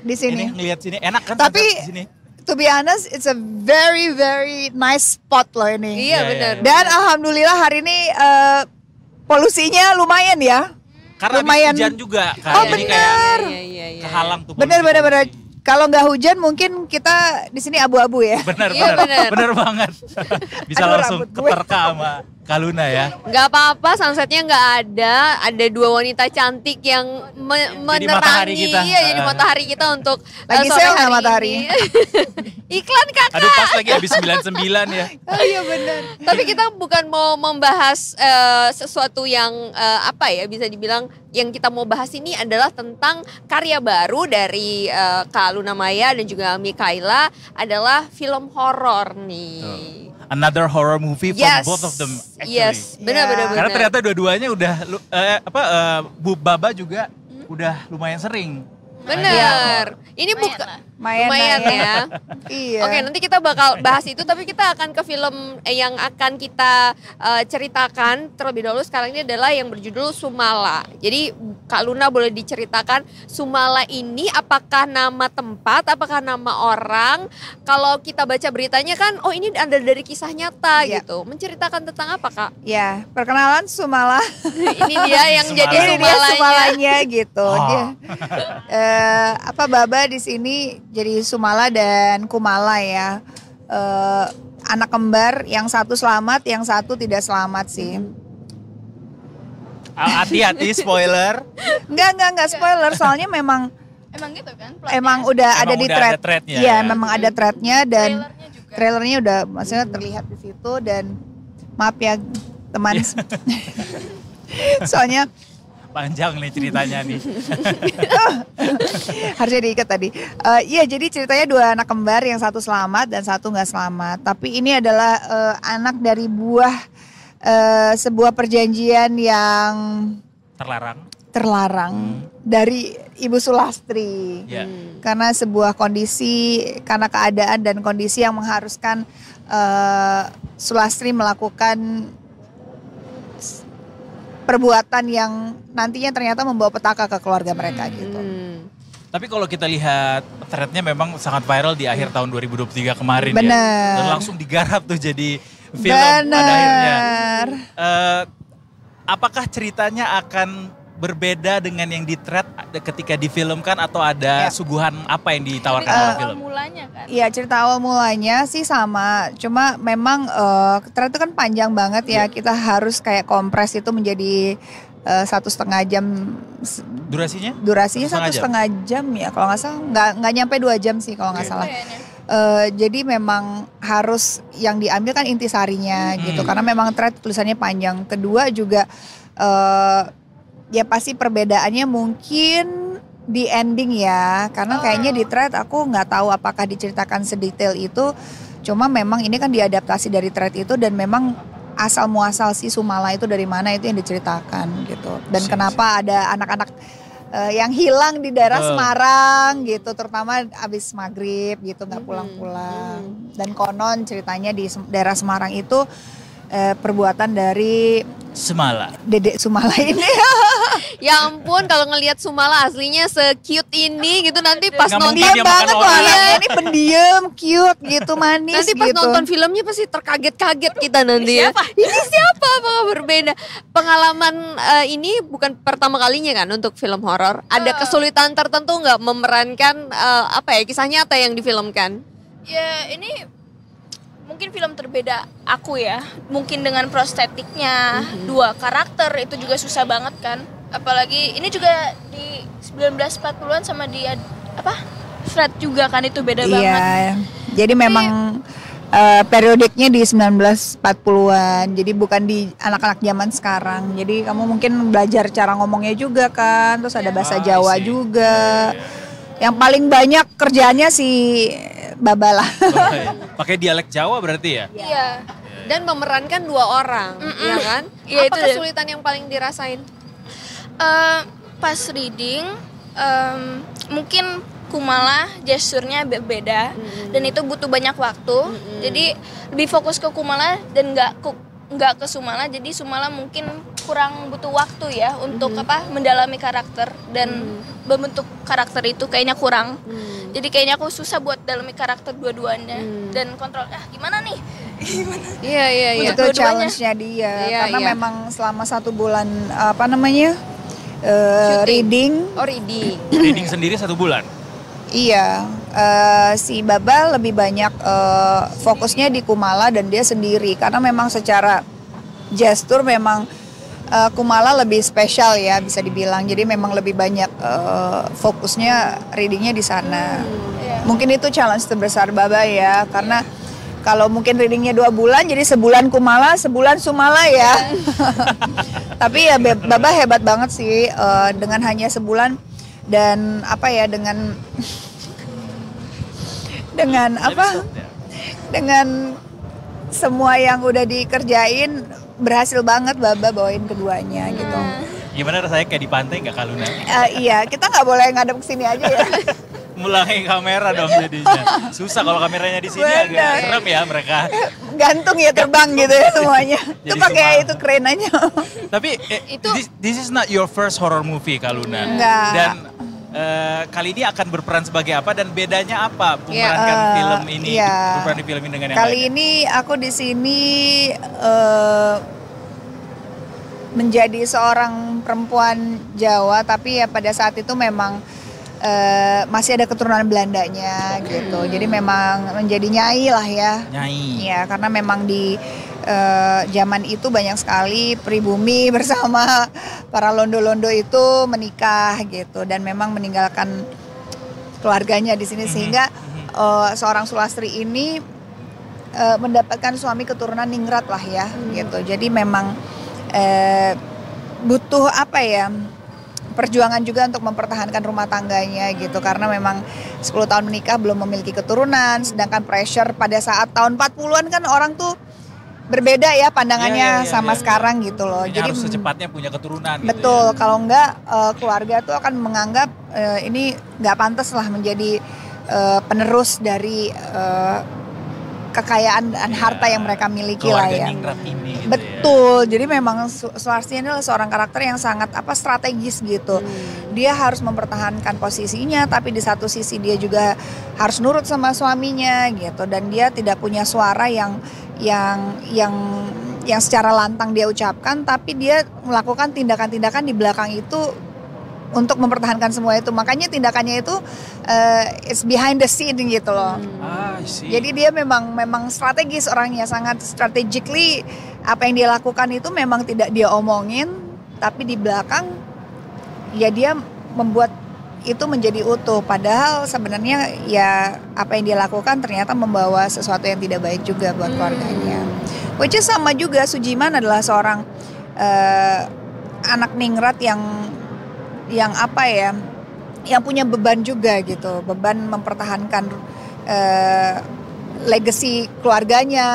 di sini. Ini ngeliat sini enak kan? Tapi di sini. to be honest, it's a very very nice spot loh ini. Iya benar. Dan alhamdulillah hari ini polusinya lumayan ya. Karena lumayan. hujan juga. Oh benar. Iya. Kehalang tuh. Benar. Kalau nggak hujan mungkin kita di sini abu-abu ya. Benar banget. Bisa Aduh, langsung keterka sama Kaluna ya. Gak apa-apa, sunsetnya nggak ada. Ada 2 wanita cantik yang matahari menerangi. kita. Iya, jadi matahari kita untuk Lagi sore sale nggak hari matahari? ini. Iklan kakak. Aduh pas lagi habis 99 ya. Oh iya benar. Tapi kita bukan mau membahas sesuatu yang apa ya bisa dibilang yang kita mau bahas ini adalah tentang karya baru dari Kak Luna Maya dan juga Michaela adalah film horor nih. Another horror movie from both of them actually. Yes, benar. Karena ternyata dua-duanya udah Bu Baba juga udah lumayan sering. Bener. Ini Lumayan ya. Iya. Oke, nanti kita bakal bahas itu, tapi kita akan ke film yang akan kita ceritakan terlebih dahulu. Sekarang ini adalah yang berjudul Sumala. Jadi Kak Luna boleh diceritakan Sumala ini apakah nama tempat, apakah nama orang? Kalau kita baca beritanya kan, oh ini ada dari kisah nyata gitu. Menceritakan tentang apa Kak? Ya, perkenalan Sumala. Ini dia yang jadi Ini dia Sumalanya. Sumalanya gitu. Dia Baba di sini jadi Sumala dan Kumala ya. Anak kembar, yang satu selamat, yang satu tidak selamat sih. Hati-hati spoiler. Enggak spoiler, soalnya memang gitu kan? emang udah ada di udah thread. ada threadnya Iya, ya. memang ada threadnya dan trailernya udah maksudnya terlihat di situ dan maaf ya teman. Soalnya Panjang nih ceritanya nih. harusnya diikat tadi. Iya, jadi ceritanya dua anak kembar, yang satu selamat dan satu nggak selamat. Tapi ini adalah anak dari buah sebuah perjanjian yang terlarang dari Ibu Sulastri. Ya. Karena sebuah kondisi, karena keadaan dan kondisi yang mengharuskan Sulastri melakukan perbuatan yang nantinya ternyata membawa petaka ke keluarga mereka gitu. Tapi kalau kita lihat threadnya memang sangat viral di akhir tahun 2023 kemarin Bener. ya. Dan langsung digarap tuh jadi film pada akhirnya. Apakah ceritanya akan berbeda dengan yang di thread ketika difilmkan atau ada suguhan apa yang ditawarkan dalam film? Iya, cerita awal mulanya sih sama, cuma memang thread itu kan panjang banget ya. Kita harus kayak kompres itu menjadi 1,5 jam. Durasinya? Durasinya 1,5 jam ya, kalau nggak salah nggak nyampe 2 jam sih kalau nggak salah. Jadi memang harus yang diambil kan intisarinya gitu, karena memang thread tulisannya panjang. Kedua juga ya pasti perbedaannya mungkin di ending ya, karena kayaknya di thread aku nggak tahu apakah diceritakan sedetail itu, cuma memang ini kan diadaptasi dari thread itu dan memang asal muasal si Sumala itu dari mana itu yang diceritakan gitu, dan kenapa ada anak-anak yang hilang di daerah Semarang gitu, terutama abis maghrib gitu nggak pulang-pulang, dan konon ceritanya di daerah Semarang itu perbuatan dari Dedek Sumala ini. Ya ampun, kalau ngelihat Sumala aslinya se-cute ini gitu, nanti pas nonton pendiam banget loh anaknya, ini pendiam, cute gitu, manis nanti pas gitu. nonton filmnya pasti terkaget-kaget kita nanti ya. Ini siapa? Apakah berbeda? Pengalaman ini bukan pertama kalinya kan untuk film horor. Ada kesulitan tertentu nggak memerankan kisah nyata yang difilmkan? Ya ini mungkin film terbeda aku ya, mungkin dengan prostetiknya, 2 karakter itu juga susah banget kan, apalagi ini juga di 1940-an sama di thread juga kan, itu beda banget. Iya, jadi memang periodiknya di 1940-an, jadi bukan di anak-anak zaman sekarang. Jadi kamu mungkin belajar cara ngomongnya juga kan, terus ada bahasa Jawa juga. Yang paling banyak kerjaannya si Baba lah. Pakai dialek Jawa berarti ya? Iya. Dan memerankan 2 orang, ya kan? Ya, apa itu kesulitan yang paling dirasain? Pas reading, mungkin Kumala gesturnya beda dan itu butuh banyak waktu. Jadi lebih fokus ke Kumala dan nggak ke Sumala. Jadi Sumala mungkin kurang butuh waktu ya untuk mendalami karakter dan membentuk karakter itu kayaknya kurang. Jadi kayaknya aku susah buat dalami karakter dua-duanya dan kontrol gimana nih? Iya. Itu challenge-nya dia karena memang selama 1 bulan reading. Oh, reading. Reading sendiri 1 bulan. Iya, si Baba lebih banyak fokusnya di Kumala dan dia sendiri karena memang secara gestur memang Kumala lebih spesial ya bisa dibilang. Jadi memang lebih banyak fokusnya readingnya di sana. Mungkin itu challenge terbesar Baba ya, karena kalau mungkin readingnya 2 bulan jadi sebulan Kumala, sebulan Sumala ya. Tapi ya Baba hebat banget sih dengan hanya sebulan dan dengan semua yang udah dikerjain berhasil banget Baba bawain keduanya gitu. Gimana rasanya kayak di pantai nggak Kak Luna? Iya, kita nggak boleh ngadep ke sini aja ya. Mulangin kamera dong jadinya. Susah kalau kameranya di sini agak serem ya mereka. Gantung ya terbang gitu ya semuanya. Itu pakai itu keren aja. Tapi this is not your first horror movie Kak Luna. Enggak. Dan kali ini akan berperan sebagai apa dan bedanya apa memerankan film ini berperan di film ini dengan yang kali lainnya? Ini aku di sini menjadi seorang perempuan Jawa, tapi ya pada saat itu memang masih ada keturunan Belandanya gitu. Jadi memang menjadi nyai lah ya. Nyai. Ya karena memang di zaman itu banyak sekali pribumi bersama para londo-londo itu menikah gitu dan memang meninggalkan keluarganya di sini sehingga seorang Sulastri ini mendapatkan suami keturunan ningrat lah ya gitu. Jadi memang butuh apa ya? Perjuangan juga untuk mempertahankan rumah tangganya gitu karena memang 10 tahun menikah belum memiliki keturunan, sedangkan pressure pada saat tahun 40-an kan orang tuh berbeda ya pandangannya sama sekarang gitu loh. Jadi jadi harus secepatnya punya keturunan. Betul, gitu ya. kalau enggak keluarga tuh akan menganggap ini nggak pantas lah menjadi penerus dari kekayaan dan harta yang mereka miliki lah ya. Ini, gitu betul, jadi memang Sularsi ini adalah seorang karakter yang sangat strategis gitu. Dia harus mempertahankan posisinya, tapi di satu sisi dia juga harus nurut sama suaminya gitu. Dan dia tidak punya suara yang secara lantang dia ucapkan, tapi dia melakukan tindakan-tindakan di belakang itu untuk mempertahankan semua itu. Makanya tindakannya itu it's behind the scene gitu loh. Jadi dia memang strategis orangnya, sangat strategically apa yang dia lakukan itu memang tidak dia omongin, tapi di belakang ya dia membuat itu menjadi utuh. Padahal sebenarnya ya apa yang dia lakukan ternyata membawa sesuatu yang tidak baik juga buat keluarganya. Which is sama juga Sujiman adalah seorang anak ningrat yang apa ya, yang punya beban juga gitu, beban mempertahankan legacy keluarganya.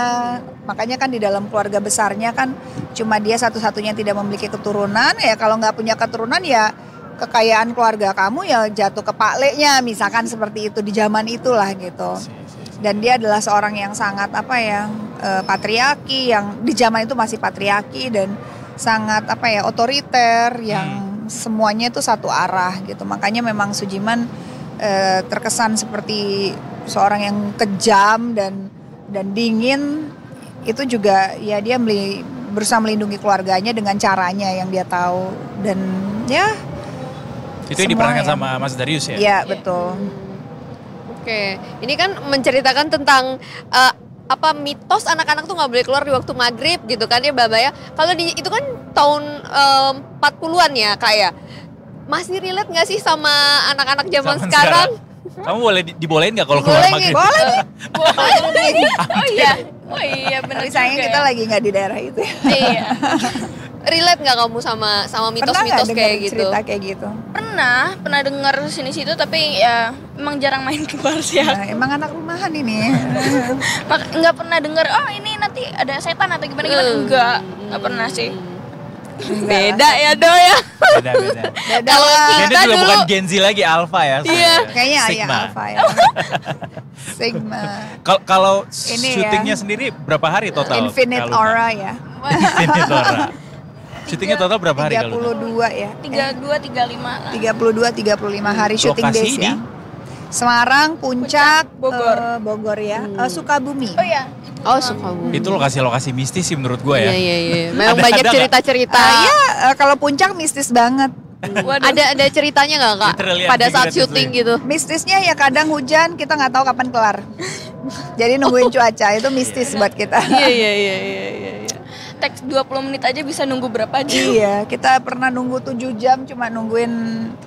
Makanya kan di dalam keluarga besarnya kan cuma dia satu-satunya tidak memiliki keturunan. Ya kalau nggak punya keturunan ya kekayaan keluarga kamu ya jatuh ke Pak Leknya, misalkan seperti itu di zaman itulah gitu. Dan dia adalah seorang yang sangat apa ya, patriarki, yang di zaman itu masih patriarki dan sangat apa ya, otoriter, yang semuanya itu satu arah gitu. Makanya memang Sujiman terkesan seperti seorang yang kejam dan dingin. Itu juga ya dia berusaha melindungi keluarganya dengan caranya yang dia tahu. Dan ya itu yang diperankan sama Mas Darius ya? Iya betul. Oke, ini kan menceritakan tentang apa mitos anak-anak tuh nggak boleh keluar di waktu maghrib gitu kan ya Baba ya. Kalau itu kan tahun 40-an ya Kak ya. Masih relate nggak sih sama anak-anak zaman sekarang? Kamu boleh dibolehin nggak kalau keluar maghrib? Boleh. Oh iya benar. Sayangnya kita lagi nggak di daerah itu. Iya. Relate nggak kamu sama mitos-mitos kayak gitu? Cerita kayak gitu? Pernah dengar sini situ tapi ya emang jarang main keluar sih ya. Nah, emang anak rumahan ini. Nggak pernah dengar ini nanti ada setan atau gimana nggak pernah sih. Beda ya Do ya. Beda. Kalau ini kita juga dulu bukan Gen Z lagi, Alpha ya. Iya. Kayaknya Sigma. Alpha ya. Sigma. Kalau Ini syutingnya ya, sendiri berapa hari total? Infinite Aura ya. Infinite Aura. Syutingnya total berapa hari kalau? 32 ya. 32-35 35 hari syuting Lokasi days di? ya. Semarang, Puncak, Bogor. Bogor ya. Sukabumi. Oh ya. Oh Sukabumi. Itu lokasi-lokasi mistis sih menurut gue ya. Iya. Memang banyak cerita-cerita. Kalau Puncak mistis banget. Ada ceritanya nggak Kak? Literally Pada saat figuratively. syuting gitu. Mistisnya ya kadang hujan kita nggak tahu kapan kelar. Jadi nungguin cuaca itu mistis buat kita. Iya. Teks 20 menit aja bisa nunggu berapa jam? Iya, kita pernah nunggu 7 jam cuma nungguin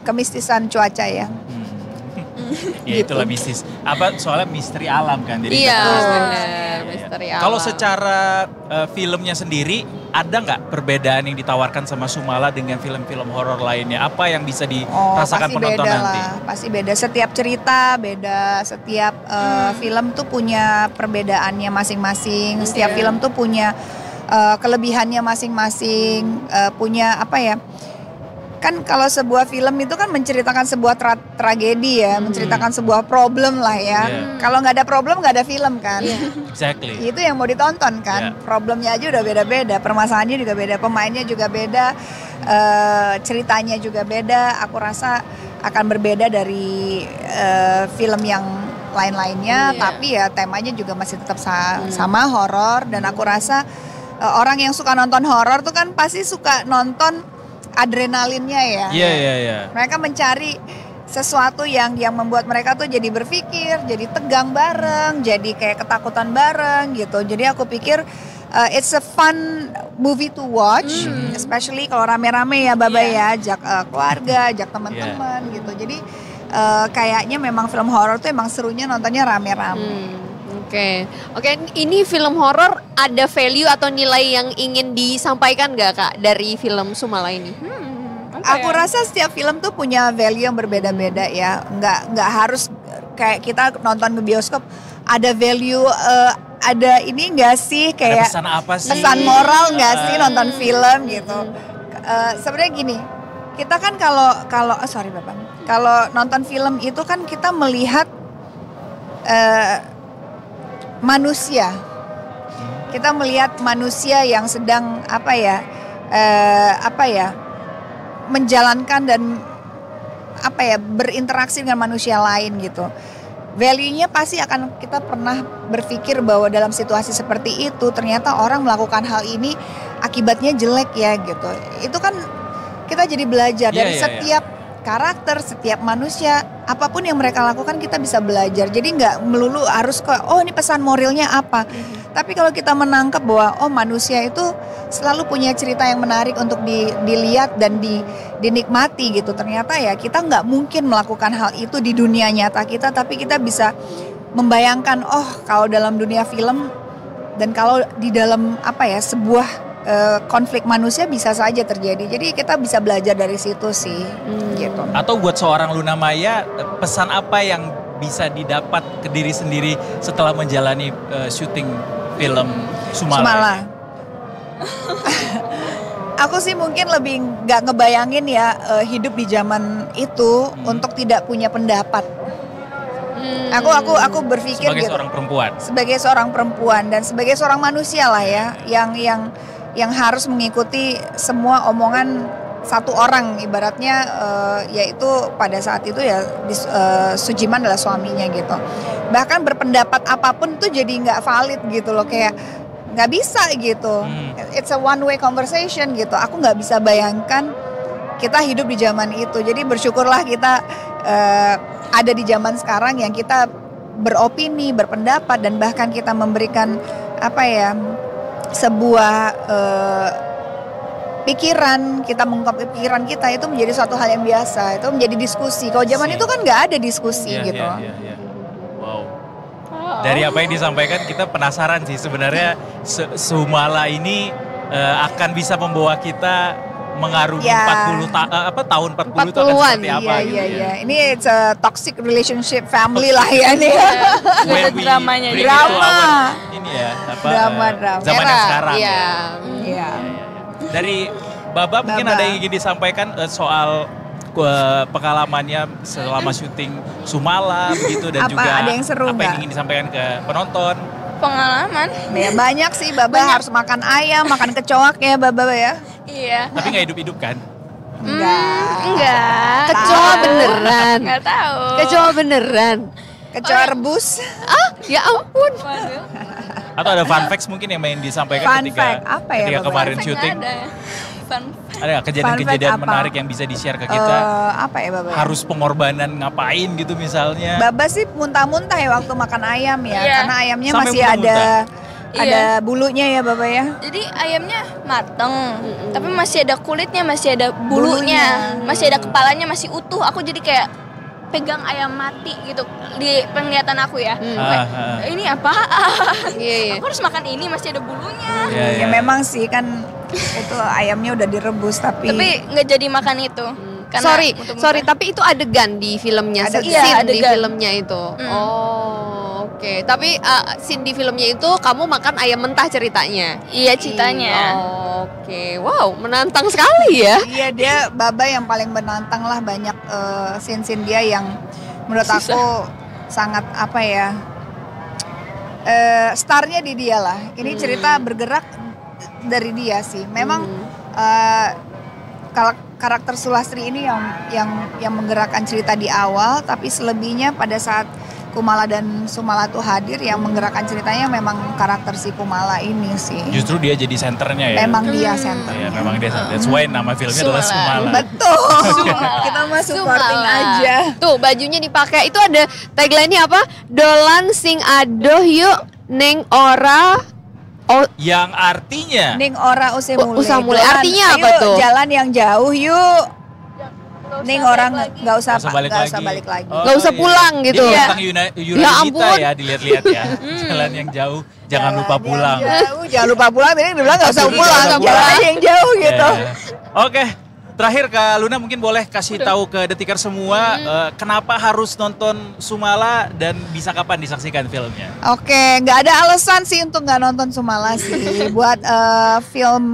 kemistisan cuaca ya. Ya itulah mistis. Soalnya misteri alam kan. Jadi Iya kita mistis. benar. Misteri alam. Kalau secara filmnya sendiri ada nggak perbedaan yang ditawarkan sama Sumala dengan film-film horor lainnya? Apa yang bisa dirasakan penonton beda nanti? lah, pasti beda. Setiap cerita beda, setiap film tuh punya perbedaannya masing-masing. Setiap film tuh punya kelebihannya masing-masing, punya apa ya? kan kalau sebuah film itu kan menceritakan sebuah tragedi ya, menceritakan sebuah problem lah ya. Kalau nggak ada problem nggak ada film kan. Exactly. Itu yang mau ditonton kan. Problemnya aja udah beda-beda, permasalahannya juga beda, pemainnya juga beda, ceritanya juga beda. Aku rasa akan berbeda dari film yang lain-lainnya, tapi ya temanya juga masih tetap sama horor. Dan aku rasa orang yang suka nonton horor tuh kan pasti suka nonton adrenalinnya ya. Iya. Mereka mencari sesuatu yang membuat mereka tuh jadi berpikir, jadi tegang bareng, jadi kayak ketakutan bareng gitu. Jadi aku pikir it's a fun movie to watch, especially kalau rame-rame ya Baba ya, ajak keluarga, ajak teman-teman gitu. Jadi kayaknya memang film horor tuh emang serunya nontonnya rame-rame. Oke, ini film horor ada value atau nilai yang ingin disampaikan gak Kak dari film Sumala ini? Aku rasa setiap film tuh punya value yang berbeda-beda ya. Nggak harus kayak kita nonton ke bioskop ada value, ada ini nggak sih kayak ada pesan apa sih? Pesan moral nggak sih nonton film gitu. Sebenarnya gini, kita kan kalau sorry Bapak, kalau nonton film itu kan kita melihat manusia. Kita melihat manusia yang sedang menjalankan dan berinteraksi dengan manusia lain gitu. Value-nya pasti akan kita pernah berpikir bahwa dalam situasi seperti itu ternyata orang melakukan hal ini akibatnya jelek ya gitu. Itu kan kita jadi belajar dari setiap karakter, setiap manusia, apapun yang mereka lakukan kita bisa belajar. Jadi nggak melulu harus ini pesan moralnya apa. Tapi kalau kita menangkap bahwa manusia itu selalu punya cerita yang menarik untuk dilihat dan dinikmati gitu. Ternyata ya kita nggak mungkin melakukan hal itu di dunia nyata kita, tapi kita bisa membayangkan kalau dalam dunia film dan kalau di dalam sebuah konflik manusia bisa saja terjadi. Jadi kita bisa belajar dari situ sih gitu. Atau buat seorang Luna Maya, pesan apa yang bisa didapat ke diri sendiri setelah menjalani syuting film Sumala? Aku sih mungkin lebih nggak ngebayangin ya hidup di zaman itu untuk tidak punya pendapat. Aku berpikir sebagai gitu. Sebagai seorang perempuan dan sebagai seorang manusia lah ya, yang harus mengikuti semua omongan satu orang, ibaratnya yaitu pada saat itu ya Sujiman adalah suaminya gitu. Bahkan berpendapat apapun tuh jadi nggak valid gitu loh, kayak nggak bisa gitu. It's a one way conversation gitu. Aku nggak bisa bayangkan kita hidup di zaman itu. Jadi bersyukurlah kita ada di zaman sekarang yang kita beropini, berpendapat dan bahkan kita memberikan sebuah pikiran, kita mengungkap pikiran kita itu menjadi suatu hal yang biasa, itu menjadi diskusi. Kalau zaman itu kan nggak ada diskusi gitu. Wow. Dari apa yang disampaikan kita penasaran sih sebenarnya Sumala ini akan bisa membawa kita mengarungi 40 tahun 40 itu akan seperti apa gitu ya. Ini it's a toxic relationship family lah ya nih. Ada dramanya juga. Drama. Ini ya drama. Zaman yang sekarang. Iya. Dari Baba mungkin ada yang ingin disampaikan soal pengalamannya selama syuting Sumala begitu dan juga ada yang seru apa yang ingin disampaikan ke penonton. Pengalaman. Ya, banyak sih Baba harus makan ayam, makan kecoak ya Baba ya. Iya. Tapi nggak hidup-hidup kan? Enggak. Kecoa beneran. Nggak tahu. Kecoa beneran. Kecoa rebus. Ya ampun. Atau ada fun facts mungkin yang main disampaikan ketika kemarin syuting? Ada kejadian-kejadian menarik yang bisa di-share ke kita? Apa ya Baba? Harus pengorbanan ngapain gitu misalnya? Baba sih muntah-muntah ya waktu makan ayam ya, karena ayamnya sampai masih ada bulunya ya Baba ya. Jadi ayamnya mateng, tapi masih ada kulitnya, masih ada bulunya, masih ada kepalanya, masih utuh. Aku jadi kayak pegang ayam mati gitu di penglihatan aku ya. Ini apaan? Aku harus makan ini, masih ada bulunya. Ya memang sih kan itu ayamnya udah direbus tapi nggak jadi makan itu. Sorry, tapi itu adegan di filmnya, scene di filmnya itu. Oke, tapi scene di filmnya itu kamu makan ayam mentah ceritanya. Iya ceritanya. Oke, wow, menantang sekali ya. Iya, dia Baba yang paling menantang lah, banyak scene-scene dia yang menurut aku sangat apa ya, starnya di dia lah. Ini cerita bergerak dari dia sih. Memang karakter Sulastri ini yang menggerakkan cerita di awal, tapi selebihnya pada saat Kumala dan Sumala tuh hadir, yang menggerakkan ceritanya memang karakter si Kumala ini sih. Justru dia jadi senternya ya. Memang dia senternya. Ya, memang dia senternya. That's why nama filmnya adalah Sumala. Betul. Kita mah supporting aja. Tuh bajunya dipakai, itu ada tagline-nya apa? Dolan sing adoh yuk neng ora. Yang artinya Ning ora usah mulai. Artinya apa tuh? Jalan yang jauh yuk. Ning orang nggak usah balik lagi. Nggak usah pulang gitu. Dia tentang Yuranita ya, dilihat-lihat ya. Jalan yang jauh, jangan lupa pulang. Jangan lupa pulang, tadi dia bilang nggak usah pulang. Jalan aja yang jauh gitu. Oke. Terakhir Kak Luna mungkin boleh kasih tahu ke Detikers semua kenapa harus nonton Sumala dan bisa kapan disaksikan filmnya? Oke, nggak ada alasan sih untuk nggak nonton Sumala sih. Buat film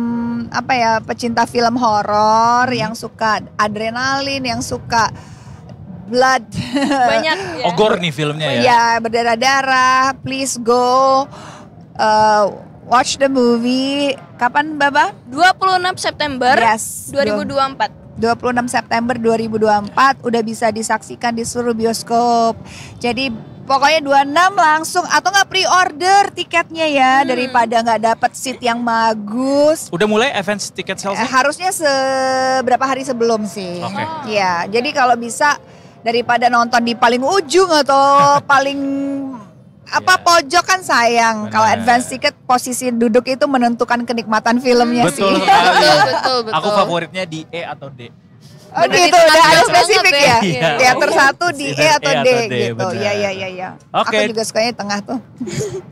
apa ya, pecinta film horor yang suka adrenalin, yang suka blood, Banyak ya. Ogor nih filmnya ya. Ya berdarah-darah. Please go watch the movie. Kapan Baba? 26 September Yes. 2024. 26 September 2024 udah bisa disaksikan di seluruh bioskop. Jadi pokoknya 26 langsung, atau nggak pre-order tiketnya ya, daripada nggak dapet seat yang bagus. Udah mulai advance tiket sales? Harusnya seberapa hari sebelum sih. Oke. Ya, jadi kalau bisa daripada nonton di paling ujung atau paling pojok kan sayang. Kalau advance tiket posisi duduk itu menentukan kenikmatan filmnya sih. Betul sekali. Betul. Aku favoritnya di E atau D. Oh gitu, udah ada spesifik ya? Iya. Teater 1 di E atau D gitu. benar. Iya. Oke. Aku juga sukanya tengah tuh.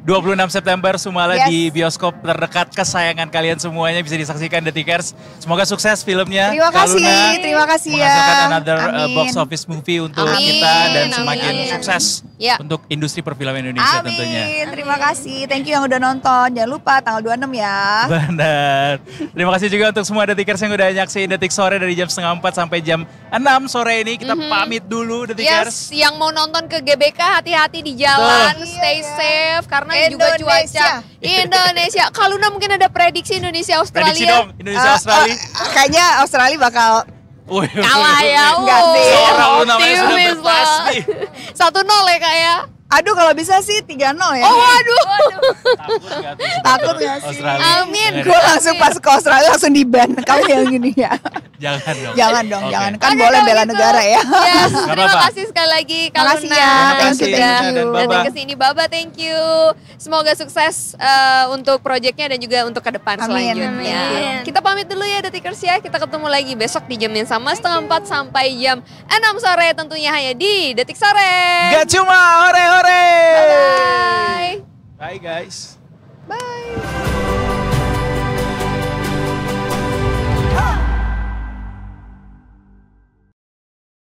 26 September Sumala Yes. di bioskop terdekat kesayangan kalian semuanya, bisa disaksikan Detikers. Semoga sukses filmnya. Terima Kak kasih, Luna, terima kasih ya. menghasilkan another Amin. box office movie untuk Amin. kita dan Amin. semakin Amin. sukses Ya. untuk industri perfilman Indonesia Amin, tentunya. terima kasih. Thank you yang udah nonton. Jangan lupa tanggal 26 ya. Benar. Terima kasih juga untuk semua Detikers yang udah nyaksiin Detik Sore dari jam 3:30 sampai jam 6 sore ini. Kita pamit dulu Detikers. Yes, yang mau nonton ke GBK hati-hati di jalan, stay safe karena juga cuaca Indonesia. Kalau Luna mungkin ada prediksi Indonesia Australia. Prediksi dong, Indonesia Australia. Kayaknya Australia bakal Kalah ya. Enggak sih. Seorang lu namanya sudah Optimis berpasti. 1-0 ya Kak ya. Aduh kalau bisa sih 3-0 ya. Oh waduh. Takut gak sih? Australia. Amin. Gue langsung pas ke Australia langsung di-ban. Kamu yang gini ya. Jangan dong. Jangan dong, Oke. jangan. Kan Oke, boleh kalau bela gitu. negara ya. Yes, Gak terima apa-apa. kasih sekali lagi Kak Makasih Luna. ya. Thank you, Sudah thank you. Dan datang Baba. ke sini. Baba, thank you. Semoga sukses untuk proyeknya dan juga untuk ke depan Amin. selanjutnya. Amin. Kita pamit dulu ya Detikers ya. Kita ketemu lagi besok di jam yang sama 3:30 sampai jam 6 sore tentunya hanya di Detik Sore. Gak cuma hore-hore. Bye. Bye guys. Bye.